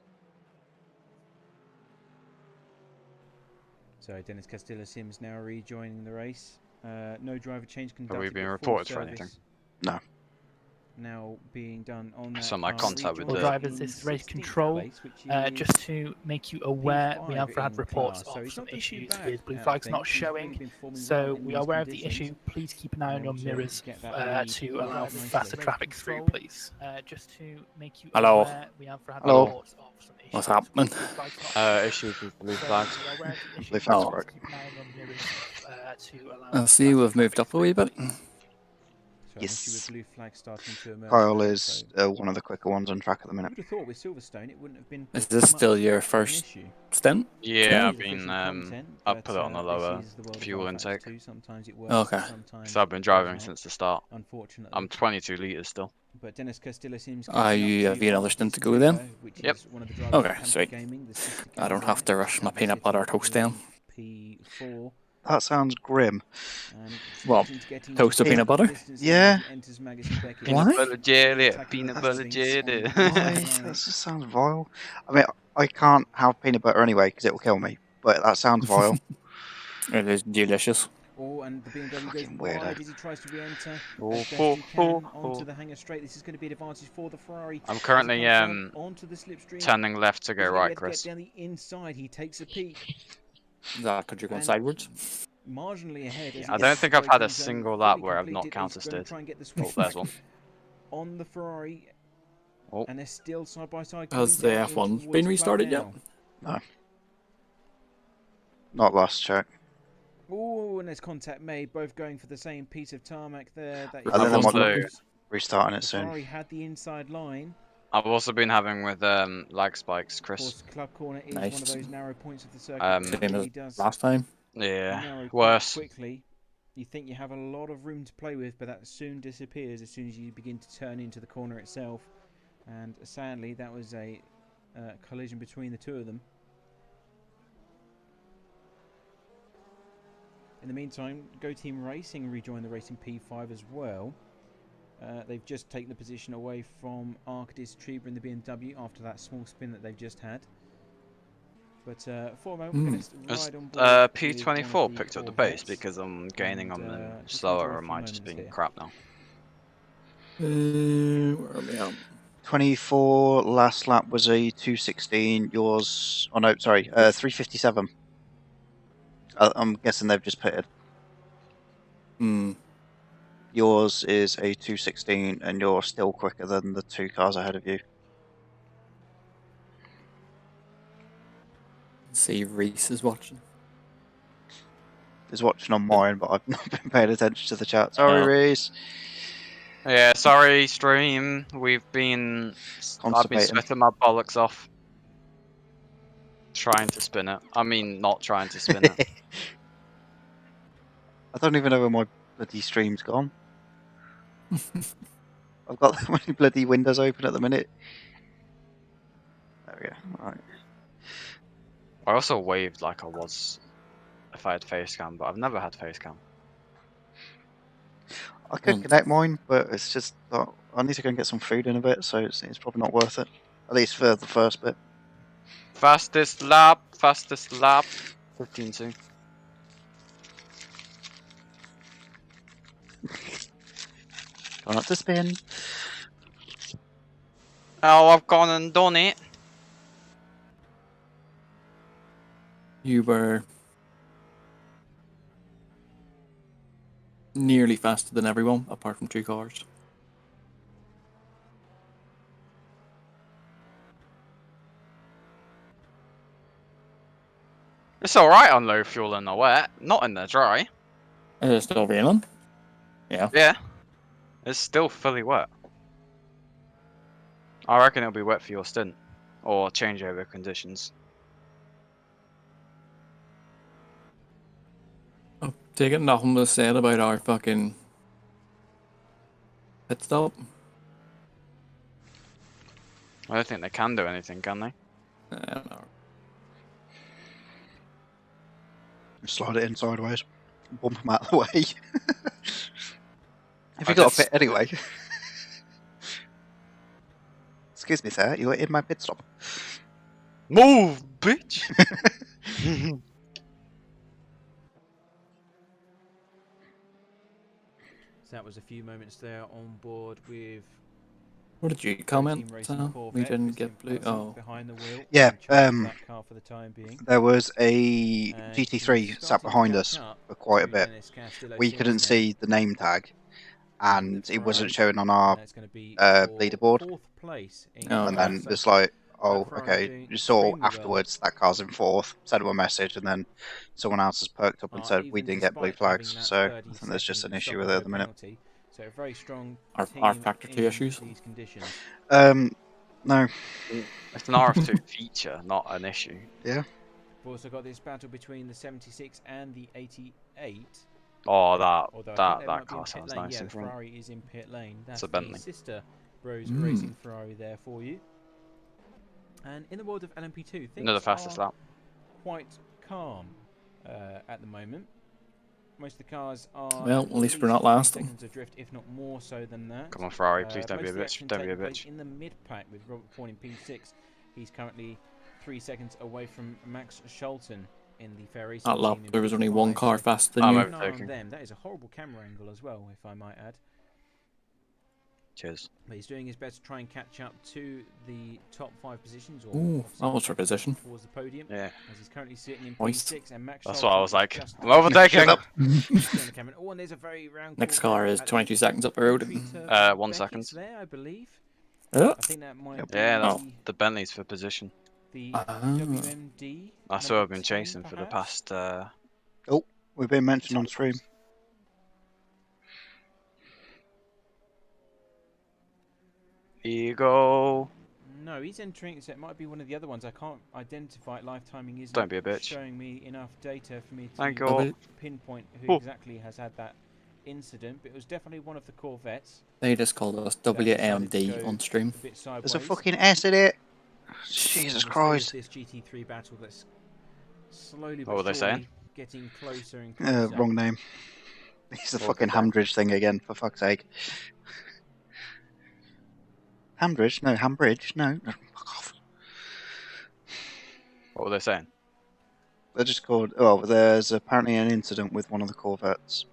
So Dennis Castillo-Sims now rejoining the race. No driver change conducted. Have we been but reported full for anything? service No. Now being done on that. So my contact with the drivers, this is race control. Just to make you aware, we have had reports of some issues with blue flags not showing. So we are aware of the issue. Please keep an eye on your mirrors to allow faster traffic through, please. Just to make you aware, we have had reports of some issues. What's happening? Issues with blue flags. Blue flags broke. I see we've moved up a wee bit. Yes. Blue flag starting to emerge Kyle now, is one of the quicker ones on track at the minute. I would have thought with Silverstone it wouldn't have been. Is this still your first stint? Yeah, I've been. I've put it on a lower fuel intake. Okay. So I've been driving since the start. Unfortunately, I'm 22 liters still. But Dennis Castillo seems. Have you another stint to go then? Yep. Okay, sweet. I don't have to rush my peanut butter toast down. P4. That sounds grim. Well, toast of peanut butter? Yeah. Peanut butter jelly, peanut butter jelly. Why? That just sounds vile. I mean, I can't have peanut butter anyway because it will kill me. But that sounds vile. It is delicious. Oh, and the BMW goes wide as he tries to re-enter onto the hangar straight. This is going to be an advantage for the Ferrari. I'm currently turning left to go right, Chris. Down the inside, he takes a peek. Is that because you're going sideways? Marginally ahead. Yeah, I don't think I've had a single lap where I've not countersteered. Oh, there's one. On the Ferrari. Oh. And they're still side by side. Has the F1 been restarted yet? No. Not last check. Oh, and there's contact made. Both going for the same piece of tarmac there. I think they might be restarting it soon. Ferrari had the inside line. I've also been having with lag spikes, Chris. Of course, Club Corner is nice. one of those narrow points of the circuit. Last time? Yeah, worse. Quickly, you think you have a lot of room to play with, but that soon disappears as soon as you begin to turn into the corner itself. And sadly, that was a collision between the two of them. In the meantime, Go Team Racing rejoined the race in P5 as well. They've just taken the position away from Arcadis Triba in the BMW after that small spin that they've just had. But for a moment, we're going to ride on board. P24 picked up the pace because I'm gaining on them slower, or am I just being crap now? Where are we at? 24 last lap was a 216. Yours, oh no, sorry, 357. I'm guessing they've just pitted. Yours is a 216, and you're still quicker than the two cars ahead of you. See, Reese is watching. He's watching on mine, but I've not been paying attention to the chat. Sorry, Reese. Yeah, sorry, stream. I've been sweating my bollocks off. Trying to spin it. I mean, not trying to spin it. I don't even know where my bloody stream's gone. I've got that many bloody windows open at the minute. There we go. Right. I also waved like I was if I had face cam, but I've never had face cam. I could connect mine, but it's just I need to go and get some food in a bit, so it's probably not worth it. At least for the first bit. Fastest lap, 15-2. Try not to spin. Oh, I've gone and done it. You were nearly faster than everyone, apart from 2 cars. It's alright on low fuel in the wet, not in the dry. Is it still raining? Yeah. Yeah. It's still fully wet. I reckon it'll be wet for your stint. Or changeover conditions. Oh, take it nothing was said about our fucking pit stop. I don't think they can do anything, can they? No. Slide it in sideways. Bump them out of the way. If you got a pit anyway. Excuse me, sir. You're in my pit stop. Move, bitch! So that was a few moments there on board with. What did you comment? We didn't get blue. Oh, behind the wheel. Yeah. That car for the time being. There was a GT3 sat behind us for quite a bit. We couldn't see the name tag, and it wasn't showing on our leaderboard. And then it's like, oh, okay. You saw afterwards that car's in fourth. Sent him a message, and then someone else has perked up and said we didn't get blue flags. So I think there's just an issue with it at the minute. So a very strong R factor 2 issues. No. It's an RF2 feature, not an issue. Yeah. We've also got this battle between the 76 and the 88. Oh, that car sounds nice. Yeah, in front. Ferrari is in pit lane. That's it's a Bentley. The sister Bros Racing Ferrari there for you. And in the world of LMP2, things the fastest lap. Quite calm at the moment. Most of the cars are. Well, at least we're not last. Seconds adrift, if not more so than that. Come on, Ferrari, please don't be a bitch. Don't be a bitch. In the mid pack with Robert Paul in P6, he's currently 3 seconds away from Max Scholten in the Ferrari. That lap, there was only one car faster than you. That is a horrible camera angle as well, if I might add. Cheers. But he's doing his best to try and catch up to the top 5 positions. Ooh, that was for position. Towards the podium. Yeah. As he's currently sitting in P6 and Max. That's what I was like. I'm overtaking. Oh, and there's a very round. Next car is 22 seconds up the road. 1 second. There, I believe. Yeah. I think that might. Yeah, that's the Bentley's for position. The WMD. That's who I've been chasing for the past. Oh, we've been mentioned on stream. Here you go. No, he's entering, so it might be one of the other ones. I can't identify it. Live timing isn't Don't be a bitch. showing me enough data for me Thank to you. pinpoint who exactly has had that incident. But it was definitely one of the Corvettes. They just called us WMD on stream. There's a fucking S in it. Jesus Christ. This GT3 battle that's slowly what were they saying? Getting closer and closer. Wrong name. It's the fucking Hambridge thing again, for fuck's sake. Hambridge? No, Hambridge? No. Fuck off. What were they saying? They're just called... Oh, there's apparently an incident with one of the Corvettes.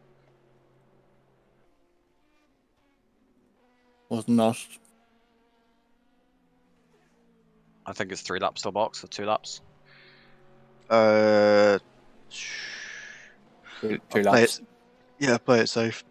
Was not. I think it's 3 laps to box, or 2 laps. 2 laps. Yeah, play it safe.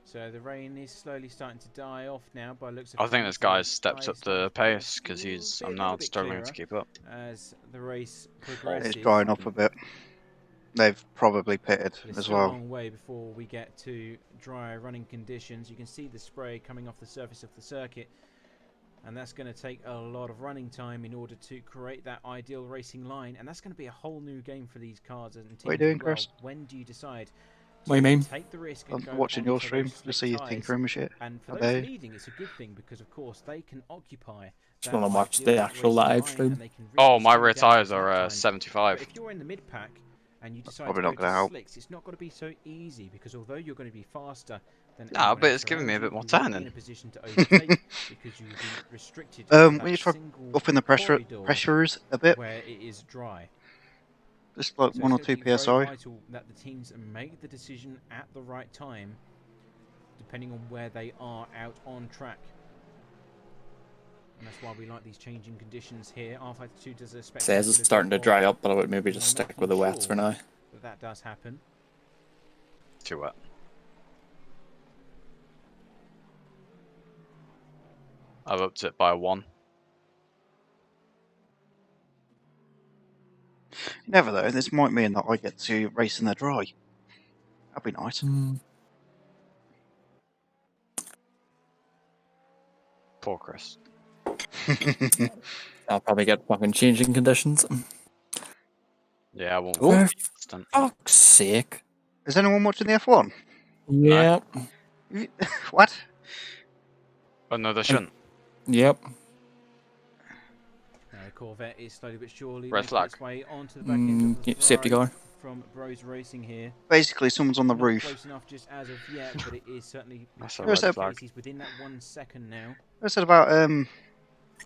So the rain is slowly starting to die off now by looks of. I think this guy's stepped up the pace because I'm now struggling to keep up. As the race progresses. It's drying up a bit. They've probably pitted as well. It's a long way before we get to dry running conditions. You can see the spray coming off the surface of the circuit, and that's going to take a lot of running time in order to create that ideal racing line. And that's going to be a whole new game for these cars and teams. What are you doing, Chris? When do you decide? What do you mean? Take the risk. I'm watching your stream to see you tinkering with shit. And for those leading, it's a good thing because, of course, they can occupy. Just want to watch the actual live stream. Oh, my rear tyres are 75. But if you're in the mid pack and you decide probably to not go gonna to help. slicks, it's not going to be so easy because although you're going to be faster than no, but it's giving me a bit more turning. in a position to overtake because you will be restricted. We need to try upping the pressures a bit. Where it is dry. Just like 1 or 2 Very psi. vital that the teams make the decision at the right time, depending on where they are out on track. And that's why we like these changing conditions here. R52 does a says it's starting to dry up, but I would maybe just stick with the wets for now. That does happen. Too wet. I've upped it by 1. Never though, this might mean that I get to race in the dry. That'd be nice. Poor Chris. I'll probably get fucking changing conditions. Yeah, I won't. For fuck's sake. Is anyone watching the F1? Yeah. What? Oh no, they shouldn't. Yep. Now the Corvette is slowly but surely Red making flag. its way onto the back end of the Safety Ferrari car. from Bros Racing here. Basically, someone's on the Not roof. close enough just as of yet, but it is certainly. That's a red flag. He's within that 1 second now. I said about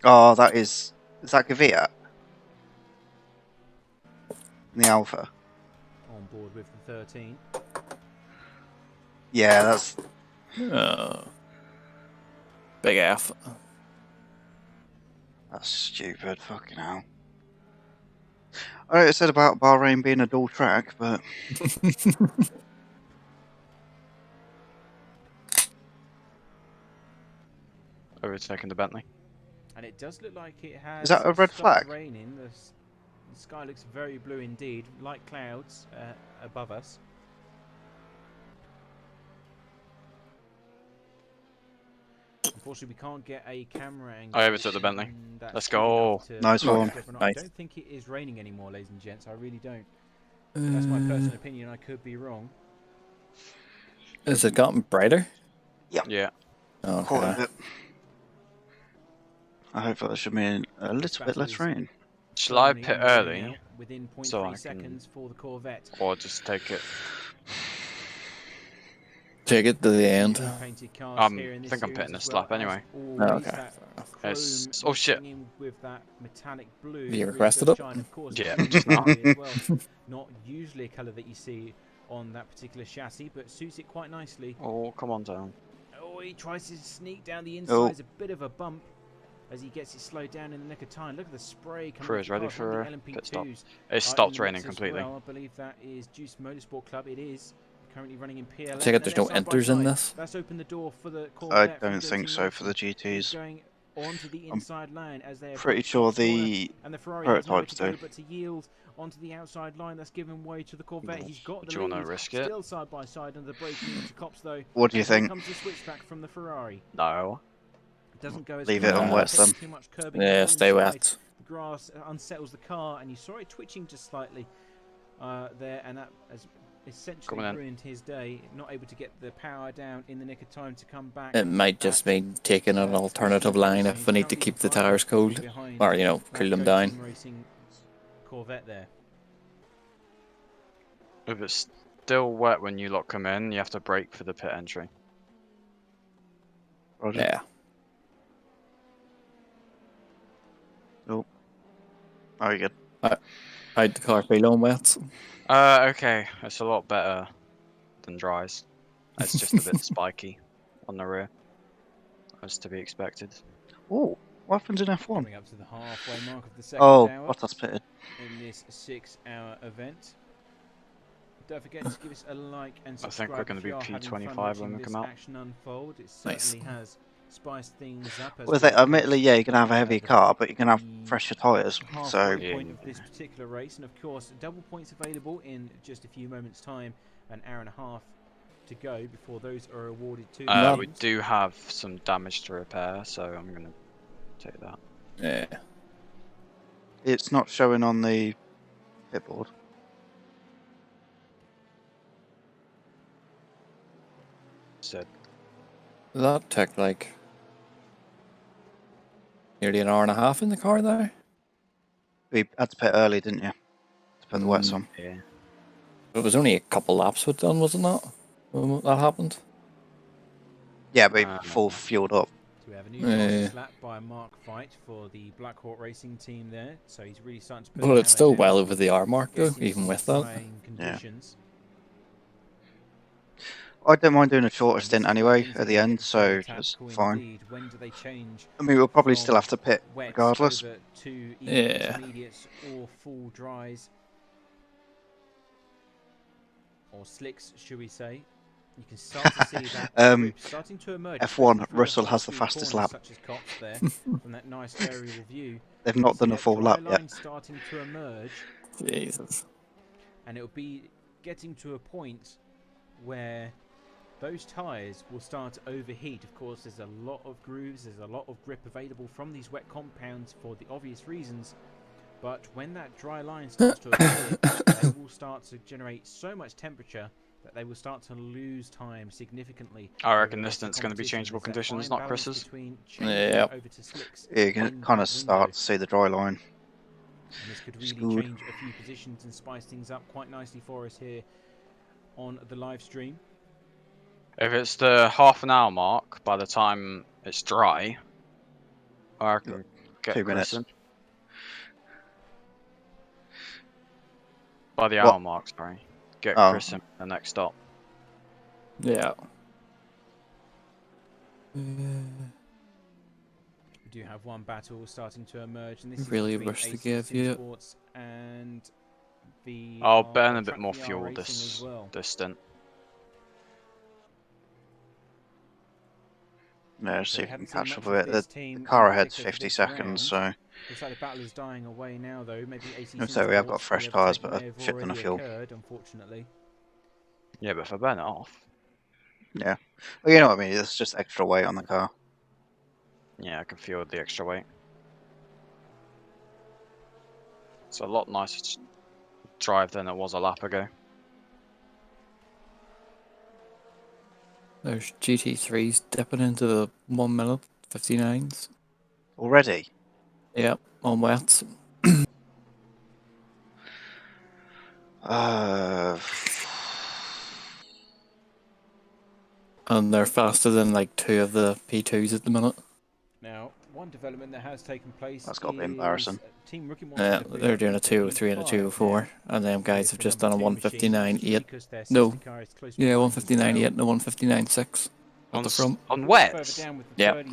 Oh, that is that Gavia? In the Alpha. On board with the 13. Yeah, that's. Big F. That's stupid. Fucking hell. I know it said about Bahrain being a dual track, but. Overtaking the Bentley. And it does look like it has. Is that a red flag? Raining. The sky looks very blue indeed, like clouds above us. Unfortunately, we can't get a camera angle. I overtook the Bentley. Let's go. Nice one. I don't think it is raining anymore, ladies and gents. I really don't. That's my personal opinion. I could be wrong. Has it gotten brighter? Yeah. Okay. I hope there should be a little bit less rain. Shall I pit early? Within So 0.3 I seconds for the Corvette. Or just take it? Take it to the end. I think I'm pitting this lap anyway. Okay. It's, oh shit. With that metallic blue. You requested it? Yeah. Not usually a colour that you see on that particular chassis, but suits it quite nicely. Oh, come on down. Oh, he tries to sneak down the inside. It's a bit of a bump as he gets it slowed down in the nick of time. Look at the spray coming. Crew is ready across for on the pit stop. LMP2s. It stopped raining completely. Well. I believe that is Juice Motorsport Club. It is currently running in PLS. Take it there's no enters in this? That's opened the door for the I Corvette don't think so for the GTs. Going onto the inside line as they're Pretty sure the prototypes do. But to yield onto the outside line, that's given way to the Corvette. He's got the Do you want to lead. risk it? Still side by side under the braking into Cops though. What do you think? Comes the switchback from the Ferrari. No. Doesn't go as Leave it on wet then. too much curbing Yeah, stay inside. wet. The grass unsettles the car, and you saw it twitching just slightly there, and that has essentially ruined his day. Not able to get the power down in the nick of time to come back. It might just mean taking an alternative line if we need to keep the tires cold. Or, you know, cool them down. Racing Corvette there. If it's still wet when you lot come in, you have to brake for the pit entry. Roger. Yeah. Oh. Oh, you good? How'd the car feel on wet? Okay. It's a lot better than dries. It's just a bit spiky on the rear. As to be expected. Oh, what happens in F1? Coming up to the halfway mark of the second hour Bottas pitted. in this 6-hour event. Don't forget to give us a like and subscribe. I think we're going to be P25 when we come out. Action unfold. It certainly has spiced things up. Well, admittedly, yeah, you're going to have a heavy car, but you're going to have fresher tyres. So point of this particular race, and of course, double points available in just a few moments' time. An hour and a half to go before those are awarded to. We do have some damage to repair, so I'm going to take that. Yeah. It's not showing on the pit board. Said. That took like nearly an hour and a half in the car there. We had to pit early, didn't you? To put the wets on. Yeah. It was only a couple laps with done, wasn't that? When that happened? Yeah, but full fueled up. So we have a new lap by Mark Fight for the Black Hawk Racing team there. So he's really starting to put Well, it's still well over the hour mark though, even with that. Yeah. I don't mind doing a shorter stint anyway at the end, so it's fine. When do they change? I mean, we'll probably still have to pit regardless. Yeah. Intermediates or full dries or slicks, should we say? You can start to see that group starting to emerge. F1, Russell has the fastest lap. Such as Cops there, from that nice aerial view. They've not done a full lap yet. Starting to emerge. Jesus. And it'll be getting to a point where those tyres will start to overheat. Of course, there's a lot of grooves, there's a lot of grip available from these wet compounds for the obvious reasons. But when that dry line starts to appear, they will start to generate so much temperature that they will start to lose time significantly. I reckon this stunt's going to be changeable conditions, not Chris's. Yeah. You can kind of start to see the dry line. And this could really change a few positions and spice things up quite nicely for us here on the live stream. If it's the ½ hour mark by the time it's dry, I can get 2 minutes. Chris in. By the hour mark, sorry. Get Chris in the next stop. Yeah. We do have one battle starting to emerge, and this is really between wish to give you Sports and the. I'll burn a bit more fuel this stint. No, see if we can catch up a bit. The car ahead's 50 seconds, so. Looks like the battle is dying away now, though. Maybe so we have got fresh tyres, but a shit ton of fuel. Unfortunately. Yeah, but if I burn it off. Yeah. Well, you know what I mean. It's just extra weight on the car. Yeah, I can feel the extra weight. It's a lot nicer to drive than it was a lap ago. There's GT3s dipping into the 1 minute 59s. Already? Yep, on wets. And they're faster than like 2 of the P2s at the minute. Now, one development that has taken place. That's got to be embarrassing. Team Rookie Yeah, they're doing a 203 and a 204, and them guys have just done a 159.8. No, yeah, 159.8 and a 159.6 at the front. On wets? Yeah.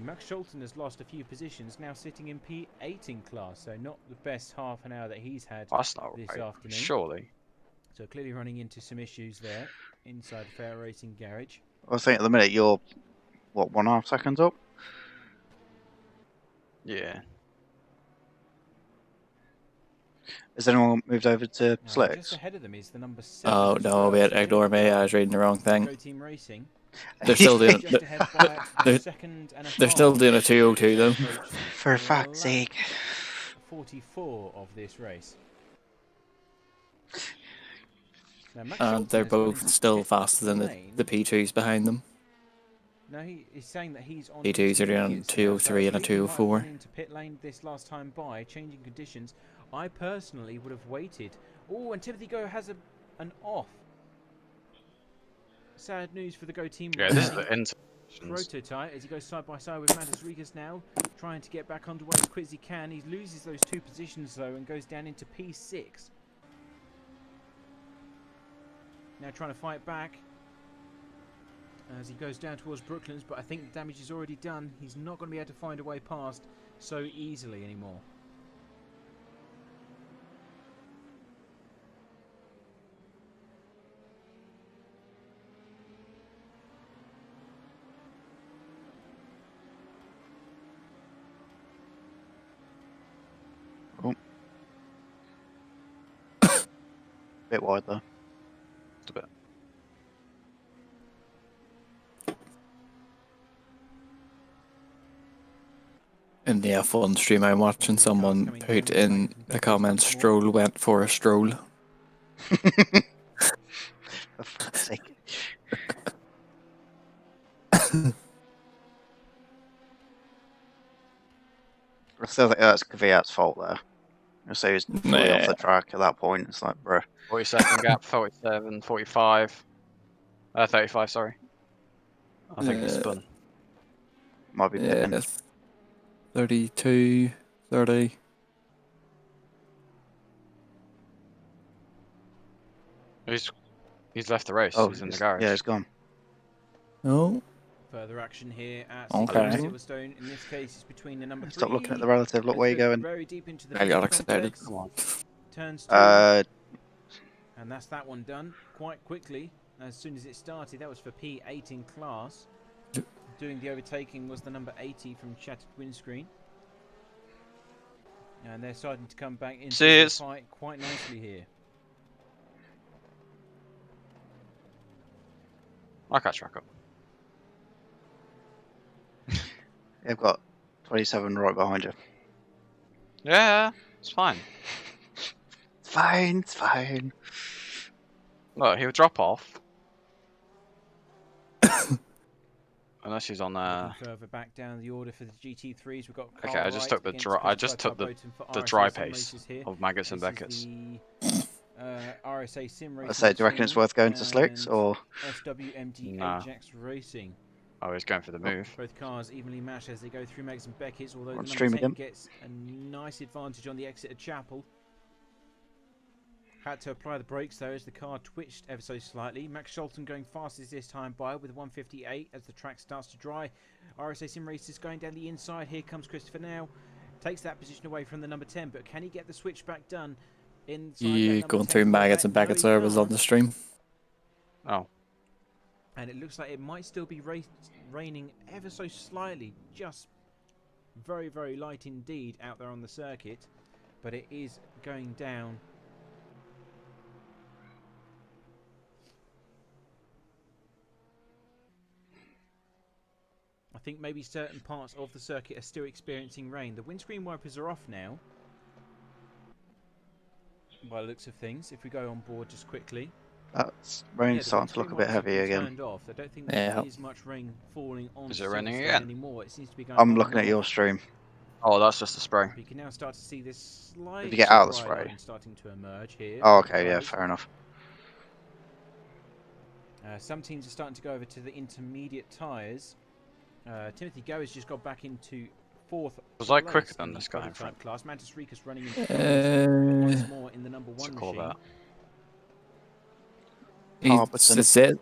Max Scholten has lost a few positions, now sitting in P18 class, so not the best half an hour that he's had this afternoon. Surely. So clearly running into some issues there inside Fair Racing Garage. I think at the minute you're, what, 1.5 seconds up? Yeah. Has anyone moved over to Slicks? Just ahead of them is the number 7. Oh no, wait, ignore me, I was reading the wrong thing. Team Racing. They're still doing they're still doing a 202 though. For fuck's sake. 44 of this race. And they're both still faster than the P2s behind them. No, he's saying that he's on P2s are doing a 203 and a 204. Into pit lane this last time by changing conditions. I personally would have waited. Oh, and Timothy Go has an off. Sad news for the Go team. Yeah, this is the end. Prototype as he goes side by side with Matt Rodriguez now, trying to get back underway as quick as he can. He loses those 2 positions though and goes down into P6. Now trying to fight back as he goes down towards Brooklands, but I think the damage is already done. He's not going to be able to find a way past so easily anymore. Bit wide though. Just a bit. In the F1 stream I'm watching, someone put in the comments, Stroll went for a stroll. For fuck's sake. I still think that's Kvyat's fault there. I say he's fully off the track at that point. It's like, bruh. 40-second gap, 47, 45. 35, sorry. I think it's spun. Might be yeah, 32, 30. He's left the race. Oh, he's in the garage. Yeah, he's gone. No. Further action here at Silverstone. In this case, it's between the number 3. Stop looking at the relative. Look where you're going. Very deep into the I got excited. Come on. Turns 2. And that's that one done quite quickly. As soon as it started, that was for P18 class. Doing the overtaking was the number 80 from Shattered Windscreen. And they're starting to come back into the fight quite nicely here. I'll catch back up. You've got 27 right behind you. Yeah, it's fine. It's fine, it's fine. Look, he'll drop off. Unless he's on further back down the order for the GT3s, we've got okay, I just took the dry pace of Maggots and Beckett's. RSA Sim Racing. I say, do you reckon it's worth going to Slicks or SWMD Nah. Ajax Racing? Oh, he's going for the move. Both cars evenly matched as they go through Megs and Beckett's, although the On number stream 10 again. gets a nice advantage on the exit of Chapel. Had to apply the brakes though as the car twitched ever so slightly. Max Scholten going fastest this time by with 158 as the track starts to dry. RSA Sim Racers going down the inside. Here comes Christopher now. Takes that position away from the number 10, but can he get the switchback done? You going through Maggots and Beckett's servers on the stream? Oh. And it looks like it might still be raining ever so slightly, just very, very light indeed out there on the circuit, but it is going down. I think maybe certain parts of the circuit are still experiencing rain. The windscreen wipers are off now, by the looks of things. If we go on board just quickly. Rain's starting to look a bit heavy again. Turned off. I don't think there is much rain falling on Silverstone anymore. It seems to be going I'm looking at your stream. Oh, that's just a spray. You can now start to see this slight Did you get out of the spray? Starting to emerge here. Oh, okay, yeah, fair enough. Some teams are starting to go over to the intermediate tyres. Timothy Go has just got back into fourth. Was I quicker than this guy in front? Class. Mantis Rikas running in once more in the number 1 machine. That. That's it.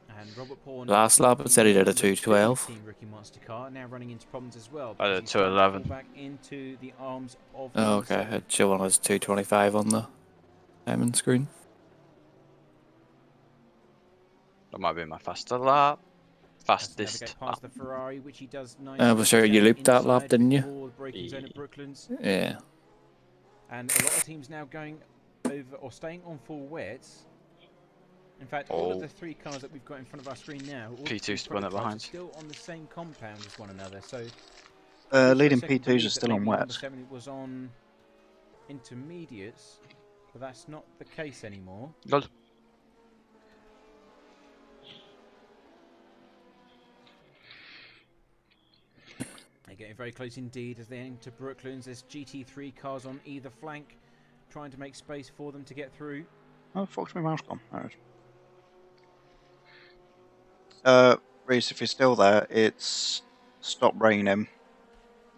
And Robert Paul last lap it said he did a 2:12. Rookie monster car now running into problems as well. I did 2:11. Back into the arms of oh, okay, I'd show on as 2:25 on the timing screen. That might be my faster lap. Fastest past the Ferrari, which he does I was sure you looped that lap, didn't you? Yeah. And a lot of teams now going over or staying on full wets. In fact, all of the 3 cars that we've got in front of our screen now, P2's spun it behind. Still on the same compound as one another. So leading P2s are still on wets. It was on intermediates, but that's not the case anymore. Good. They're getting very close indeed as they enter Brooklands. There's GT3 cars on either flank, trying to make space for them to get through. Oh, fuck's my mouse gone. Alright. Reese, if you're still there, it's stopped raining.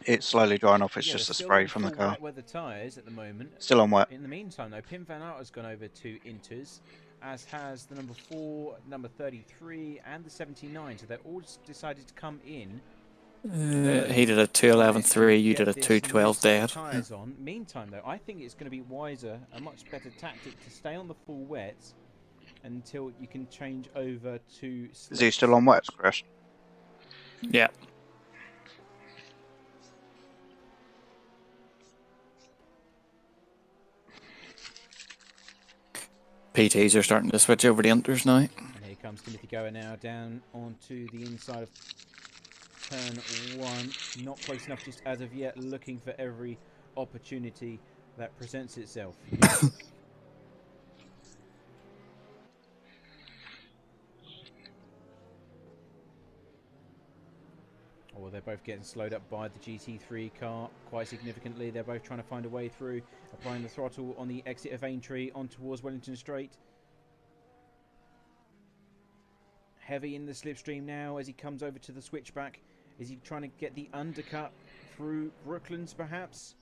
It's slowly drying off. It's just a spray from the car. Wet weather tyres at the moment. Still on wet. In the meantime, though, Pim Van Aert has gone over to Inters, as has the number 4, number 33, and the 79. So they're all decided to come in. He did a 2:11.3. You did a 2:12 dead. Tyres on. Meantime, though, I think it's going to be wiser, a much better tactic to stay on the full wets until you can change over to. Is he still on wets, Chris? Yeah. PTs are starting to switch over to Inters now. And here comes Timothy Goer now down onto the inside of turn 1. Not close enough just as of yet, looking for every opportunity that presents itself. Oh, they're both getting slowed up by the GT3 car quite significantly. They're both trying to find a way through, applying the throttle on the exit of Aintree on towards Wellington Straight. Heavy in the slipstream now as he comes over to the switchback. Is he trying to get the undercut through Brooklands, perhaps?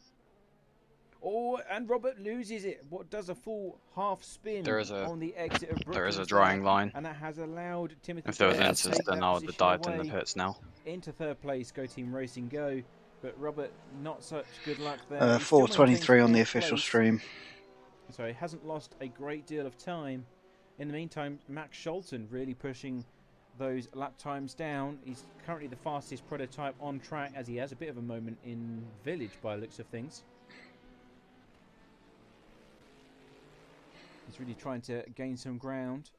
Oh, and Robert loses it. What does a full half spin on the exit of Brooklands? There is a drying line. And that has allowed Timothy. If there was answers, then I would have dived in the pits now. Into third place, Go Team Racing Go. But Robert, not such good luck there. 4:23 on the official stream. So he hasn't lost a great deal of time. In the meantime, Max Scholten really pushing those lap times down. He's currently the fastest prototype on track, as he has a bit of a moment in Village by the looks of things. He's really trying to gain some ground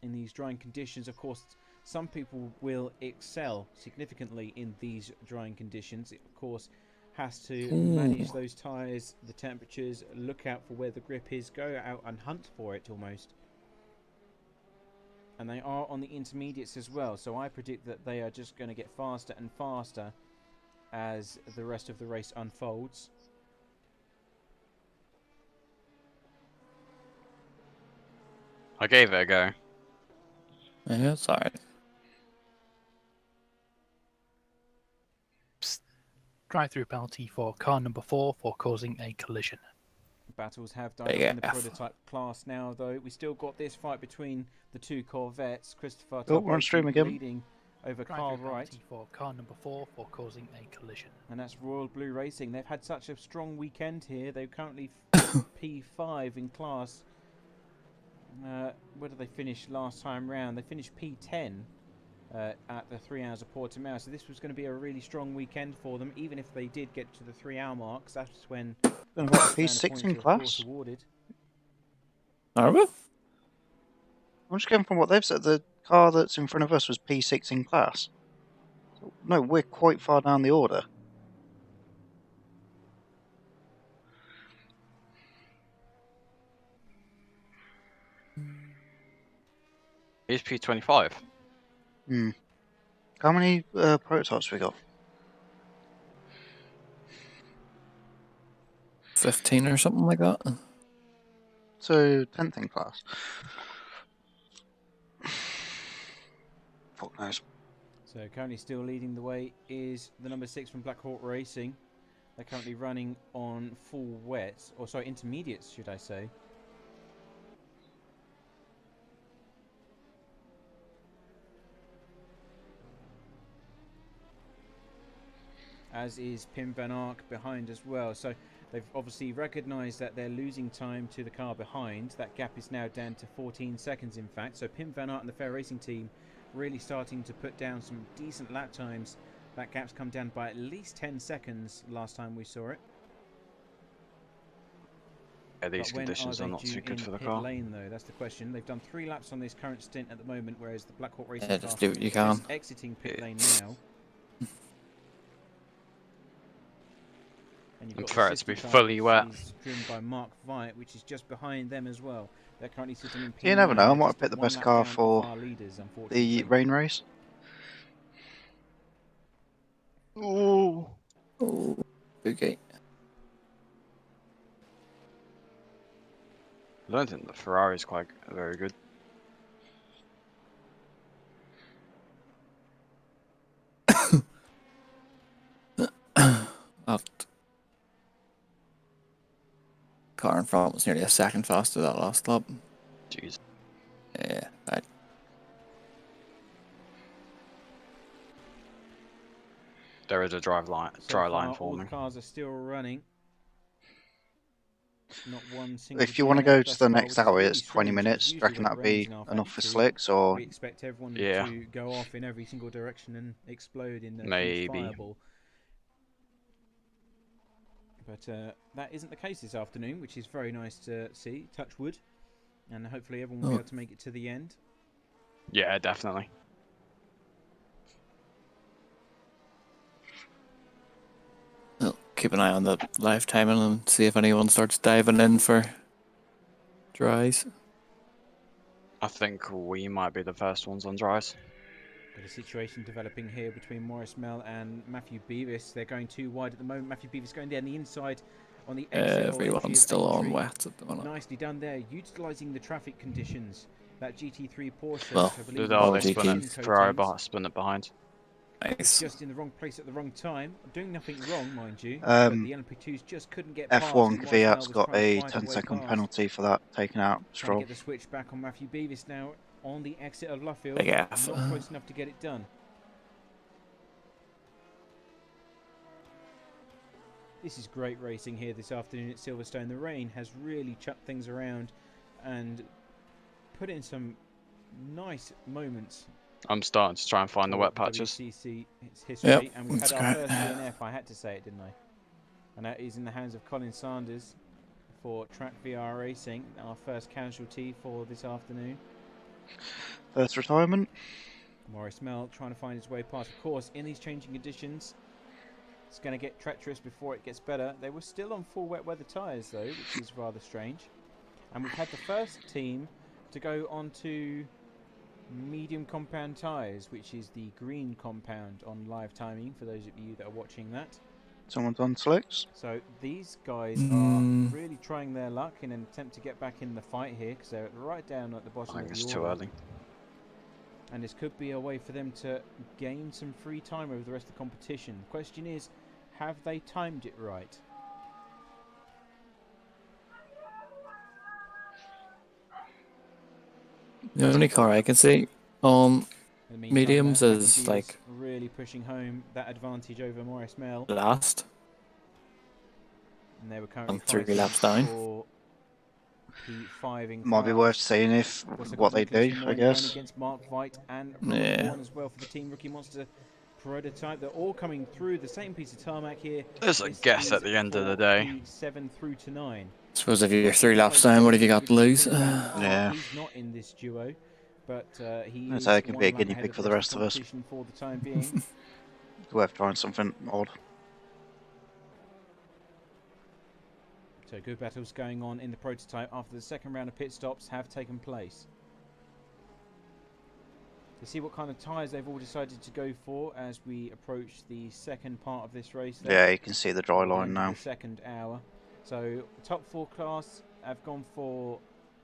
in these drying conditions. Of course, some people will excel significantly in these drying conditions. It, of course, has to manage those tyres, the temperatures, look out for where the grip is, go out and hunt for it almost. And they are on the intermediates as well, so I predict that they are just going to get faster and faster as the rest of the race unfolds. I gave it a go. Yeah, it's alright. Drive-through penalty for car number 4 for causing a collision. Battles have died in the prototype class now, though. We still got this fight between the two Corvettes. Christopher we're on stream again. leading over Carl Wright. For car number 4 for causing a collision. And that's Royal Blue Racing. They've had such a strong weekend here. They're currently P5 in class. Where did they finish last time round? They finished P10 at the 3 hours of Portimao. So this was going to be a really strong weekend for them. Even if they did get to the 3 hour marks, that's when P6 in class. Awarded. Are we? I'm just going from what they've said. The car that's in front of us was P6 in class. No, we're quite far down the order. It's P25. How many prototypes we got? 15 or something like that. So 10th in class. Fuck knows. So currently still leading the way is the number 6 from Black Hawk Racing. They're currently running on full wets, or sorry, intermediates, should I say. As is Pim Van Ark behind as well. So they've obviously recognised that they're losing time to the car behind. That gap is now down to 14 seconds, in fact. So Pim Van Ark and the Fair Racing team really starting to put down some decent lap times. That gap's come down by at least 10 seconds last time we saw it. Yeah, these conditions are not too good for the car. Lane, though, that's the question. They've done 3 laps on this current stint at the moment, whereas the Black Hawk Racing just do what you can. is exiting pit lane now. And you've got for it to be fully wet. Driven by Mark Veit, which is just behind them as well. They're currently sitting in P9. You never know, I might have picked the best car for the rain race. Oh, okay. I don't think the Ferrari's quite very good. Car in front was nearly a second faster that last lap. Jeez. Yeah, there is a dry line forming. All the cars are still running. Not one single. If you want to go to the next hour, it's 20 minutes. Do you reckon that'd be enough for slicks, or? We expect everyone to go off in every single direction and explode in the fireball. But that isn't the case this afternoon, which is very nice to see. Touch wood, and hopefully everyone will be able to make it to the end. Yeah, definitely. Well, keep an eye on the live timing and see if anyone starts diving in for dries. I think we might be the first ones on dries. Got a situation developing here between Maurice Mell and Matthew Beavis. They're going too wide at the moment. Matthew Beavis going down the inside on the exit. Everyone's still on wet at the moment. Nicely done there, utilising the traffic conditions. That GT3 Porsche. Well, Ferrari spin it behind. Nice. Just in the wrong place at the wrong time. Doing nothing wrong, mind you. But the LMP2s just couldn't get past. F1 Kvyat's got a 10-second penalty for that, taken out. Stroll. Get the switch back on Matthew Beavis now on the exit of Luffield. Big F. Not close enough to get it done. This is great racing here this afternoon at Silverstone. The rain has really chucked things around and put in some nice moments. I'm starting to try and find the wet patches. WCC history, and we've had our first DNF. I had to say it, didn't I? And that is in the hands of Colin Sanders for Track VR Racing, our first casualty for this afternoon. First retirement. Maurice Mell trying to find his way past. Of course, in these changing conditions, it's going to get treacherous before it gets better. They were still on full wet weather tyres, though, which is rather strange. And we've had the first team to go onto medium compound tyres, which is the green compound on live timing, for those of you that are watching that. Someone's on slicks. So these guys are really trying their luck in an attempt to get back in the fight here, because they're right down at the bottom I of think the it's order. too early. And this could be a way for them to gain some free time over the rest of the competition. The question is, have they timed it right? The only car I can see on Meantime, mediums Matthew is Beavers like really pushing home that advantage over Maurice Mell. last. And they were currently And 3 fighting laps down. for P5 in Might be class. worth seeing if what they do, I guess. Against Mark Veit and Robert Bourne as well for the Team Rookie Monster prototype. They're all coming through the same piece of tarmac here. There's a guess at the end of the day. 7 through to 9. Suppose if you're 3 laps down, what have you got to lose? Yeah. He's not in this duo, but he I'd is say it can one be a lap guinea ahead pig of for the rest of us. competition for the time being. It's worth trying something odd. So good battles going on in the prototype after the second round of pit stops have taken place. To see what kind of tyres they've all decided to go for as we approach the second part of this race. Yeah, you can see the dry line now. The second hour. So top 4 class have gone for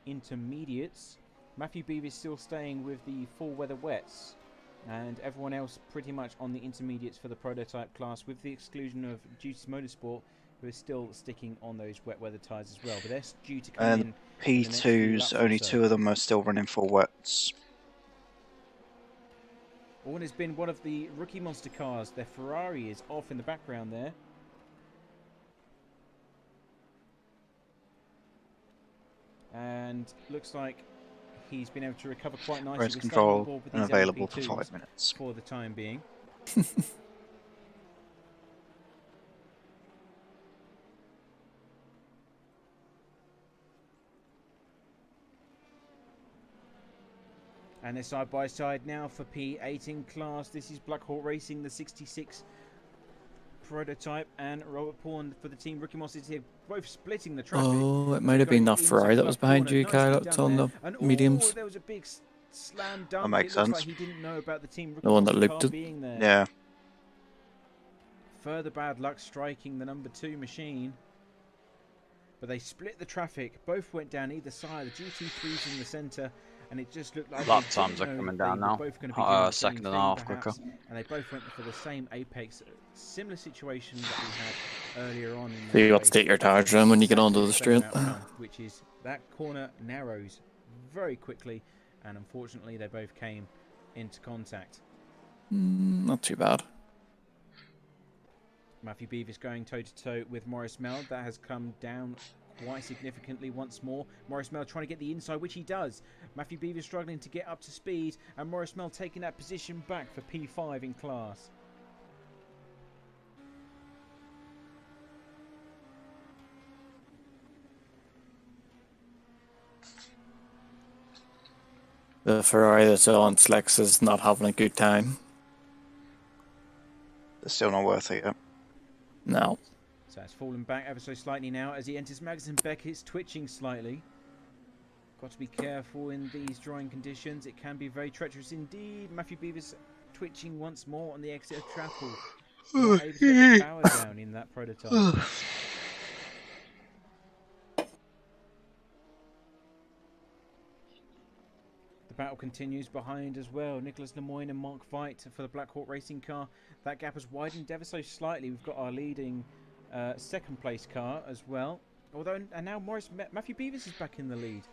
intermediates. Matthew Beavers still staying with the full weather wets, and everyone else pretty much on the intermediates for the prototype class, with the exclusion of Duties Motorsport, who is still sticking on those wet weather tyres as well. But they're due to come in. P2s, only 2 of them are still running full wets. One has been one of the rookie monster cars. Their Ferrari is off in the background there. And looks like he's been able to recover quite nicely. Race control unavailable for 5 minutes. For the time being. And they're side by side now for P8 in class. This is Black Hawk Racing, the 66 prototype, and Robert Pawn for the Team Rookie Monsters here, both splitting the traffic. Oh, it might have been that Ferrari that was behind you, Kyle. It's on the mediums. There was a big slam dunk. That makes looks sense. like he didn't know about the Team Rookie The one that Monster looked car it. being there. Yeah. Further bad luck striking the number 2 machine. But they split the traffic. Both went down either side. The GT3's in the centre. And it just looked like Lap times are coming down now. Second and a half quicker. And they both went for the same apex. Similar situation that we had earlier on. So you got to take your tires around when you get onto the straight. Which is that corner narrows very quickly, and unfortunately they both came into contact. Not too bad. Matthew Beavers going toe-to-toe with Maurice Mell. That has come down quite significantly once more. Maurice Mell trying to get the inside, which he does. Matthew Beavers struggling to get up to speed, and Maurice Mell taking that position back for P5 in class. The Ferrari that's on Slex is not having a good time. They're still not worth it yet. No. So it's fallen back ever so slightly now as he enters Magnussen. Beckett's twitching slightly. Got to be careful in these drying conditions. It can be very treacherous indeed. Matthew Beavers twitching once more on the exit of Chapel. Not able to get the power down in that prototype. The battle continues behind as well. Nicholas Lemoyne and Mark Veit for the Black Hawk Racing car. That gap has widened ever so slightly. We've got our leading second place car as well. Although, and now Matthew Beavers is back in the lead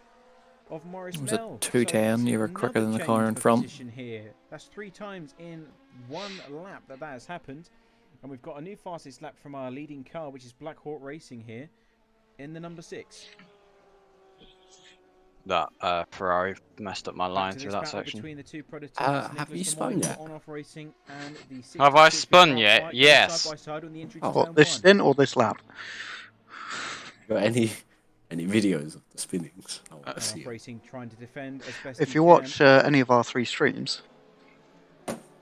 of Maurice It was Mell. at 210. You were quicker than the car in front. Here. That's 3 times in 1 lap that has happened. And we've got a new fastest lap from our leading car, which is Black Hawk Racing here in the number 6. That Ferrari messed up my line through that section. The two have you spun yet? Have I spun yet? Yes. What, this stint or this lap? Got any any videos of the spinnings. Racing, trying to defend as best if you watch any of our 3 streams,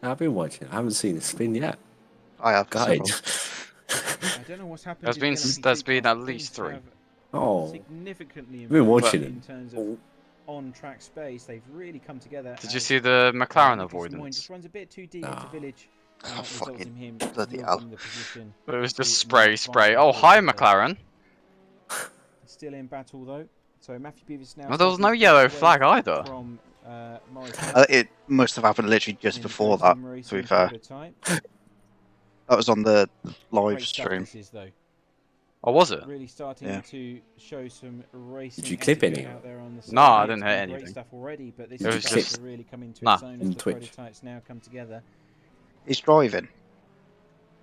I've been watching. I haven't seen a spin yet. I have Guide. I don't know what's happened. There's been at least 3. Oh, Significantly I've been watching in terms of on-track space. They've really come together. Did you see the McLaren avoidance? Just runs a bit too deep into village. Oh, fucking bloody hell. It was just spray. Oh, hi, McLaren. Still in battle, though. So Matthew Beavis now... Well, there was no yellow flag either. From, it must have happened literally just before that, to be fair. That was on the live stream. Oh, was it? Really starting to show some racing. Did you clip any? No, I didn't hit anything. Stuff already, but this is just really coming to its own as the Twitch. prototypes now come together. He's driving.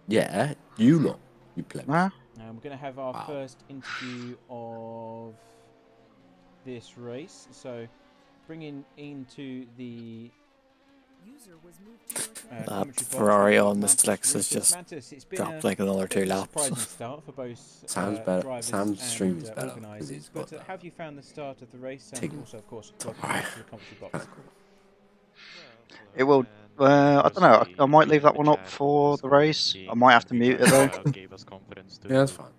Yeah, you lot. You play. Nah. We're going to have our first interview of this race. So, bringing into the that Ferrari on the slicks has just dropped like another 2 laps. Start for both, Sam's better. Sam's stream is better. But how have you found the start of the race? And also, of course, welcome back to the commentary box. It will. I don't know. I might leave that one up for the race. I might have to mute it though. Yeah, that's fine.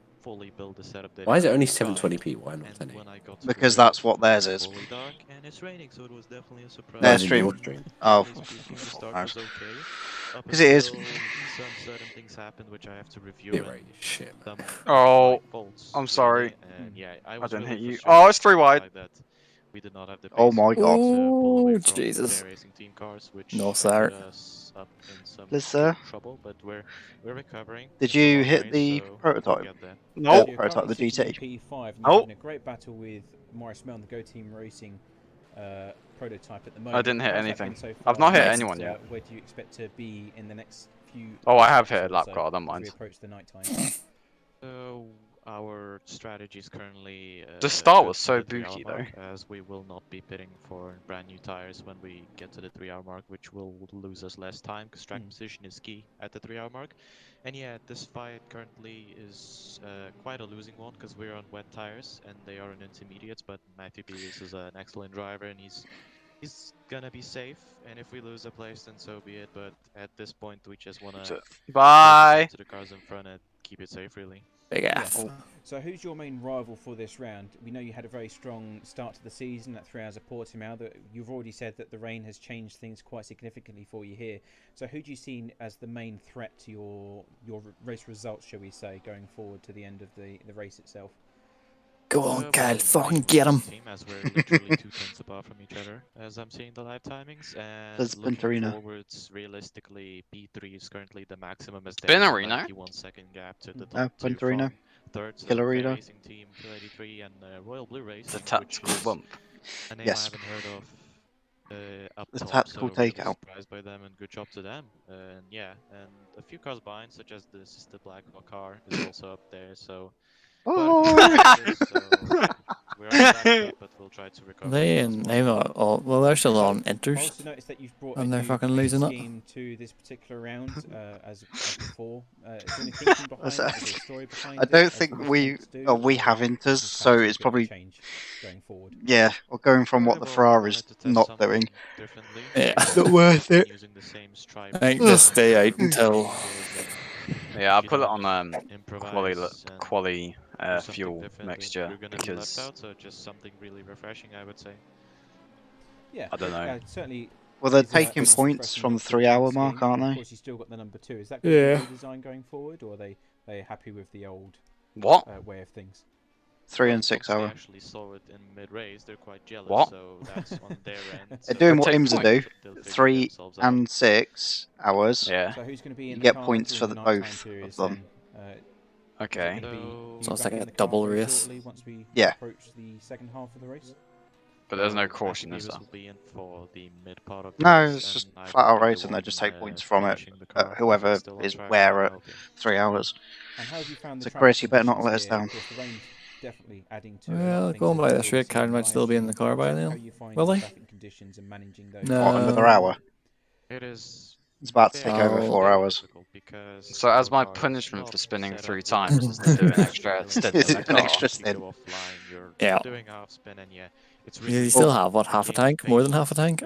Why is it only 720p? Why not 1080? Because that's what theirs is. Their stream. Oh, because it is. Shit. Oh, I'm sorry. I didn't hit you. Oh, it's 3 wide. Oh my god. Oh, Jesus. No, sir. Yes, sir. Did you hit the prototype? No. Prototype, the GT. Oh. A great battle with Morris Mel, the Go Team Racing prototype at the moment. I didn't hit anything. I've not hit anyone yet. Where do you expect to be in the next few? Oh, I have hit a lap car. I don't mind. As we approach the night time. So our strategy is currently the start was so booky though, as we will not be pitting for brand new tires when we get to the 3-hour mark, which will lose us less time because track position is key at the 3-hour mark. And yeah, this fight currently is quite a losing one because we're on wet tires and they are on intermediates, but Matthew Beavis is an excellent driver and he's gonna be safe, and if we lose a place then so be it, but at this point we just wanna bye to the cars in front and keep it safe really. Big F. So who's your main rival for this round? We know you had a very strong start to the season at 3 hours of Portimao. That you've already said that the rain has changed things quite significantly for you here. So who do you see as the main threat to your race results, shall we say, going forward to the end of the race itself? Go on, Kyle, fucking get him. As we're literally 2 tenths apart from each other, as I'm seeing the live timings, and looking forwards, realistically, P3 is currently the maximum as there is a 91 second gap to the top two from third to the racing team 283 and Royal Blue Race. The tactical bump. A name I haven't heard of up the top, tactical so takeout. Surprised by them and good job to them. And yeah, and a few cars behind, such as the Sister Black car is also up there. So. Oh. We're on track, but we'll try to recover. Well, they're still on enters, also noticed that you've brought and they're fucking losing it. To this particular round, as before. Is there any thinking behind it? Is there a story behind I don't think we have inters, so it's probably change going forward. Yeah, or going from what the Ferrari's not doing. Yeah, not worth it. I think just stay out until. Yeah, I'll put it on quali fuel mixture because so just something really refreshing, I would say. Yeah, I don't know. Certainly. Well, they're taking points from the 3-hour mark, aren't they? Of course, you still got the number 2. Is that going to be design going forward, or are they happy with the old way of things? 3 and 6 hour. Actually saw it in mid-race. They're quite jealous. What? So that's on their end. They're doing what IMSA do. 3 and 6 hours. Yeah. So who's going to be in you get points for both of them. Okay. So it's like a double race. Yeah. Approach the second half of the race. But there's no caution, is there? No, it's just flat out race, and they just take points from it. Whoever is where at 3 hours. And how have you found so Chris, you better not let us down. Definitely adding to well, going by this rate, Kyle might still be in the car by now. Will they? No. What, another hour? It is It's about to take over 4 hours. So as my punishment for spinning 3 times is to do an extra stint in the car. An extra stint. Yeah. You still have, what, half a tank? More than half a tank?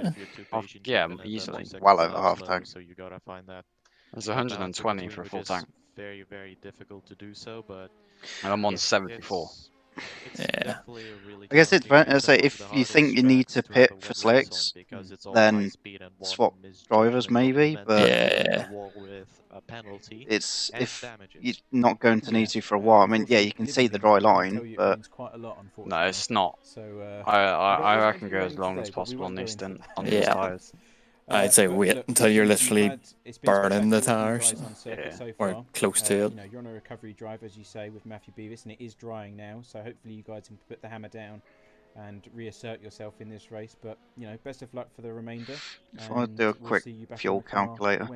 Yeah, easily. Well over half a tank. So you gotta find that There's 120 for a full tank. Very, very difficult to do so, but and I'm on 74. Yeah. I guess it depends. So if you think you need to pit for slicks, then swap drivers maybe. But yeah, it's if you're not going to need to for a while. I mean, yeah, you can see the dry line, but No, it's not. I reckon go as long as possible on this stint on these tires. I'd say wait until you're literally burning the tires, or close to it. You know, you're on a recovery drive, as you say, with Matthew Beavis, and it is drying now. So hopefully you guys can put the hammer down and reassert yourself in this race. But you know, best of luck for the remainder. If I do a quick fuel calculator,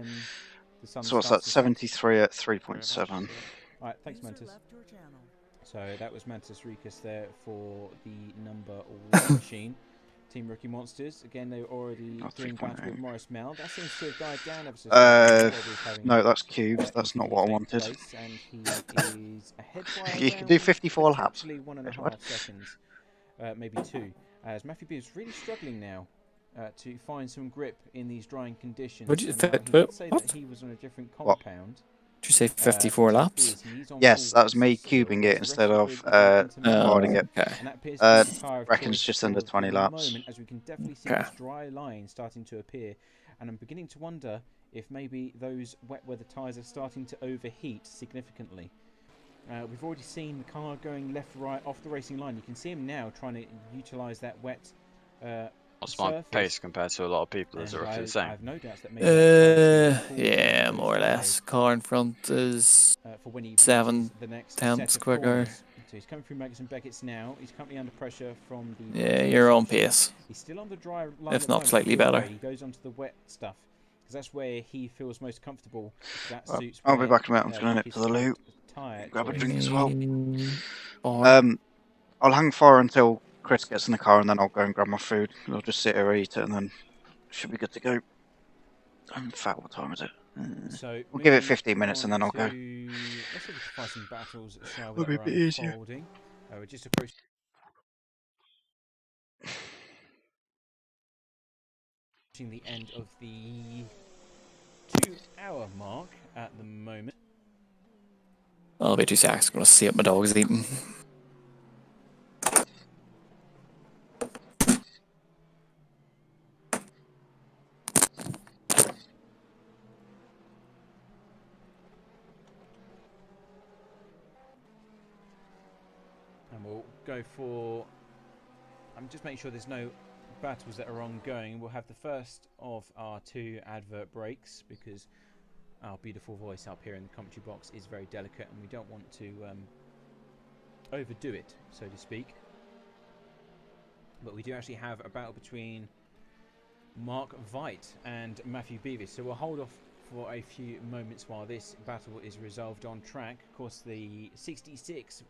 so what's that? 73 at 3.7. All right, thanks, Mantis. So that was Mantis Rikus there for the number 1 machine. Team Rookie Monsters. Again, they were already doing battle with Morris Mel. That seems to have died down ever so no, that's cubes. That's not what I wanted. And he is ahead by you can do 54 laps. 1.5 seconds, maybe 2. As Matthew B is really struggling now to find some grip in these drying conditions. Would you say that he was on a different compound. Did you say 54 laps? Yes, that was me cubing it instead of dividing it. Reckon it's just under 20 laps. As we can definitely see this dry line starting to appear, and I'm beginning to wonder if maybe those wet weather tyres are starting to overheat significantly. We've already seen the car going left, right, off the racing line. You can see him now trying to utilise that wet What's my pace compared to a lot of people? Is it roughly the same? I have no doubts that maybe yeah, more or less. Car in front is 7 tenths quicker. So he's coming through Magnussen Beckett's now. He's currently under pressure from the... Yeah, you're on pace. He's still on the dry line, if not slightly better. He goes onto the wet stuff because that's where he feels most comfortable. That suits I'll be back in a minute. I'm just going to nip to the loo. Grab a drink as well. I'll hang fire until Chris gets in the car, and then I'll go and grab my food. I'll just sit here, eat it, and then should be good to go. In fact, what time is it? So we'll give it 15 minutes, and then I'll go. Let's see if we can find some battles, shall we? It'll be a bit easier. We're just approaching the end of the 2-hour mark at the moment. I'll be 2 seconds. I'm gonna see what my dog is eating. And we'll go for... I'm just making sure there's no battles that are ongoing. We'll have the first of our 2 advert breaks because our beautiful voice up here in the commentary box is very delicate and we don't want to overdo it, so to speak. But we do actually have a battle between Mark Veit and Matthew Beavis, so we'll hold off for a few moments while this battle is resolved on track. Of course, the 66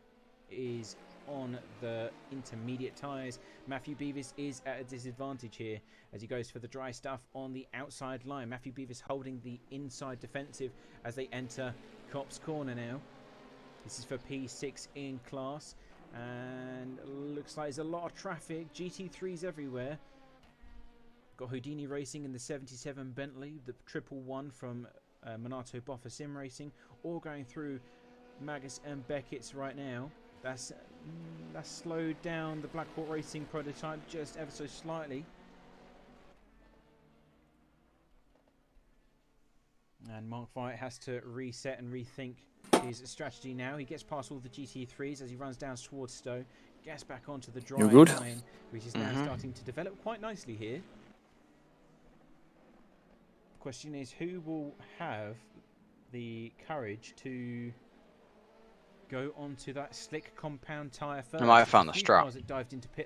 is on the intermediate tyres. Matthew Beavis is at a disadvantage here as he goes for the dry stuff on the outside line. Matthew Beavis holding the inside defensive as they enter Copse Corner now. This is for P6 in class, and looks like there's a lot of traffic. GT3s everywhere. Got Houdini Racing in the 77 Bentley, the 111 from Minato Boffa Sim Racing, all going through Magus and Beckett's right now. That's slowed down the Black Hawk Racing prototype just ever so slightly. And Mark Veit has to reset and rethink his strategy now. He gets past all the GT3s as he runs down towards Stowe. Gets back onto the dry line, which is now starting to develop quite nicely here. The question is, who will have the courage to go onto that slick compound tyre first? I might have found the strap.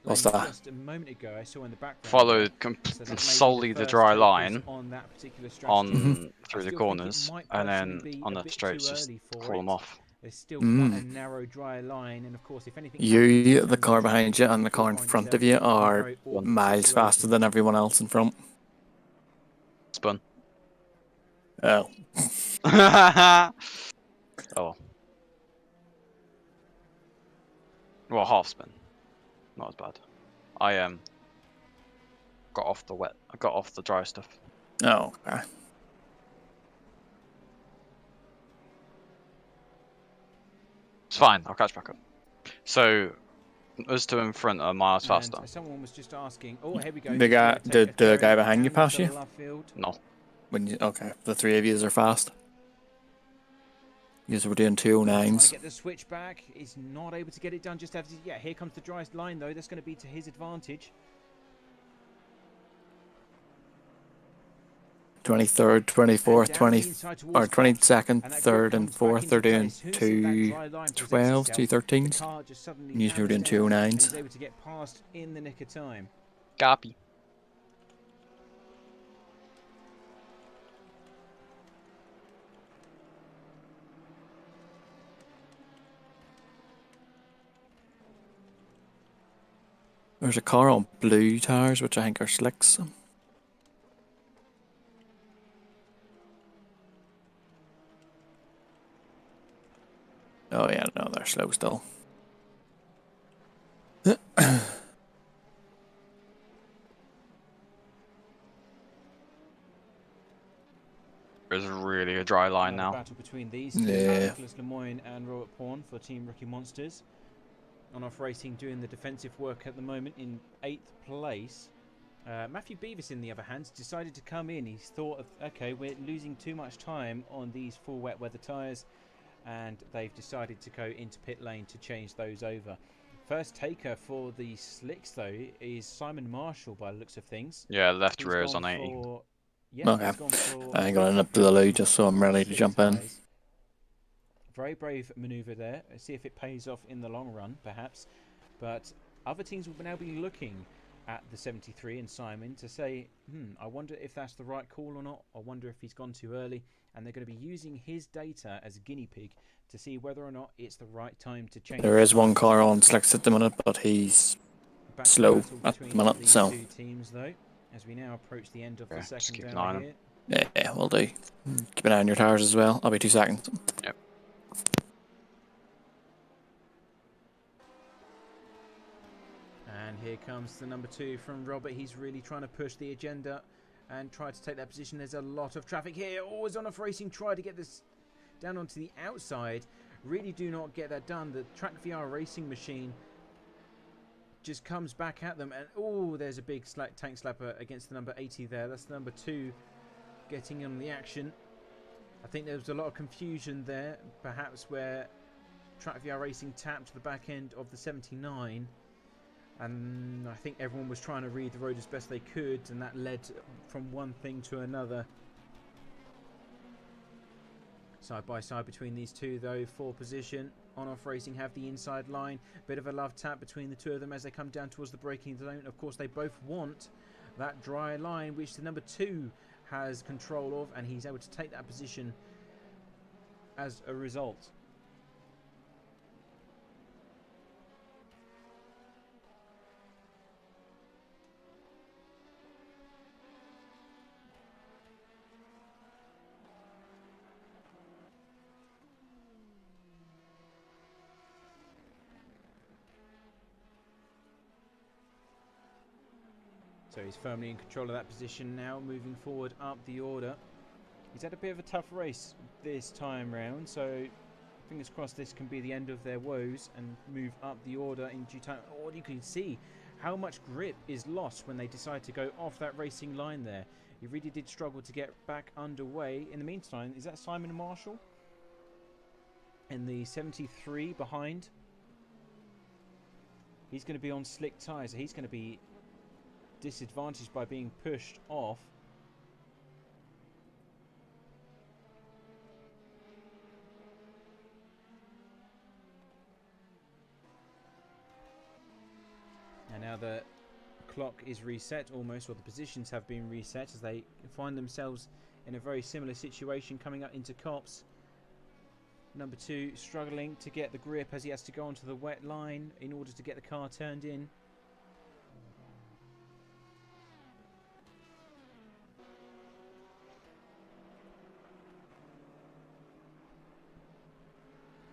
What's that? Just a moment ago, I saw in the background. Followed solely the dry line on through the corners, and then on the straights just call them off. There's still quite a narrow dry line, and of course, if anything, you, the car behind you, and the car in front of you are miles faster than everyone else in front. Spun. Oh. Oh. Well, half spin. Not as bad. I got off the wet. I got off the dry stuff. Oh, okay. It's fine. I'll catch back up. So, us two in front are miles faster. Someone was just asking. Oh, here we go. The guy behind you pass you? No. Okay, the three of you are fast. You were doing 209s. Get the switch back. He's not able to get it done. Just after, yeah. Here comes the dry line though. That's going to be to his advantage. 23rd, 24th, 22nd, 3rd, and 4th are doing 212s, 213s. And you're doing 209s. He's able to get past in the nick of time. Copy. There's a car on blue tires, which I think are slicks. Oh yeah, no, they're slow still. There's really a dry line now. Battle between these two, Nicholas Lemoyne and Robert Pawn for Team Rookie Monsters. On-off Racing doing the defensive work at the moment in 8th place. Matthew Beavis, in the other hand, decided to come in. He's thought of, okay, we're losing too much time on these full wet weather tyres, and they've decided to go into pit lane to change those over. First taker for the slicks, though, is Simon Marshall, by the looks of things. Yeah, left rear is on 80. Yeah, okay. I ain't got enough blue just so I'm ready to jump in. Very brave manoeuvre there. Let's see if it pays off in the long run, perhaps. But other teams will now be looking at the 73 and Simon to say, I wonder if that's the right call or not. I wonder if he's gone too early. And they're going to be using his data as a guinea pig to see whether or not it's the right time to change. There is one car on slicks at the minute, but he's slow at the minute, so. Two teams, though, as we now approach the end of the second hour here. Yeah, we'll do. Keep an eye on your tires as well. I'll be 2 seconds. Yep. And here comes the number 2 from Robert. He's really trying to push the agenda and try to take that position. There's a lot of traffic here. Always On-Off Racing try to get this down onto the outside. Really do not get that done. The Track VR racing machine just comes back at them. And oh, there's a big tank slapper against the number 80 there. That's the number 2 getting on the action. I think there was a lot of confusion there, perhaps where Track VR Racing tapped the back end of the 79. And I think everyone was trying to read the road as best they could, and that led from one thing to another. Side by side between these two, though, for position. On-Off Racing have the inside line. Bit of a love tap between the two of them as they come down towards the braking zone. Of course, they both want that dry line, which the number 2 has control of, and he's able to take that position as a result. So he's firmly in control of that position now, moving forward up the order. He's had a bit of a tough race this time round, so fingers crossed this can be the end of their woes and move up the order in due time. Or you can see how much grip is lost when they decide to go off that racing line there. He really did struggle to get back underway. In the meantime, is that Simon Marshall? In the 73 behind. He's going to be on slick tyres, so he's going to be disadvantaged by being pushed off. And now the clock is reset almost, or the positions have been reset as they find themselves in a very similar situation coming up into Cops. Number 2 struggling to get the grip as he has to go onto the wet line in order to get the car turned in.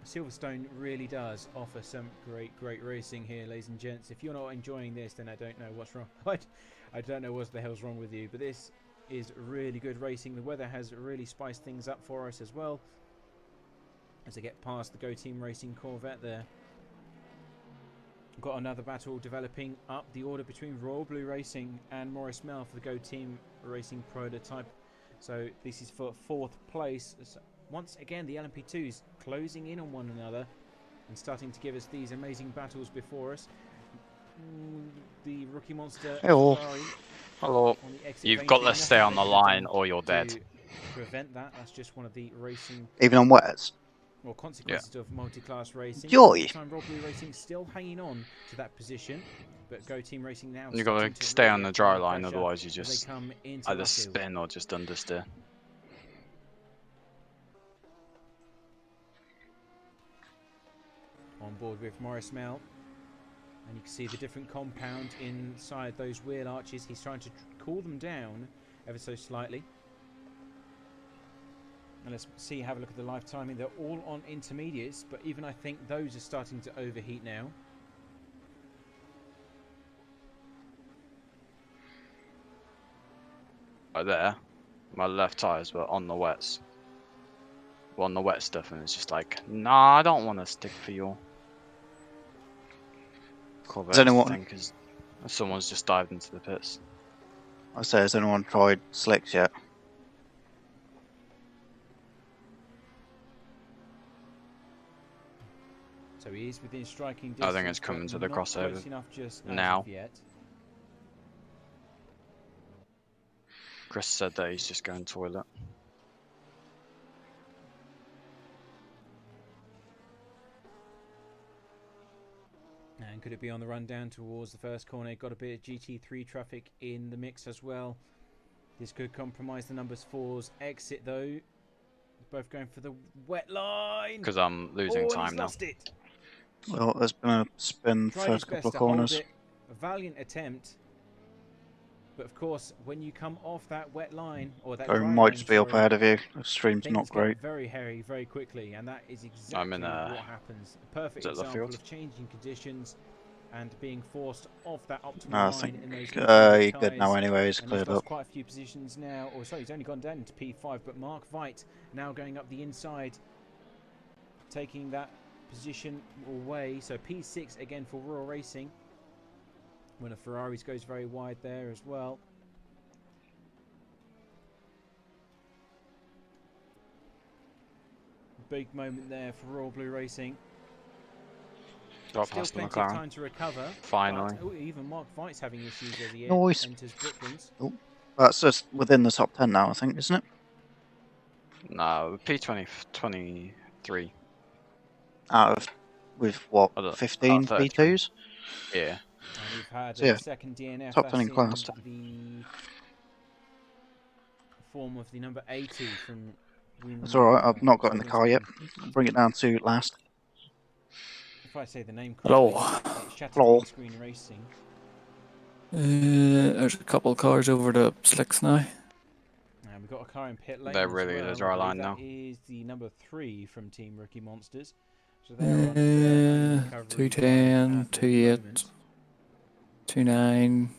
Silverstone really does offer some great racing here, ladies and gents. If you're not enjoying this, then I don't know what's wrong. I don't know what the hell's wrong with you, but this is really good racing. The weather has really spiced things up for us as well. As I get past the Go Team Racing Corvette there. Got another battle developing up the order between Royal Blue Racing and Morris Mel for the Go Team Racing prototype. So this is for 4th place. So once again, the LMP2s closing in on one another and starting to give us these amazing battles before us. The Rookie Monster Ferrari. Hello. You've got to stay on the line or you're dead. To prevent that, that's just one of the racing. Even on wets. Or consequences of multi-class racing. Joy. Time Royal Blue Racing still hanging on to that position, but Go Team Racing now. You got to stay on the dry line, otherwise you just either spin or just understeer. On board with Morris Mel, and you can see the different compound inside those wheel arches. He's trying to cool them down ever so slightly. And let's see, have a look at the live timing. They're all on intermediates, but even I think those are starting to overheat now. Right there, my left tyres were on the wets. On the wet stuff, and it's just like, nah, I don't want to stick for your Corvette thing because someone's just dived into the pits. I say, has anyone tried slicks yet? So he is within striking distance. I think it's coming to the crossover just now. Chris said that he's just going toilet. And could it be on the run down towards the first corner? Got a bit of GT3 traffic in the mix as well. This could compromise the numbers 4's exit though. Both going for the wet line. Because I'm losing time now. Lost it. Well, there's been a spin first couple of corners. A valiant attempt. But of course, when you come off that wet line, or that might just be up ahead of you. The stream's not great. Very hairy, very quickly, and that is exactly what happens. A perfect example of changing conditions and being forced off that optimal line in those you're good now anyway, he's cleared up. Quite a few positions now, or sorry, he's only gone down into P5, but Mark Veit now going up the inside, taking that position away. So P6 again for Royal Racing. One of Ferraris goes very wide there as well. Big moment there for Royal Blue Racing. Got Still past the plenty of time to recover. Finally. But, even Mark Veit's having issues as he enters Brooklands. Oh, that's just within the top 10 now, I think, isn't it? No, P23. Out of, with what, 15 P2s? Yeah. And we've had a second DNF. Top 10 in class. The form of the number 80 from. That's alright, I've not got in the car yet. I'll bring it down to last. If I say the name correctly. Hello. Screen Racing. There's a couple of cars over the slicks now. And we've got a car in pit lane. They're really in the dry line now. That is the number 3 from Team Rookie Monsters. So they're 210, 28, 29.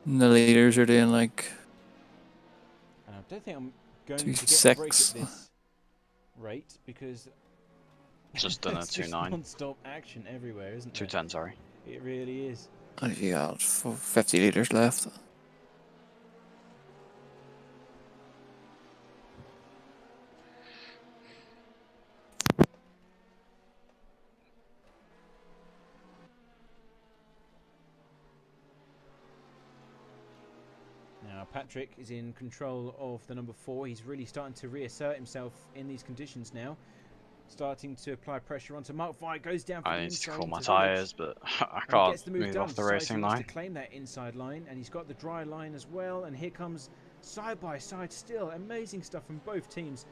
And the leaders are doing like. And I don't think I'm going to get a break at this rate because. Just done a 2.9. Non-stop action everywhere, isn't it? 2.10, sorry. It really is. And you got 50 litres left. Now Patrick is in control of the number 4. He's really starting to reassert himself in these conditions now. Starting to apply pressure onto Mark Veit, goes down for I need to cool my tyres, but I can't move off the racing line. To claim that inside line, and he's got the dry line as well. And here comes side by side still. Amazing stuff from both teams.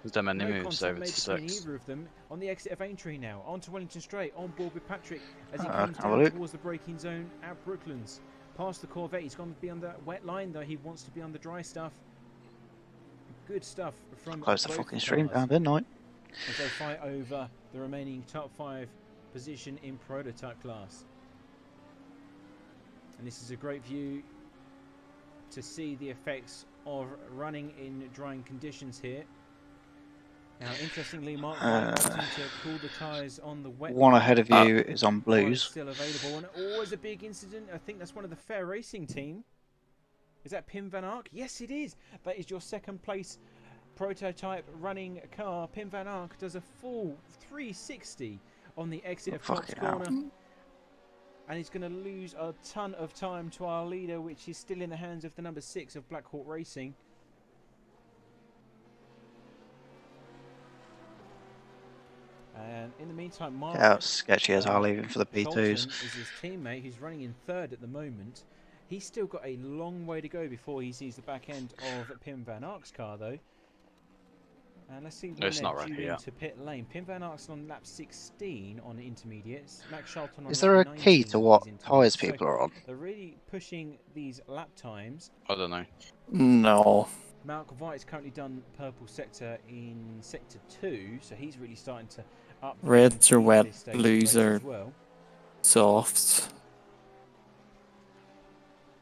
There's done many moves over to 6. Either of them on the exit of Aintree now, onto Wellington Straight, on board with Patrick as he comes down towards the braking zone at Brooklands. Past the Corvette, he's going to be on the wet line though. He wants to be on the dry stuff. Good stuff from. Close the fucking stream down, didn't I? as they fight over the remaining top 5 position in prototype class. And this is a great view to see the effects of running in drying conditions here. Now, interestingly, Mark opting to cool the tyres on the wet. One ahead of you is on blues. Still available, and always a big incident. I think that's one of the Fair Racing team. Is that Pim Van Ark? Yes, it is. That is your second place prototype running car. Pim Van Ark does a full 360 on the exit of Fox Corner. And he's going to lose a ton of time to our leader, which is still in the hands of the number 6 of Black Hawk Racing. And in the meantime, Mark... Yeah, sketchy as are leaving for the P2s. Is his teammate, who's running in 3rd at the moment. He's still got a long way to go before he sees the back end of Pim Van Ark's car, though. And let's see when they're due into pit lane. Pim Van Ark's on lap 16 on intermediates. Max Charlton on Is there a key to what tyres people are on? They're really pushing these lap times. I don't know. No. Malcolm White's currently done purple sector in sector 2, so he's really starting to up. Reds are wet, blues are softs.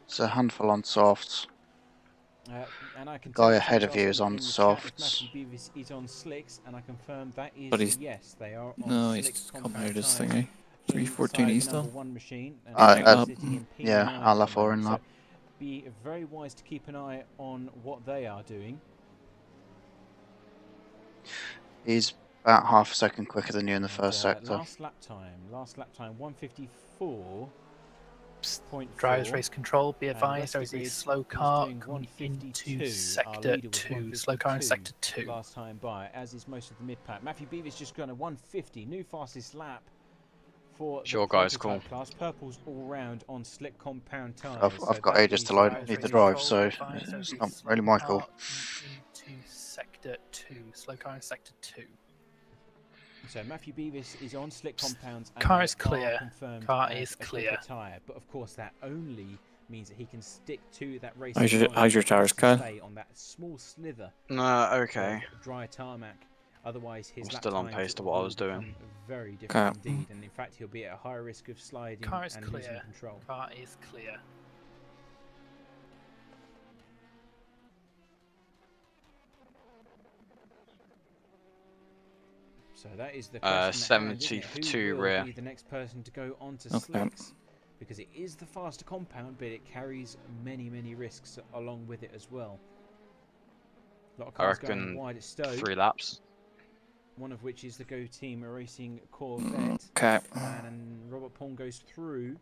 It's a handful on softs. And I can guy ahead of you is on softs. He's on slicks, and I confirm that is but he's, yes, they are on no, slicks. He's come out of this thingy. 314 East though. Yeah, I'll have 4 in lap. Be very wise to keep an eye on what they are doing. He's about half a second quicker than you in the first sector. Last lap time 154. Drivers race control, be advised, there is a slow car coming into sector 2. Slow car in sector 2. Last time by, as is most of the mid pack. Matthew Beaver's just gone a 150, new fastest lap for the guys, cool. class. Purple's all round on slick compound tyres. I've got ages to need to drive, so it's not really my call. Into sector 2. Slow car in sector 2. So Matthew Beavis is on slick compounds. And car is clear. Car is clear. Tire, but of course that only means that he can stick to that race. How's your tires, Kyle? Stay on that small slither. Okay. Dry tarmac. Otherwise, his I'm still on pace to what I was doing. Very different indeed, and in fact, he'll be at a higher risk of sliding car is and clear. losing control. Car is clear. So that is the question 72 rear. Who will be the next person to go onto slicks? Because it is the faster compound, but it carries many risks along with it as well. A lot of cars going wide at Stowe. 3 laps. One of which is the Go Team Racing Corvette. Okay. And Robert Pawn goes through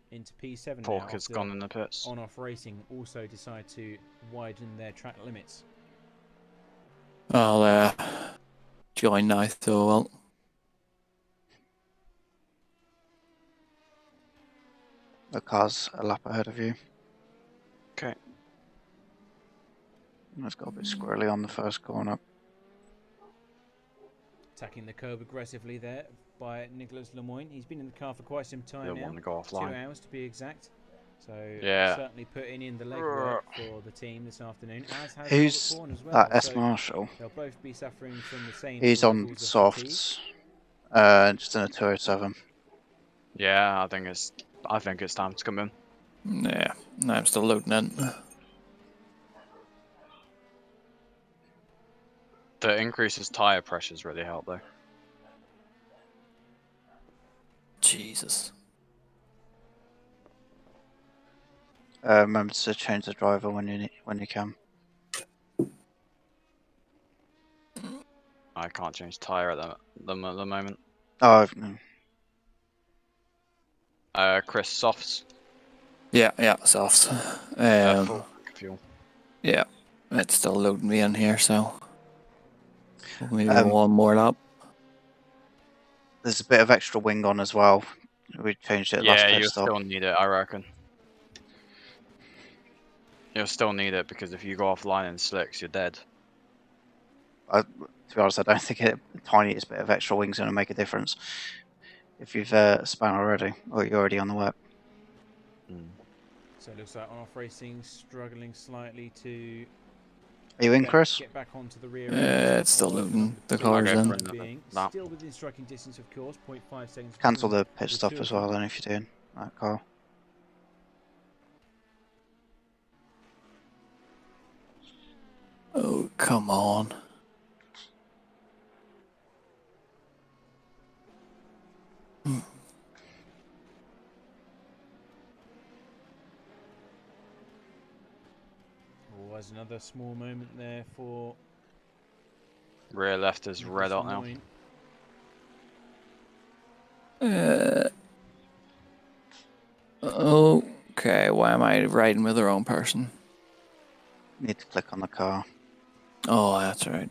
into P7 now. Pork has gone in the pits. On-off Racing also decide to widen their track limits. I'll join now, so well. The car's a lap ahead of you. Okay. It's got a bit squirrely on the first corner. Attacking the curb aggressively there by Nicholas Lemoyne. He's been in the car for quite some time now. Go offline. 2 hours to be exact. So certainly putting in the legwork for the team this afternoon. As has Who's as well. that S Marshall? They'll both be suffering from the same. He's on softs, just in a 207. Yeah, I think it's time to come in. Yeah, no, I'm still loading in. The increases tyre pressures really help though. Jesus. Remember to change the driver when you can. I can't change tyre at the moment. Oh. Chris, softs. Yeah, softs. Full fuel. Yeah, it's still loading me in here, so maybe one more lap. There's a bit of extra wing on as well. We changed it last pit stop. You'll still need it, I reckon. You'll still need it because if you go offline in slicks, you're dead. To be honest, I don't think the tiniest bit of extra wing's going to make a difference. If you've spun already, or you're already on the work. So it looks like On-Off Racing struggling slightly to Are you in, Chris? Get back onto the rear it's still looting the cars then. Still within striking distance, of course. 0.5 seconds. Cancel the pit stop as well then if you're doing that, Carl. Oh, come on. Was another small moment there for rear left is red hot now. Okay, why am I riding with the wrong person? Need to click on the car. Oh, that's right.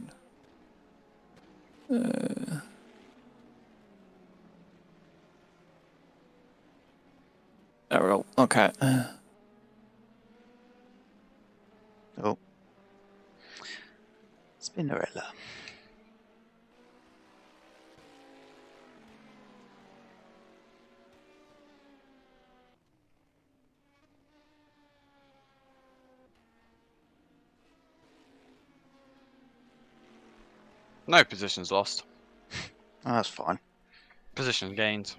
There we go. Okay. Oh. Spinnerella. No positions lost. Oh, that's fine. Position gained.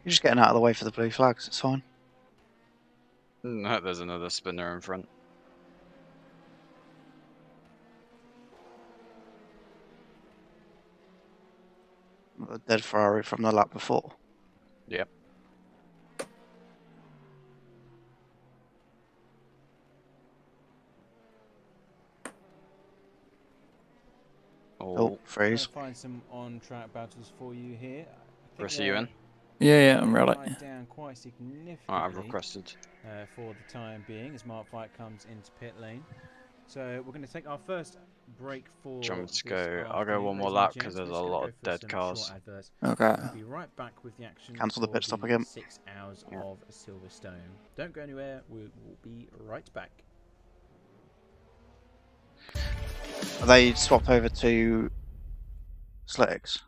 You're just getting out of the way for the blue flags, it's fine. No, there's another spinner in front. The dead Ferrari from the lap before. Yep. Oh, freeze. Find some on-track battles for you here. Chris, are you in? Yeah, I'm ready. Down quite significantly. I've requested. For the time being, as Mark Fight comes into pit lane. So we're going to take our first break for. Do you want me to go? I'll go one more lap because there's a lot of dead cars. Okay. We'll be right back with the action. Cancel the pit stop again. 6 hours of Silverstone. Don't go anywhere. We will be right back. Are they swapped over to slicks?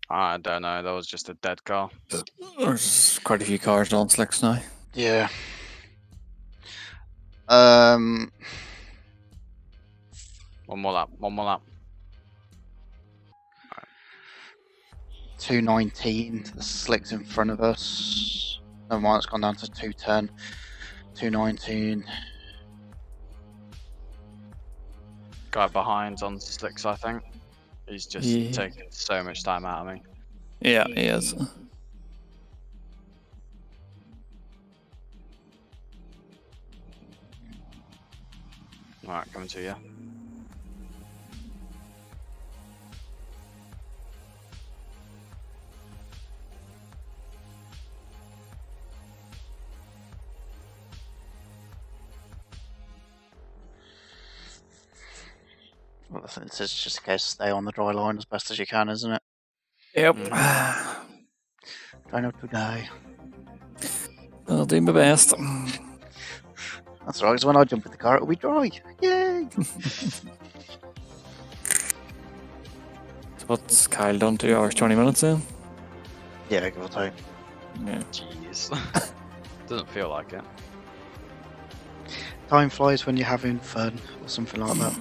I don't know. That was just a dead car. There's quite a few cars on slicks now. Yeah. 1 more lap. 1 more lap. 219 to the slicks in front of us. Never mind, it's gone down to 210. 219. Guy behind's on slicks, I think. He's just taking so much time out of me. Yeah, he is. Alright, coming to you. Well, I think this is just a case of stay on the dry line as best as you can, isn't it? Yep. Try not to die. I'll do my best. That's right, because when I jump in the car, it'll be dry. Yay! So what's Kyle done? 2 hours, 20 minutes then? Yeah, give or take. Yeah. Jeez. Doesn't feel like it. Time flies when you're having fun, or something like that.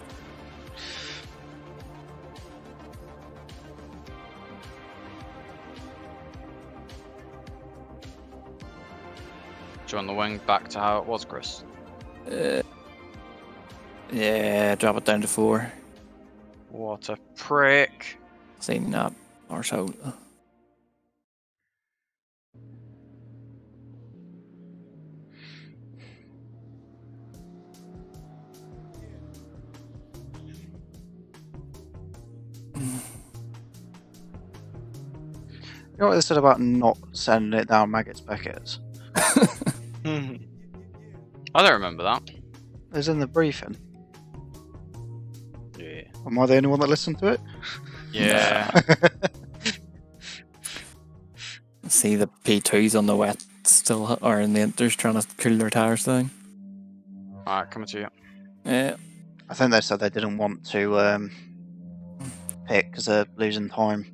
Do you want the wing back to how it was, Chris? Yeah, drop it down to 4. What a prick. Seen that or so. You know what they said about not sending it down Maggots Beckett's? I don't remember that. It was in the briefing. Yeah. Am I the only one that listened to it? Yeah. See the P2s on the wet still are in the inters trying to cool their tires down. Alright, coming to you. Yeah. I think they said they didn't want to pick because they're losing time.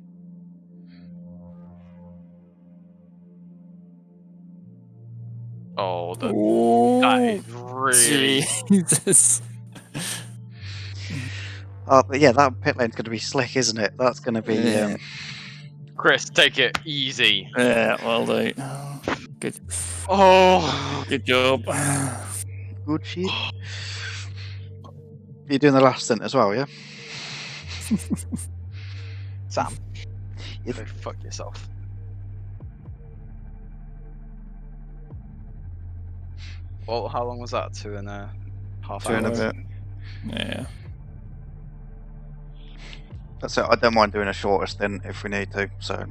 Oh, that is really... Jesus. Oh, but yeah, that pit lane's going to be slick, isn't it? That's going to be... Yeah. Chris, take it easy. Yeah, well do. Good. Oh, Good job. Good shit. You're doing the last stint as well, yeah? Sam, Yes. go fuck yourself. Well, how long was that? 2.5 hours? 2 and a bit. Yeah. That's it. I don't mind doing a shorter stint if we need to, so...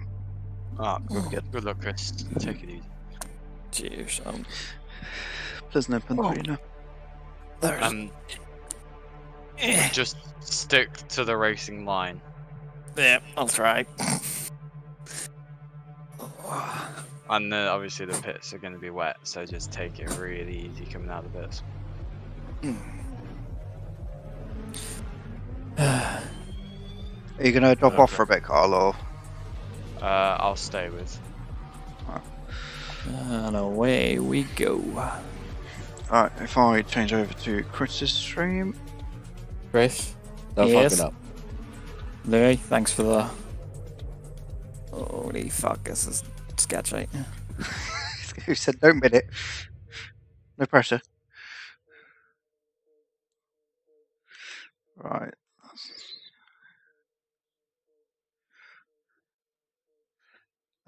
Ah, good luck, Chris. Take it easy. Cheers. Pleasant open three now. Just stick to the racing line. Yeah, I'll try. And obviously the pits are going to be wet, so just take it really easy coming out of the pits. Are you going to drop off for a bit, Carl, or...? I'll stay with. And away we go. Alright, if I change over to Chris's stream... Chris, don't Yes. fuck it up. Louis, thanks for the... Holy fuck, this is sketchy. Who said don't bid it? No pressure. Right.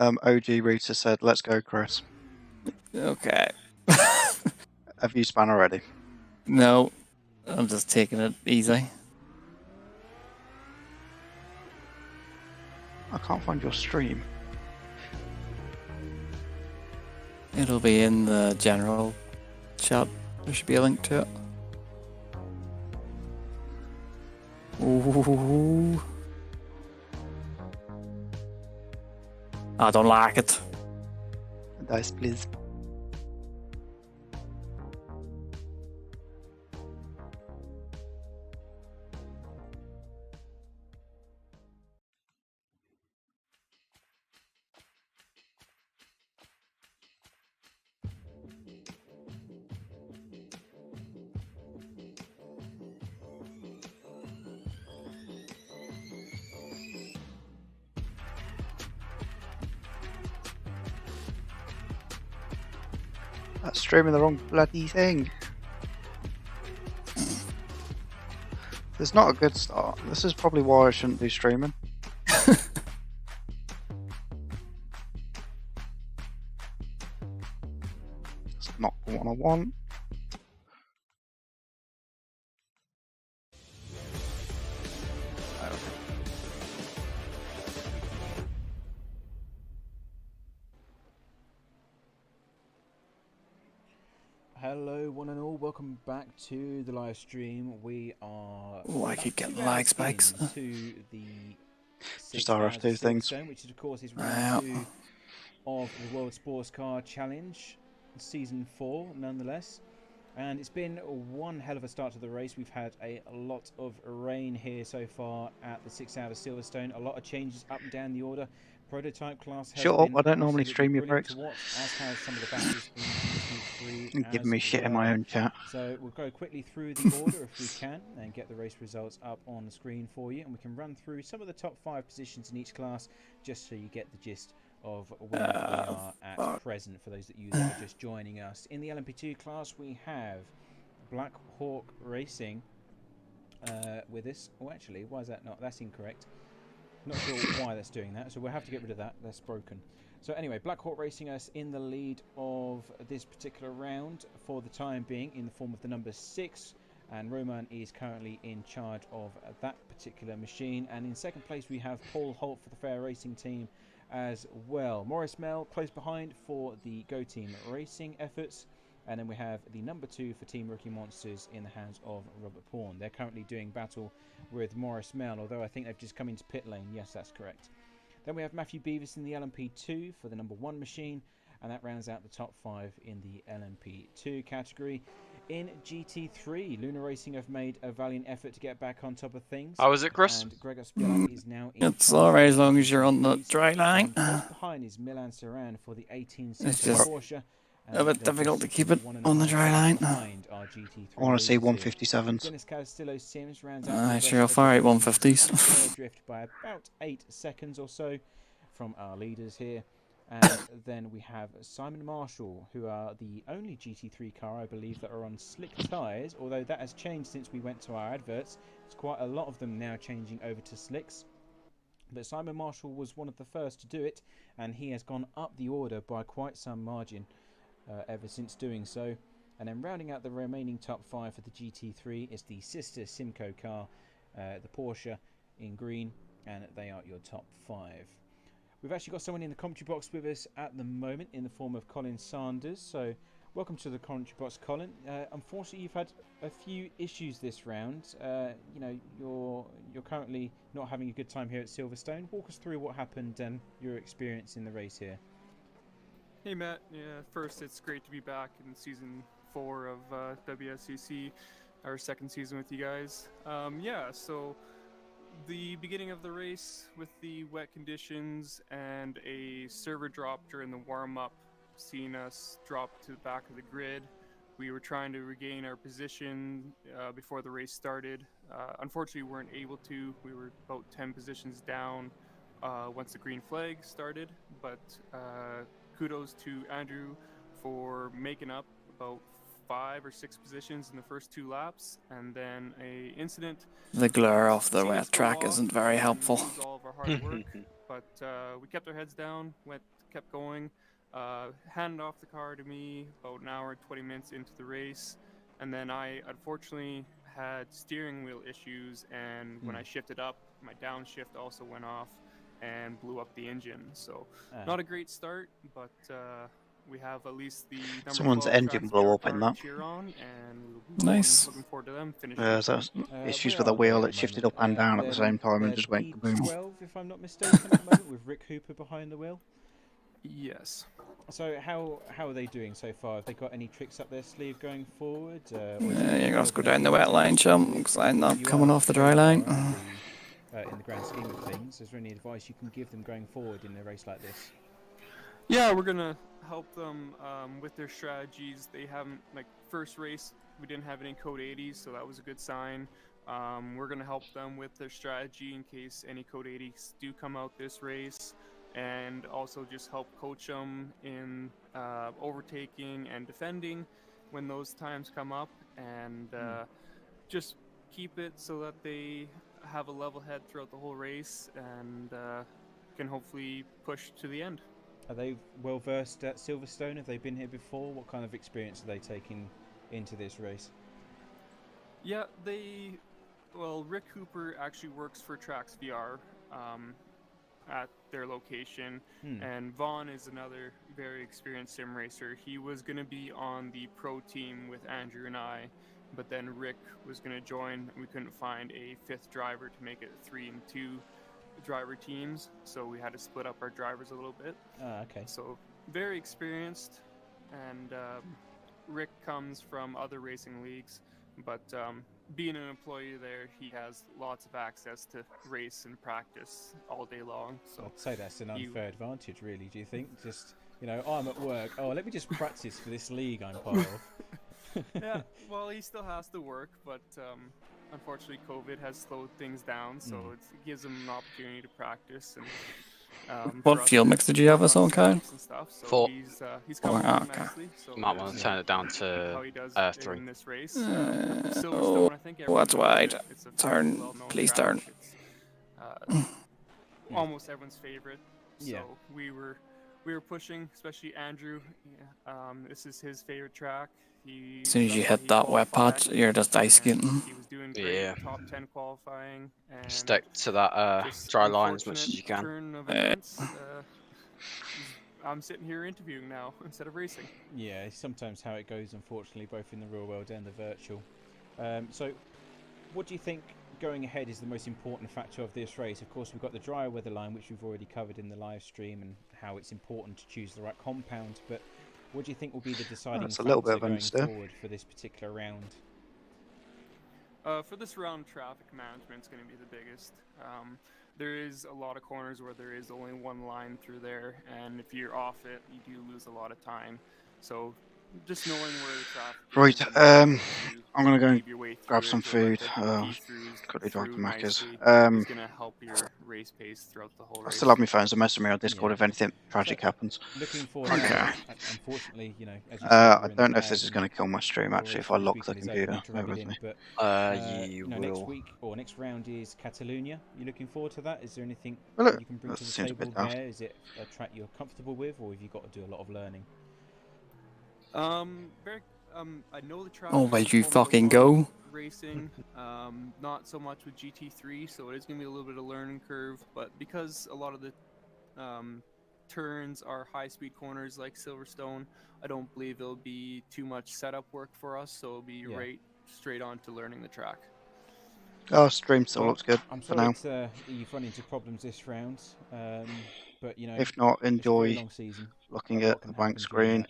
OG Rita said, let's go, Chris. Okay. Have you spun already? No, I'm just taking it easy. I can't find your stream. It'll be in the general chat. There should be a link to it. Ooh. I don't like it. Dice, please. That's streaming the wrong bloody thing. It's not a good start. This is probably why I shouldn't be streaming. It's not the one I want. Hello, one and all. Welcome back to the live stream. We are. Oh, I keep getting lag spikes. To the Just RF2 things. Silverstone, which is of course is round 2 of the World Sports Car Challenge, season 4, nonetheless. And it's been one hell of a start to the race. We've had a lot of rain here so far at the 6 hour Silverstone. A lot of changes up and down the order. Prototype class has Shut up, been I don't normally stream your brilliant bricks. to watch, as has some of the battles in GT3 Giving me shit in my own chat. So we'll go quickly through the order if we can and get the race results up on the screen for you, and we can run through some of the top 5 positions in each class just so you get the gist of where we are at present for those of you that are just joining us. In the LMP2 class we have Black Hawk Racing with us. Oh, actually, why is that not? That's incorrect. Not sure why that's doing that, so we'll have to get rid of that. That's broken. So anyway, Black Hawk Racing us in the lead of this particular round for the time being in the form of the number 6, and Roman is currently in charge of that particular machine. And in second place we have Paul Holt for the Fair Racing team as well. Morris Mell close behind for the Go Team Racing efforts. And then we have the number 2 for Team Rookie Monsters in the hands of Robert Pawn. They're currently doing battle with Morris Mell, although I think they've just come into pit lane. Yes, that's correct. Then we have Matthew Beavis in the LMP2 for the number 1 machine, and that rounds out the top 5 in the LMP2 category. In GT3, Luna Racing have made a valiant effort to get back on top of things. How is it, Chris? And Gregor Spillak is now in. It's alright as long as you're on the dry line. Close behind is Milan Saran for the 1860 Porsche. A bit difficult to keep it on the dry line. I want to see 157s. Dennis Castillo Sims rounds Sure, I'll fire out 150s. drift by about 8 seconds or so from our leaders here. And then we have Simon Marshall, who are the only GT3 car, I believe, that are on slick tyres, although that has changed since we went to our adverts. There's quite a lot of them now changing over to slicks. But Simon Marshall was one of the first to do it, and he has gone up the order by quite some margin ever since doing so. And then rounding out the remaining top 5 for the GT3 is the sister Simco car, the Porsche in green, and they are your top 5. We've actually got someone in the commentary box with us at the moment in the form of Colin Sanders. So welcome to the commentary box, Colin. Unfortunately, you've had a few issues this round. You know, you're currently not having a good time here at Silverstone. Walk us through what happened and your experience in the race here. Hey Matt, first it's great to be back in season 4 of WSCC, our second season with you guys. So the beginning of the race with the wet conditions and a server drop during the warm-up, seeing us drop to the back of the grid. We were trying to regain our position before the race started. Unfortunately, we weren't able to. We were about 10 positions down once the green flag started, but kudos to Andrew for making up about 5 or 6 positions in the first 2 laps, and then a incident. The glare off the wet track isn't very helpful. All of our hard work, but we kept our heads down, kept going. Handed off the car to me about an hour and 20 minutes into the race, and then I unfortunately had steering wheel issues, and when I shifted up, my downshift also went off and blew up the engine. So not a great start, but we have at least the number Someone's engine blew up in that. Cheer on, and Nice. looking forward to them finishing. There's issues with the wheel. It shifted up and down at the same time and just went kaboom. 12, if I'm not mistaken, at the moment, with Rick Hooper behind the wheel. Yes. So how are they doing so far? Have they got any tricks up their sleeve going forward? You're gonna have to go down the wet line, chum, because I'm not coming off the dry line. In the grand scheme of things, is there any advice you can give them going forward in a race like this? Yeah, we're gonna help them with their strategies. They haven't, first race, we didn't have any code 80s, so that was a good sign. We're gonna help them with their strategy in case any code 80s do come out this race, and also just help coach them in overtaking and defending when those times come up, and just keep it so that they have a level head throughout the whole race and can hopefully push to the end. Are they well versed at Silverstone? Have they been here before? What kind of experience are they taking into this race? Yeah, Rick Hooper actually works for Trax VR at their location, and Vaughn is another very experienced sim racer. He was going to be on the pro team with Andrew and I, but then Rick was going to join, and we couldn't find a 5th driver to make it 3 and 2 driver teams, so we had to split up our drivers a little bit. Okay. So very experienced, and Rick comes from other racing leagues, but being an employee there, he has lots of access to race and practice all day long. So I'd say that's an unfair advantage, really. Do you think? Just, I'm at work. Oh, let me just practice for this league I'm part of. Yeah, well, he still has to work, but unfortunately COVID has slowed things down, so it gives him an opportunity to practice. And what fuel mix did you have us on, Kyle? So 4. He's coming nicely, so might want to turn it down to 3. in this race. That's wide. Turn, please turn. Almost everyone's favorite. So Yeah. we were pushing, especially Andrew. This is his favorite track. As soon as you hit that wet patch, you're just ice skating. He was doing great, Yeah. top 10 qualifying. And Stick to that dry line as much as you can. turn of events, I'm sitting here interviewing now instead of racing. Yeah, it's sometimes how it goes, unfortunately, both in the real world and the virtual. So, what do you think going ahead is the most important factor of this race? Of course, we've got the dry weather line, which we've already covered in the live stream, and how it's important to choose the right compound. But what do you think will be the deciding That's a little bit factor of going understeer. forward for this particular round? For this round, traffic management is going to be the biggest. There is a lot of corners where there is only one line through there, and if you're off it, you do lose a lot of time. So just knowing where the traffic Right, is and I'm gonna go and weave your way grab through some it to let food. the pee-throughs Quickly drive to through Macca's. nicely is going to help your race pace throughout the whole I race. still have my phone, so message me on Discord if anything tragic happens. Looking forward. Okay. Unfortunately, you know, as you I don't know if this is going to kill my stream actually if I lock the computer. Bear with me. You know, next week or next round is Catalonia. You looking forward to that? Is there anything you can bring to the table there? Is it a track you're comfortable with, or have you got to do a lot of learning? I know the track. Oh, where'd you fucking go? Racing, not so much with GT3, so it is going to be a little bit of learning curve. But because a lot of the turns are high-speed corners like Silverstone, I don't believe it'll be too much setup work for us. So it'll be right straight on to learning the track. Oh, stream still looks good for now. I'm sorry you've run into problems this round, but you know, if not, enjoy long season. looking at the blank screen,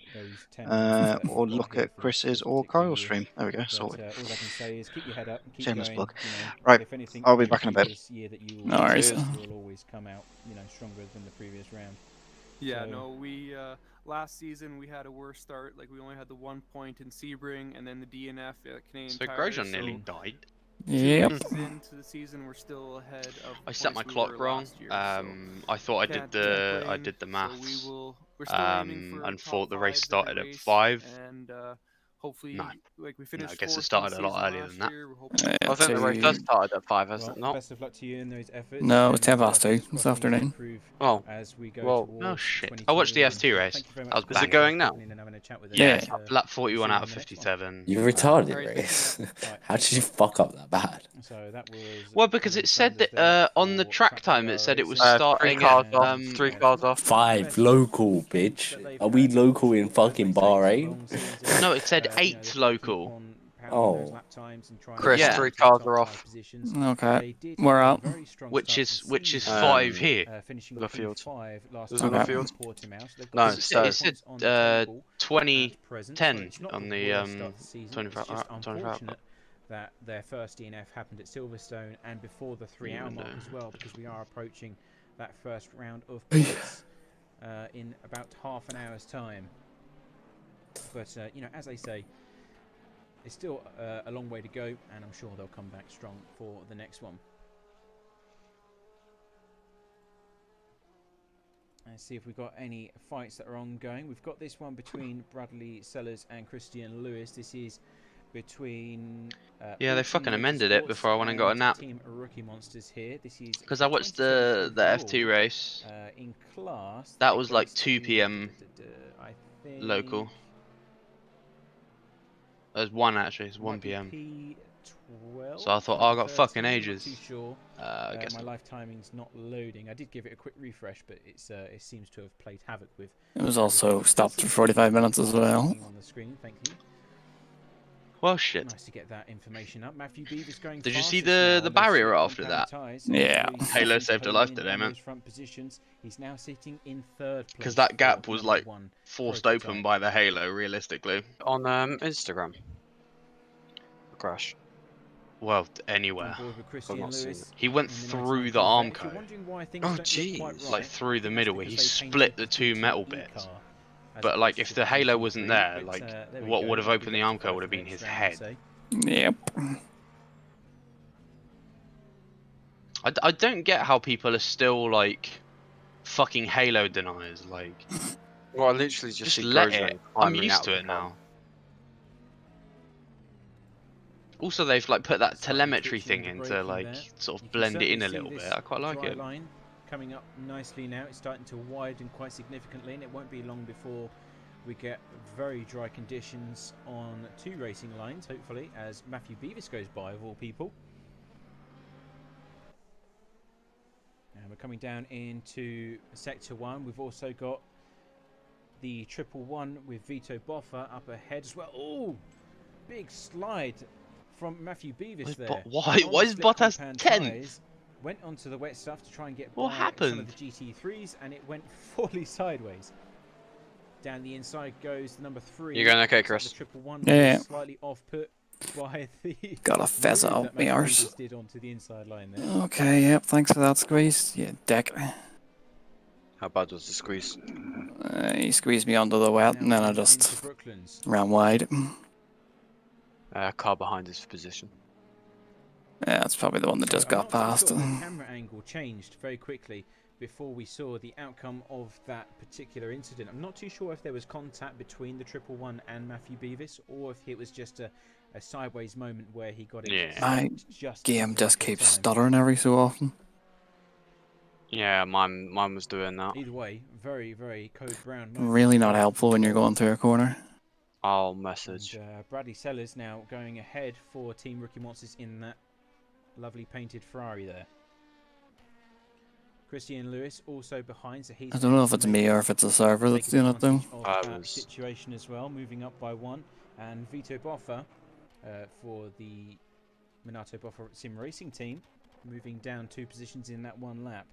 or look at Chris's or Kyle's stream. There we go, sorted. All I can say is keep your head up and keep Shameless going. plug. You know, Right, if anything, I'll be back in a bit. this year that you No worries. will always come out, you know, stronger than the previous round. Yeah, no, we last season we had a worse start. Like we only had the 1 point in Sebring and then the DNF at Canadian So Tire. Grosjean nearly died. Yep. Into the season, we're still ahead of. I set my clock wrong. I thought I did the maths. And thought the race started at 5. And hopefully, like we No, finished. I guess it started a lot earlier than that. I think the race does started at 5, has it not? Best of luck to you in those efforts. No, it's 2:10 this afternoon. Oh, as we go well, oh shit. I watched the F2 race. Is it going now? Yeah, lap 41 out of 57. You retarded race. How did you fuck up that bad? So that was. Well, because it said that on the track time it said it was starting 3 cars off. 3 cars off. 5 local, bitch. Are we local in fucking Bahrain? No, it said 8 local. Oh. Chris, 3 cars are off. Okay, we're out. Which is 5 here. The field. There's another field. No, it said 2010 on the 25. That their first DNF happened at Silverstone and before the 3-hour mark as well, because we are approaching that first round of pits in about half an hour's time. But you know, as they say, it's still a long way to go, and I'm sure they'll come back strong for the next one. Let's see if we've got any fights that are ongoing. We've got this one between Bradley Sellers and Christian Lewis. This is between yeah, they fucking amended it before I went and got a nap. Team Rookie Monsters here. This is because I watched the F2 race. In class. That was like 2 PM local. There's 1 actually. It's 1 PM. So I thought, oh, I got fucking ages. I guess my life timing's not loading. I did give it a quick refresh, but it seems to have played havoc with. It was also stopped for 45 minutes as well. On the screen, thank you. Well, shit. Nice to get that information up. Matthew Beaver's going. Did you see the barrier after that? Yeah. Halo saved a life today, man. Front positions. He's now sitting in 3rd place. Because that gap was like forced open by the Halo, realistically. On Instagram. Crash. Well, anywhere. He went through the arm cone. Oh jeez. Like through the middle where he split the 2 metal bits. But like if the Halo wasn't there, like what would have opened the arm cone would have been his head. Yep. I don't get how people are still like fucking Halo deniers. Like, well, I literally just see let it. I'm used to it now. Also, they've like put that telemetry thing in to like sort of blend it in a little bit. I quite like it. Line coming up nicely now. It's starting to widen quite significantly, and it won't be long before we get very dry conditions on 2 racing lines, hopefully, as Matthew Beavis goes by, of all people. And we're coming down into Sector 1. We've also got the 111 with Vito Boffa up ahead as well. Oh, big slide from Matthew Beavis there. Why is Bottas 10th? Went onto the wet stuff to try and get what by happened? Some of the GT3s, and it went fully sideways. Down the inside goes the number 3. You going okay, Chris? The 111 yeah. Slightly off put by the. Got a feather out my arse. Did onto the inside line there. Okay, yep. Thanks for that squeeze. Yeah, deck. How bad was the squeeze? He squeezed me onto the wet, and then I just ran wide. Car behind his position. Yeah, that's probably the one that just got past. Sure, the camera angle changed very quickly before we saw the outcome of that particular incident. I'm not too sure if there was contact between the 111 and Matthew Beavis, or if it was just a sideways moment where he got it. Yeah. My game just keeps stuttering every so often. Yeah, mine was doing that. Either way, very, very code brown. Really not helpful when you're going through a corner. I'll message. And, Bradley Sellers now going ahead for Team Rookie Monsters in that lovely painted Ferrari there. Christian Lewis also behind, so he's. I don't know if it's me or if it's the server that's doing it though. Situation as well, moving up by 1, and Vito Boffa for the Minato Boffa Sim Racing team, moving down 2 positions in that 1 lap.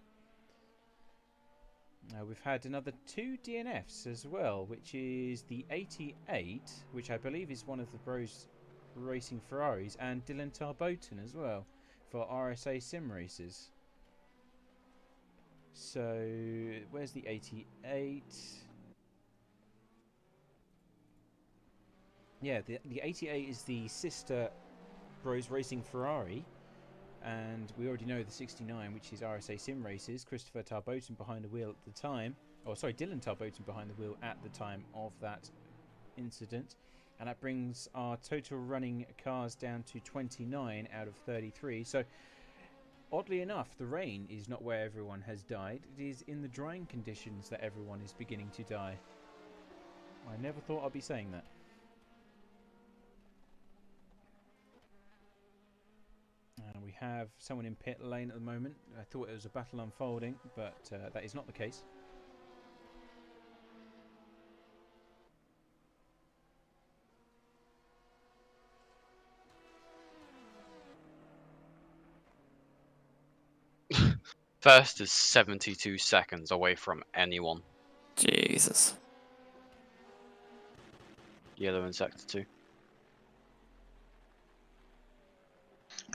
We've had another 2 DNFs as well, which is the 88, which I believe is one of the Bros Racing Ferraris, and Dylan Tarboton as well for RSA Sim Races. So, where's the 88? Yeah, the 88 is the sister Bros Racing Ferrari. And we already know the 69, which is RSA Sim Races. Christopher Tarboton behind the wheel at the time. Oh, sorry, Dylan Tarboton behind the wheel at the time of that incident. And that brings our total running cars down to 29 out of 33. So, oddly enough, the rain is not where everyone has died. It is in the drying conditions that everyone is beginning to die. I never thought I'd be saying that. We have someone in pit lane at the moment. I thought it was a battle unfolding, but that is not the case. First is 72 seconds away from anyone. Jesus. Yellow in sector 2.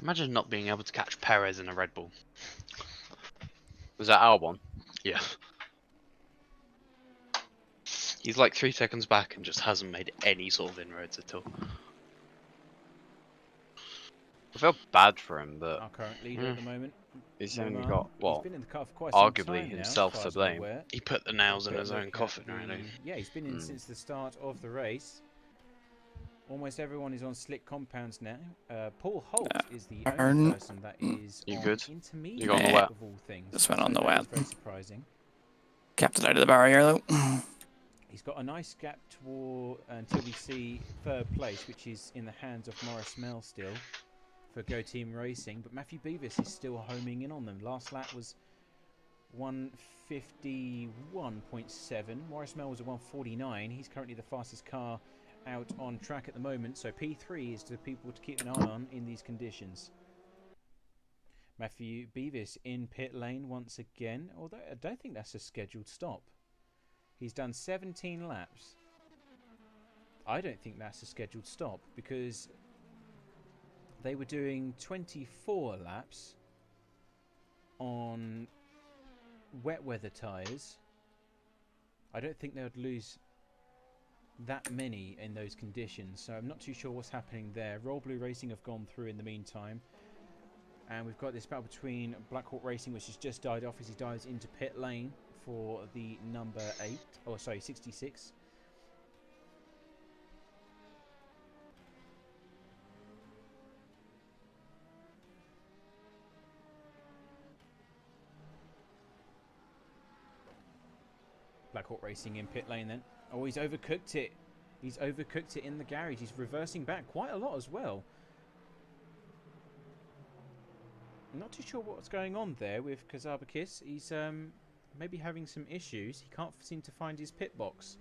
Imagine not being able to catch Perez in a Red Bull. Was that Albon? Yeah. He's like 3 seconds back and just hasn't made any sort of inroads at all. I feel bad for him, but our current leader at the moment. He's only got, well, he's been in the car for quite some arguably time himself now, to blame. He put the nails in his own coffin, really. Yeah, he's been in since the start of the race. Almost everyone is on slick compounds now. Paul Holt is the only person that is on intermediate you got on the wet. of all things. Just went on the wet. Very surprising. Kept it out of the barrier though. He's got a nice gap toward until we see 3rd place, which is in the hands of Morris Mell still for Go Team Racing. But Matthew Beavis is still homing in on them. Last lap was 151.7. Morris Mell was a 149. He's currently the fastest car out on track at the moment, so P3 is the people to keep an eye on in these conditions. Matthew Beavis in pit lane once again, although I don't think that's a scheduled stop. He's done 17 laps. I don't think that's a scheduled stop because they were doing 24 laps on wet weather tyres. I don't think they would lose that many in those conditions, so I'm not too sure what's happening there. Roll Blue Racing have gone through in the meantime, and we've got this battle between Black Hawk Racing, which has just died off as he dives into pit lane for the number 66. Black Hawk Racing in pit lane then. Oh, he's overcooked it. He's overcooked it in the garage. He's reversing back quite a lot as well. I'm not too sure what's going on there with Kazabakis. He's maybe having some issues. He can't seem to find his pit box.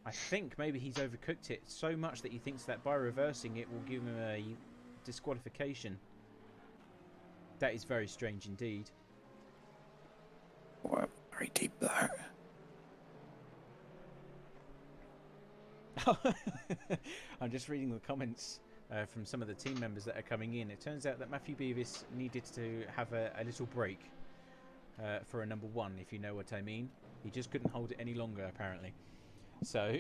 I think maybe he's overcooked it so much that he thinks that by reversing it will give him a disqualification. That is very strange indeed. Wow, very deep there. I'm just reading the comments from some of the team members that are coming in. It turns out that Matthew Beavis needed to have a little break for a number 1, if you know what I mean. He just couldn't hold it any longer, apparently. So,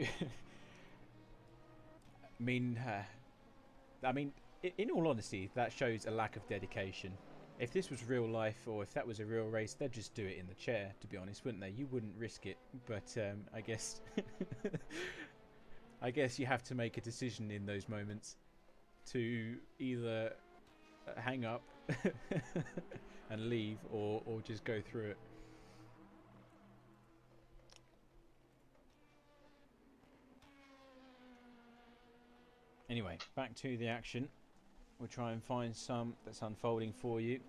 I mean, in all honesty, that shows a lack of dedication. If this was real life, or if that was a real race, they'd just do it in the chair, to be honest, wouldn't they? You wouldn't risk it. But I guess, I guess you have to make a decision in those moments to either hang up and leave, or just go through it. Anyway, back to the action. We'll try and find some that's unfolding for you.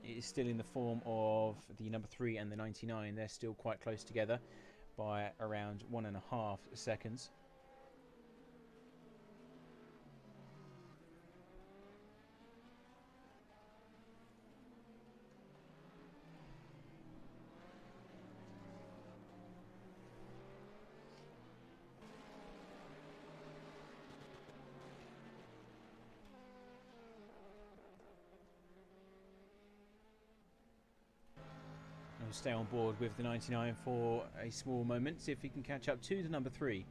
It is still in the form of the number 3 and the 99. They're still quite close together by around 1.5 seconds. We'll stay on board with the 99 for a small moment, see if we can catch up to the number 3.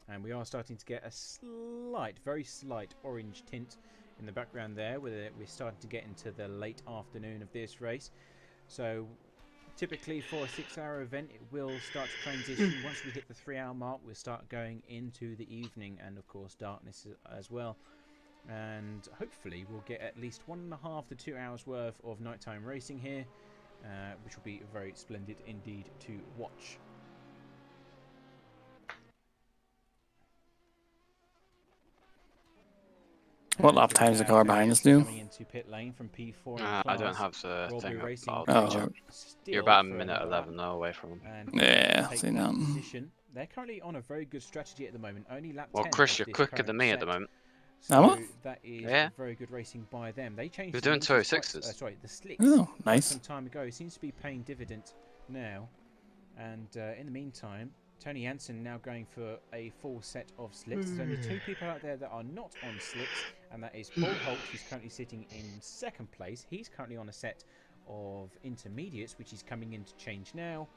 And we are starting to get a slight, very slight orange tint in the background there, where we're starting to get into the late afternoon of this race. So typically for a 6-hour event, it will start to transition. Once we hit the 3-hour mark, we'll start going into the evening, and of course darkness as well. And hopefully we'll get at least 1.5 to 2 hours worth of nighttime racing here, which will be very splendid indeed to watch. What lap time's the car behind us do? Into pit lane from P4 I don't have the thing up. Oh. You're about 1:11 though away from him. Yeah, I've seen that. They're currently on a very good strategy at the moment. Only lap 10. Well, Chris, you're quicker than me at the moment. So that is very good racing by them. They changed. You're doing 206s. Sorry, the slicks. Oh, nice. Some time ago, it seems to be paying dividend now. And in the meantime, Tony Jansen now going for a full set of slicks. There's only 2 people out there that are not on slicks, and that is Paul Holt, who's currently sitting in 2nd place. He's currently on a set of intermediates, which he's coming in to change now.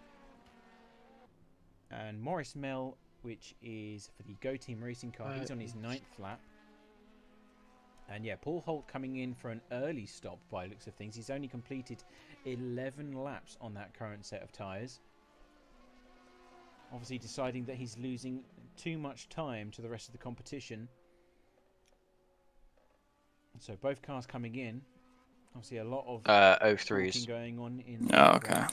And Maurice Mell, which is for the Go Team Racing car, he's on his 9th lap. And yeah, Paul Holt coming in for an early stop by the looks of things. He's only completed 11 laps on that current set of tyres. Obviously deciding that he's losing too much time to the rest of the competition. So both cars coming in. Obviously a lot of 03s going on in okay.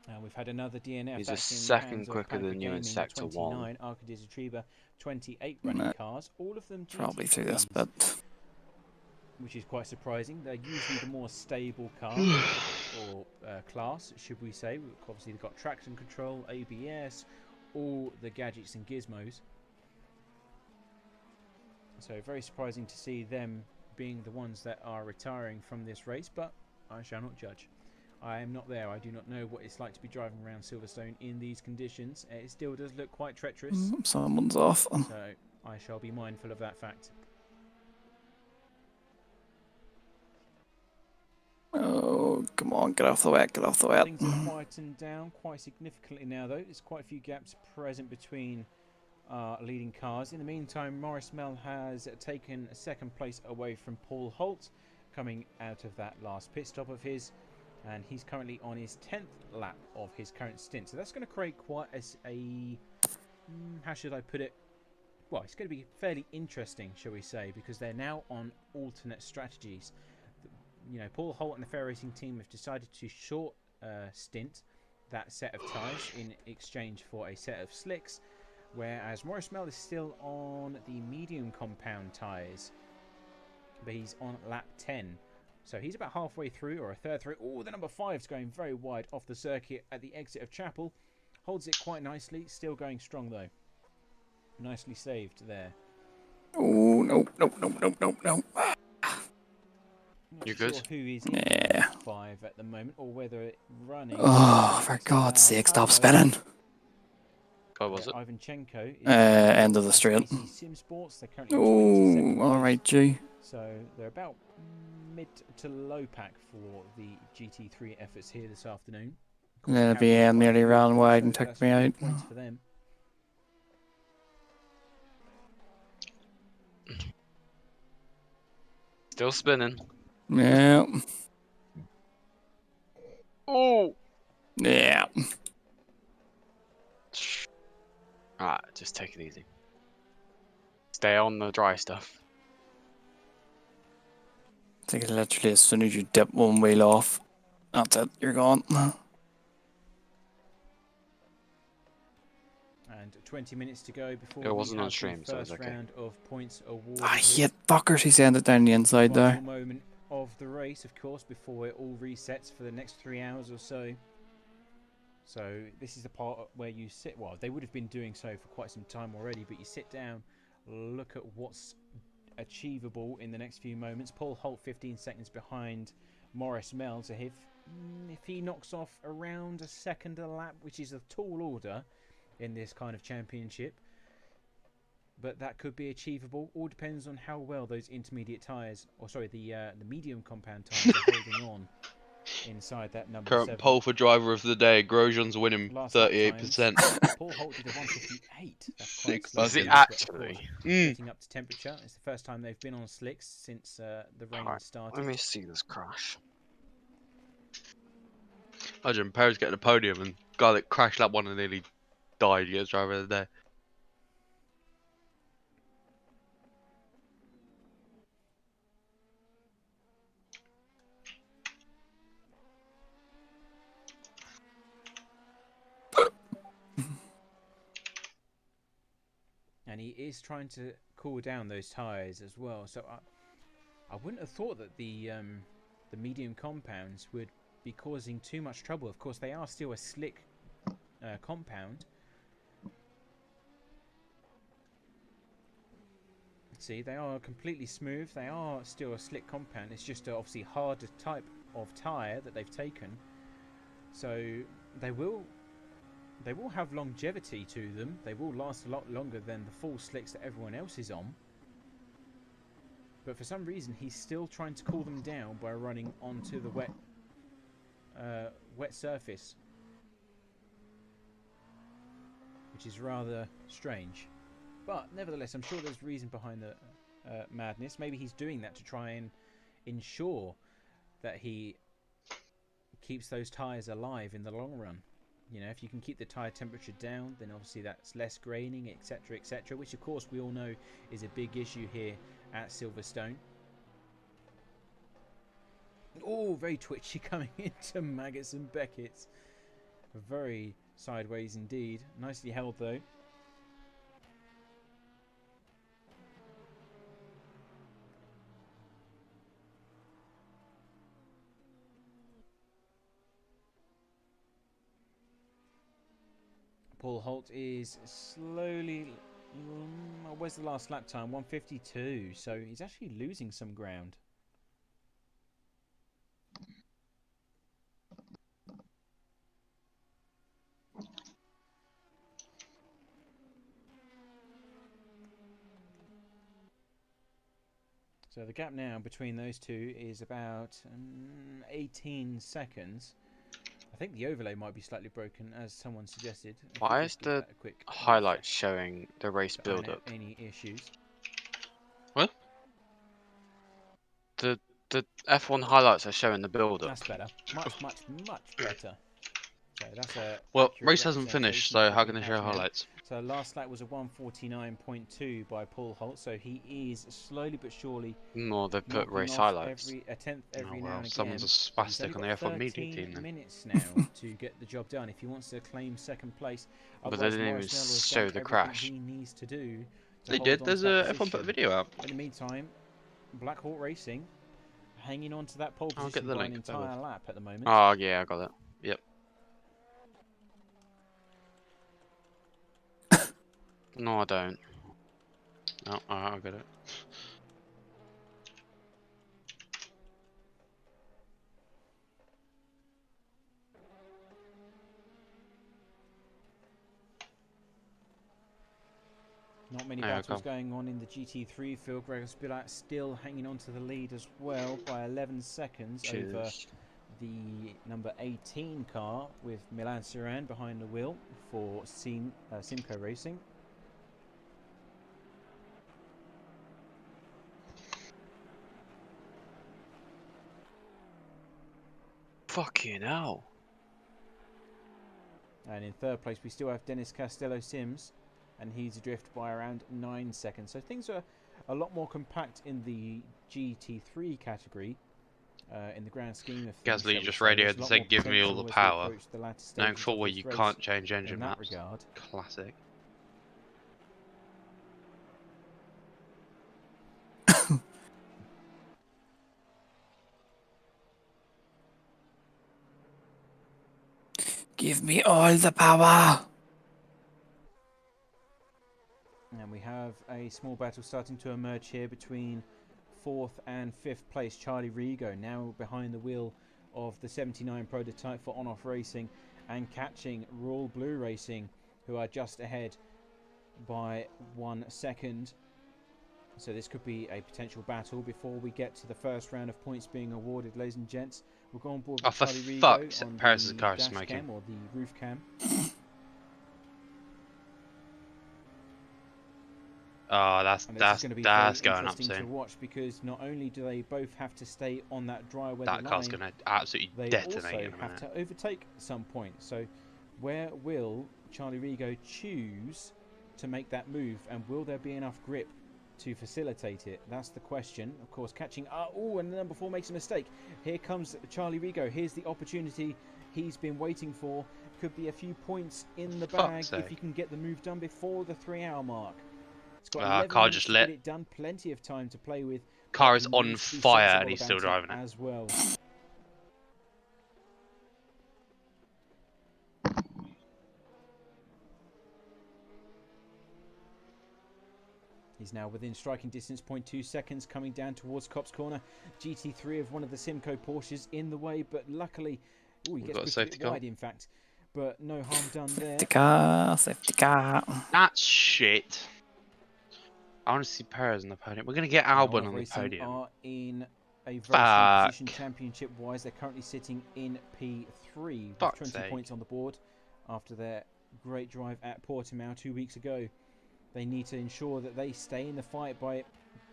And we've had another DNF. He's a second quicker than you in Sector 1. Arcadis Retriever 28 running cars. All of them probably through this bit. Which is quite surprising. They're usually the more stable car or class, should we say. Obviously they've got traction control, ABS, all the gadgets and gizmos. So very surprising to see them being the ones that are retiring from this race, but I shall not judge. I am not there. I do not know what it's like to be driving around Silverstone in these conditions. It still does look quite treacherous. Someone's off. So I shall be mindful of that fact. Oh, come on, get off the wet, get off the wet. Things have quietened down quite significantly now, though. There's quite a few gaps present between leading cars. In the meantime, Maurice Mell has taken 2nd place away from Paul Holt, coming out of that last pit stop of his. And he's currently on his 10th lap of his current stint. So that's going to create quite a how should I put it? Well, it's going to be fairly interesting, shall we say, because they're now on alternate strategies. You know, Paul Holt and the Fair Racing team have decided to short stint that set of tyres in exchange for a set of slicks, whereas Maurice Mell is still on the medium compound tyres, but he's on lap 10. So he's about halfway through, or a third through. Oh, the number 5's going very wide off the circuit at the exit of Chapel. Holds it quite nicely. Still going strong though. Nicely saved there. Oh, nope. You Not sure good? who is in Yeah. 5 at the moment, or whether it running. Oh, for God's sake, stop spinning. God, was it? Ivanchenko is End of the straight. Sim Sports. They're currently Oh, alright, G. So they're about mid to low pack for the GT3 efforts here this afternoon. The BM nearly ran wide and took me out. Points for them. Still spinning. Yeah. Oh. Yeah. Alright, just take it easy. Stay on the dry stuff. I think literally as soon as you dip one wheel off, that's it, you're gone. And 20 minutes to go before it wasn't on stream, so it was okay. Round of points awarded. I hate fuckers who send it down the inside there. Moment of the race, of course, before it all resets for the next 3 hours or so. So this is the part where you sit. Well, they would have been doing so for quite some time already, but you sit down, look at what's achievable in the next few moments. Paul Holt 15 seconds behind Morris Mell. So if he knocks off around a second a lap, which is a tall order in this kind of championship, but that could be achievable. All depends on how well those intermediate tyres, or sorry, the medium compound tyres are holding on inside that number. Current 7. pole for driver of the day. Grosjean's winning 38%. Paul Holt did a 158. That's quite Does it actually? Getting up to temperature. It's the first time they've been on slicks since the rain started. Let me see this crash. Imagine Perez getting a podium and guy that crashed lap 1 and nearly died gets driver of the day. And he is trying to cool down those tyres as well. So I wouldn't have thought that the medium compounds would be causing too much trouble. Of course, they are still a slick compound. See, they are completely smooth. They are still a slick compound. It's just obviously harder type of tyre that they've taken. So they will have longevity to them. They will last a lot longer than the full slicks that everyone else is on. But for some reason, he's still trying to cool them down by running onto the wet surface, which is rather strange. But nevertheless, I'm sure there's reason behind the madness. Maybe he's doing that to try and ensure that he keeps those tyres alive in the long run. You know, if you can keep the tyre temperature down, then obviously that's less graining, etc., etc., which of course we all know is a big issue here at Silverstone. Oh, very twitchy coming into Maggots and Beckett's. Very sideways indeed. Nicely held though. Paul Holt is slowly... where's the last lap time? 1:52. So he's actually losing some ground. So the gap now between those two is about 18 seconds. I think the overlay might be slightly broken, as someone suggested. Why is the highlight showing the race build-up? Any issues? What? The F1 highlights are showing the build-up. That's better. Much better. So that's a well, race hasn't finished, so how can they show highlights? So last lap was a 1:49.2 by Paul Holt, so he is slowly but surely. No, they put race highlights. A tenth every now and again. Someone's a spastic on the F1 media team. 13 minutes now to get the job done if he wants to claim second place. But they didn't even show the crash. He needs to do. They did. There's a F1 put a video out. In the meantime, Black Hawk Racing hanging on to that pole I'll position get the by link. an entire lap at the moment. Oh yeah, I got it. Yep. No, I don't. Oh, alright, I get it. Not many battles going on in the GT3 field. Gregor Spilak still hanging on to the lead as well by 11 seconds over the number 18 car with Milan Siran behind the wheel for Simco Racing. Fucking hell. And in third place we still have Dennis Castello Sims, and he's adrift by around 9 seconds. So things are a lot more compact in the GT3 category in the grand scheme of things. Gasly just radioed and said, "Give me all the power." Knowing full well you can't change engine maps. Regard. Classic. Give me all the power. And we have a small battle starting to emerge here between 4th and 5th place. Charlie Rigo now behind the wheel of the 79 prototype for On-Off Racing and catching Royal Blue Racing, who are just ahead by 1 second. So this could be a potential battle before we get to the first round of points being awarded, ladies and gents. We'll go on board with for Charlie Rigo fuck's on Paris' the car dash smoking. cam or the roof cam. Oh, that's going up soon. To soon. watch, because not only do they both have to stay on that dry weather That car's going to absolutely detonate in a minute. They also have to overtake some point. So where will Charlie Rigo choose to make that move, and will there be enough grip to facilitate it? That's the question. Of course, catching... and the number 4 makes a mistake. Here comes Charlie Rigo. Here's the opportunity he's been waiting for. Could be a few points in the bag if he can get the move done before the 3-hour mark. It's got 11 car minutes just to lit. get it done. Plenty of time to play with. Car is on fire and he's still driving it. As well. He's now within striking distance, 0.2 seconds, coming down towards Copse Corner. GT3 of one of the Simco Porsches in the way, but luckily... he gets pushed a bit wide, in fact. But no harm done there. Safety car. That's shit. I want to see Perez on the podium. We're going to get Albon on the podium. Are in a very strong position championship-wise. They're currently sitting in P3 with 20 points on the board after their great drive at Portimao 2 weeks ago. They need to ensure that they stay in the fight by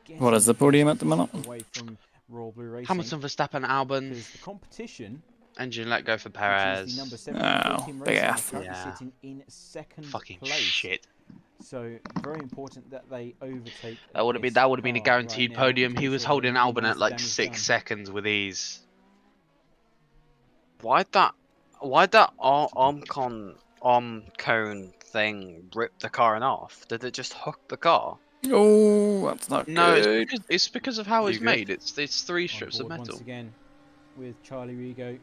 getting what is the podium at the minute? Away from Royal Blue Racing. Hamilton, Verstappen, Albon. Because the competition... Engine let go for Perez. Big F. Sitting in second fucking place. Shit. So very important that they overtake. That would have been a guaranteed podium. He was holding Albon at like 6 seconds with ease. Why'd that arm cone thing rip the car in half? Did it just hook the car? Oh, that's not good. It's because of how it's made. It's 3 strips of metal. Once again with Charlie Rigo.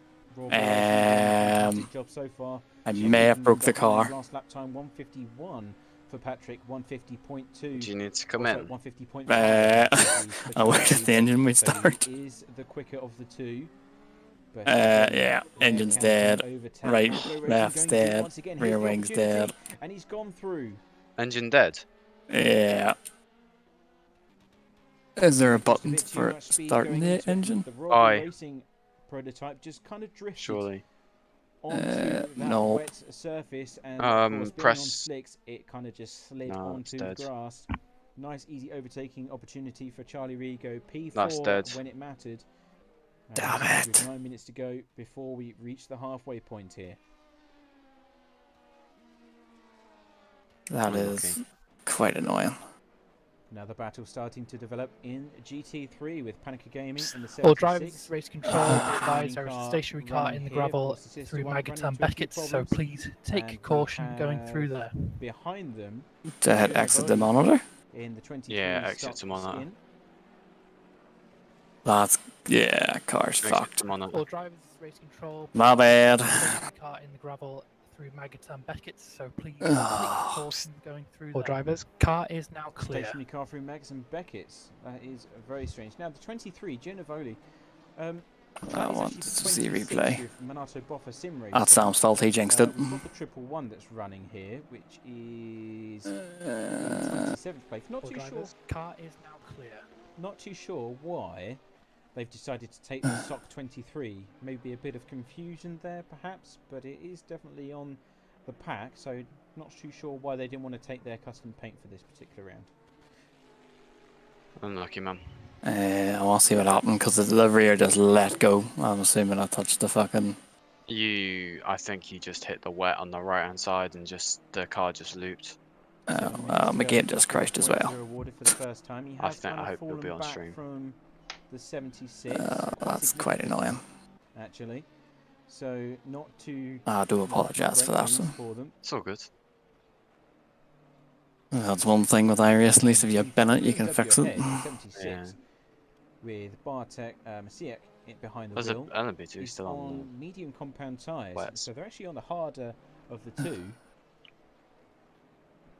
Job so far. I may have broke the car. Last lap time 151 for Patrick, 150.2. Do you need to come in? 150.5. I worked at the engine we start. He is the quicker of the two. But yeah, engine's dead. Right, left's dead. Rear wing's dead. And he's gone through. Engine dead? Yeah. Is there a button for starting the engine? Aye. Prototype just kind of drifted. Surely. Onto that wet surface, and press on slicks, it kind of just slid onto the grass. Nice easy overtaking opportunity for Charlie Rigo. P4 when it mattered. Damn it. With 9 minutes to go before we reach the halfway point here. That is quite annoying. Another battle starting to develop in GT3 with Panica Gaming in the 76. All drivers, race control, advise there is a stationary car in the gravel through Magatam Beckett, so please take caution going through there. Behind them, to hit exit the monitor? In the 23 exit the monitor. That's, car's fucked. All drivers, race control. My bad. Car in the gravel through Maggotts and Beckett, so please take caution going through. All drivers, car is now clear. Stationary car through Maggotts and Beckett's. That is very strange. Now the 23, Gianavoli. I want to see a replay. That That sounds faulty, he jinxed it. We've got the 111 that's running here, which is 27th place. Not too sure. Car is now clear. Not too sure why they've decided to take the SOC 23. Maybe a bit of confusion there, perhaps, but it is definitely on the pack, so not too sure why they didn't want to take their custom paint for this particular round. Unlucky, man. I want to see what happened because the rear just let go. I'm assuming I touched the fucking. I think you just hit the wet on the right hand side and the car just looped. My game just crashed as well. I hope you'll be on stream. From the 76. That's quite annoying. Actually, so not too. I do apologise for that. It's all good. That's one thing with iRace, at least if you've been it, you can fix it. Yeah. With Bartek Masiek behind the There's wheel. There's a LMP2 still on medium compound tyres, wets. so they're actually on the harder of the two.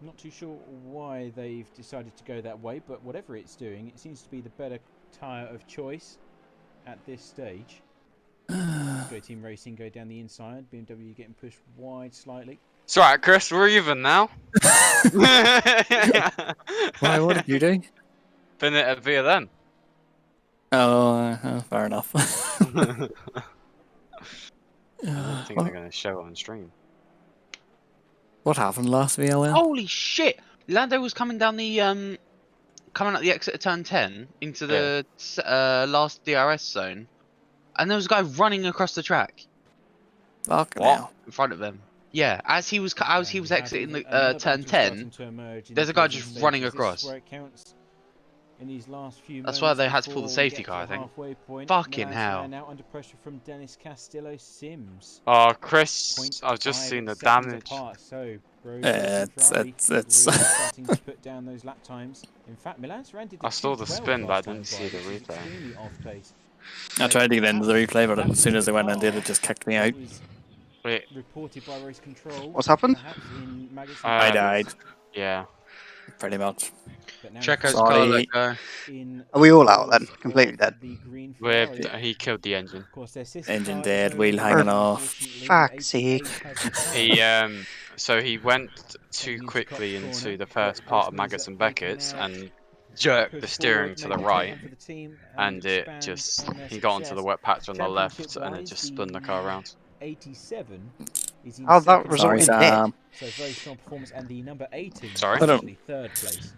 Not too sure why they've decided to go that way, but whatever it's doing, it seems to be the better tyre of choice at this stage. Go Team Racing go down the inside, BMW getting pushed wide slightly. It's alright, Chris, we're even now. Why, what did you do? Been it at via then. Oh, fair enough. I don't think they're going to show it on stream. What happened last VLL? Holy shit! Lando was coming down the coming at the exit of turn 10 into the last DRS zone, and there was a guy running across the track. Fucking hell. In front of him. Yeah, as he was exiting the turn 10, there's a guy just running across. That's why they had to pull the safety car, I think. Fucking hell. Now under pressure from Dennis Castillo Sims. Oh, Chris, I've just seen the damage. It's starting to put down those lap times. In fact, Milan Sarandon did I saw the spin, but I didn't see the replay. I tried to get into the replay, but as soon as I went and did, it just kicked me out. Wait. Reported by race control. What's happened? I died. Yeah. Pretty much. Checo's car let go. Are we all out then? Completely dead? He killed the engine. Engine dead, wheel hanging off. Fuck's sake. So he went too quickly into the first part of Maggotts and Beckett's and jerked the steering to the right, and he got onto the wet patch on the left, and it just spun the car around. 87 is in that resulted in death. So very strong performance, and the number 18 Sorry? is actually third place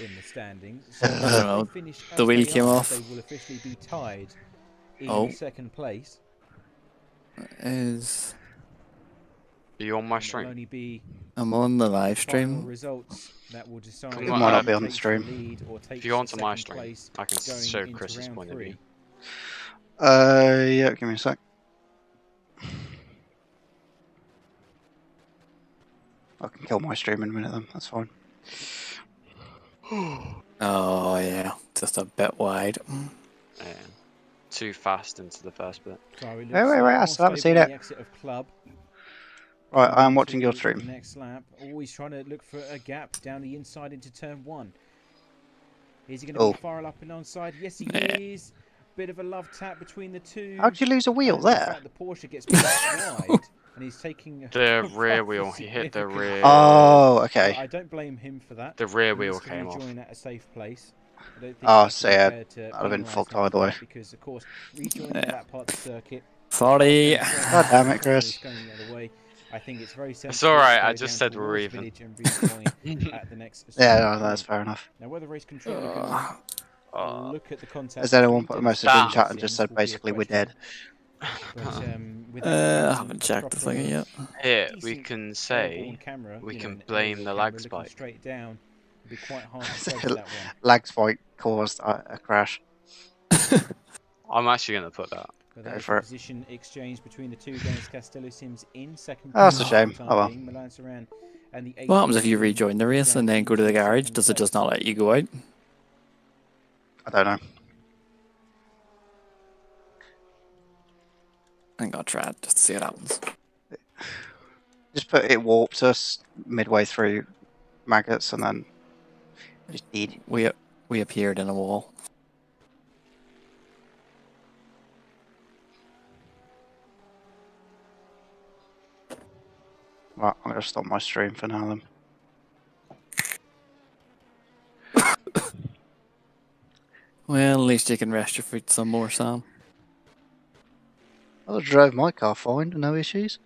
in the standings. So I don't know. The wheel came off. They will officially be tied in second place. Are you on my stream? I'm on the live stream. Results that will decide it might not be on the stream. If you're onto my stream, I can show Chris's point of view. Yeah, give me a sec. I can kill my stream in a minute then, that's fine. Oh yeah, just a bit wide. Yeah. Too fast into the first bit. Wait, I still haven't seen it. Right, I am watching your stream. Next lap, always trying to look for a gap down the inside into turn 1. Is he going to be far up and onside? Yes, he is. Bit of a love tap between the two. How'd you lose a wheel there? The Porsche gets wide, and he's taking the rear wheel. He hit the rear. Oh, okay. I don't blame him for that. The rear wheel came off. At a safe place. So yeah, I'd have been fucked either way. Because of course, rejoining that part of the circuit. Sorry. God damn it, Chris. I think it's very sensible. It's alright, I just said we're even. Yeah, no, that's fair enough. Now, whether race control look at the contact. Has anyone put a message in chat and just said basically we're dead? But, I haven't checked the thing yet. Here, we can say, we can blame the lag spike. Straight down, it'd be quite hard to that one. Lag spike caused a crash. I'm actually going to put that. Go for it. Position exchange between the two. Dennis Castillo Sims in second. Oh, that's a shame. Oh well. What happens if you rejoin the race and then go to the garage? Does it just not let you go out? I don't know. I think I'll try it just to see what happens. Just put it warped us midway through maggots and then just did. We appeared in a wall. Right, I'm gonna stop my stream for now then. Well, at least you can rest your feet some more, Sam. I drove my car fine, no issues.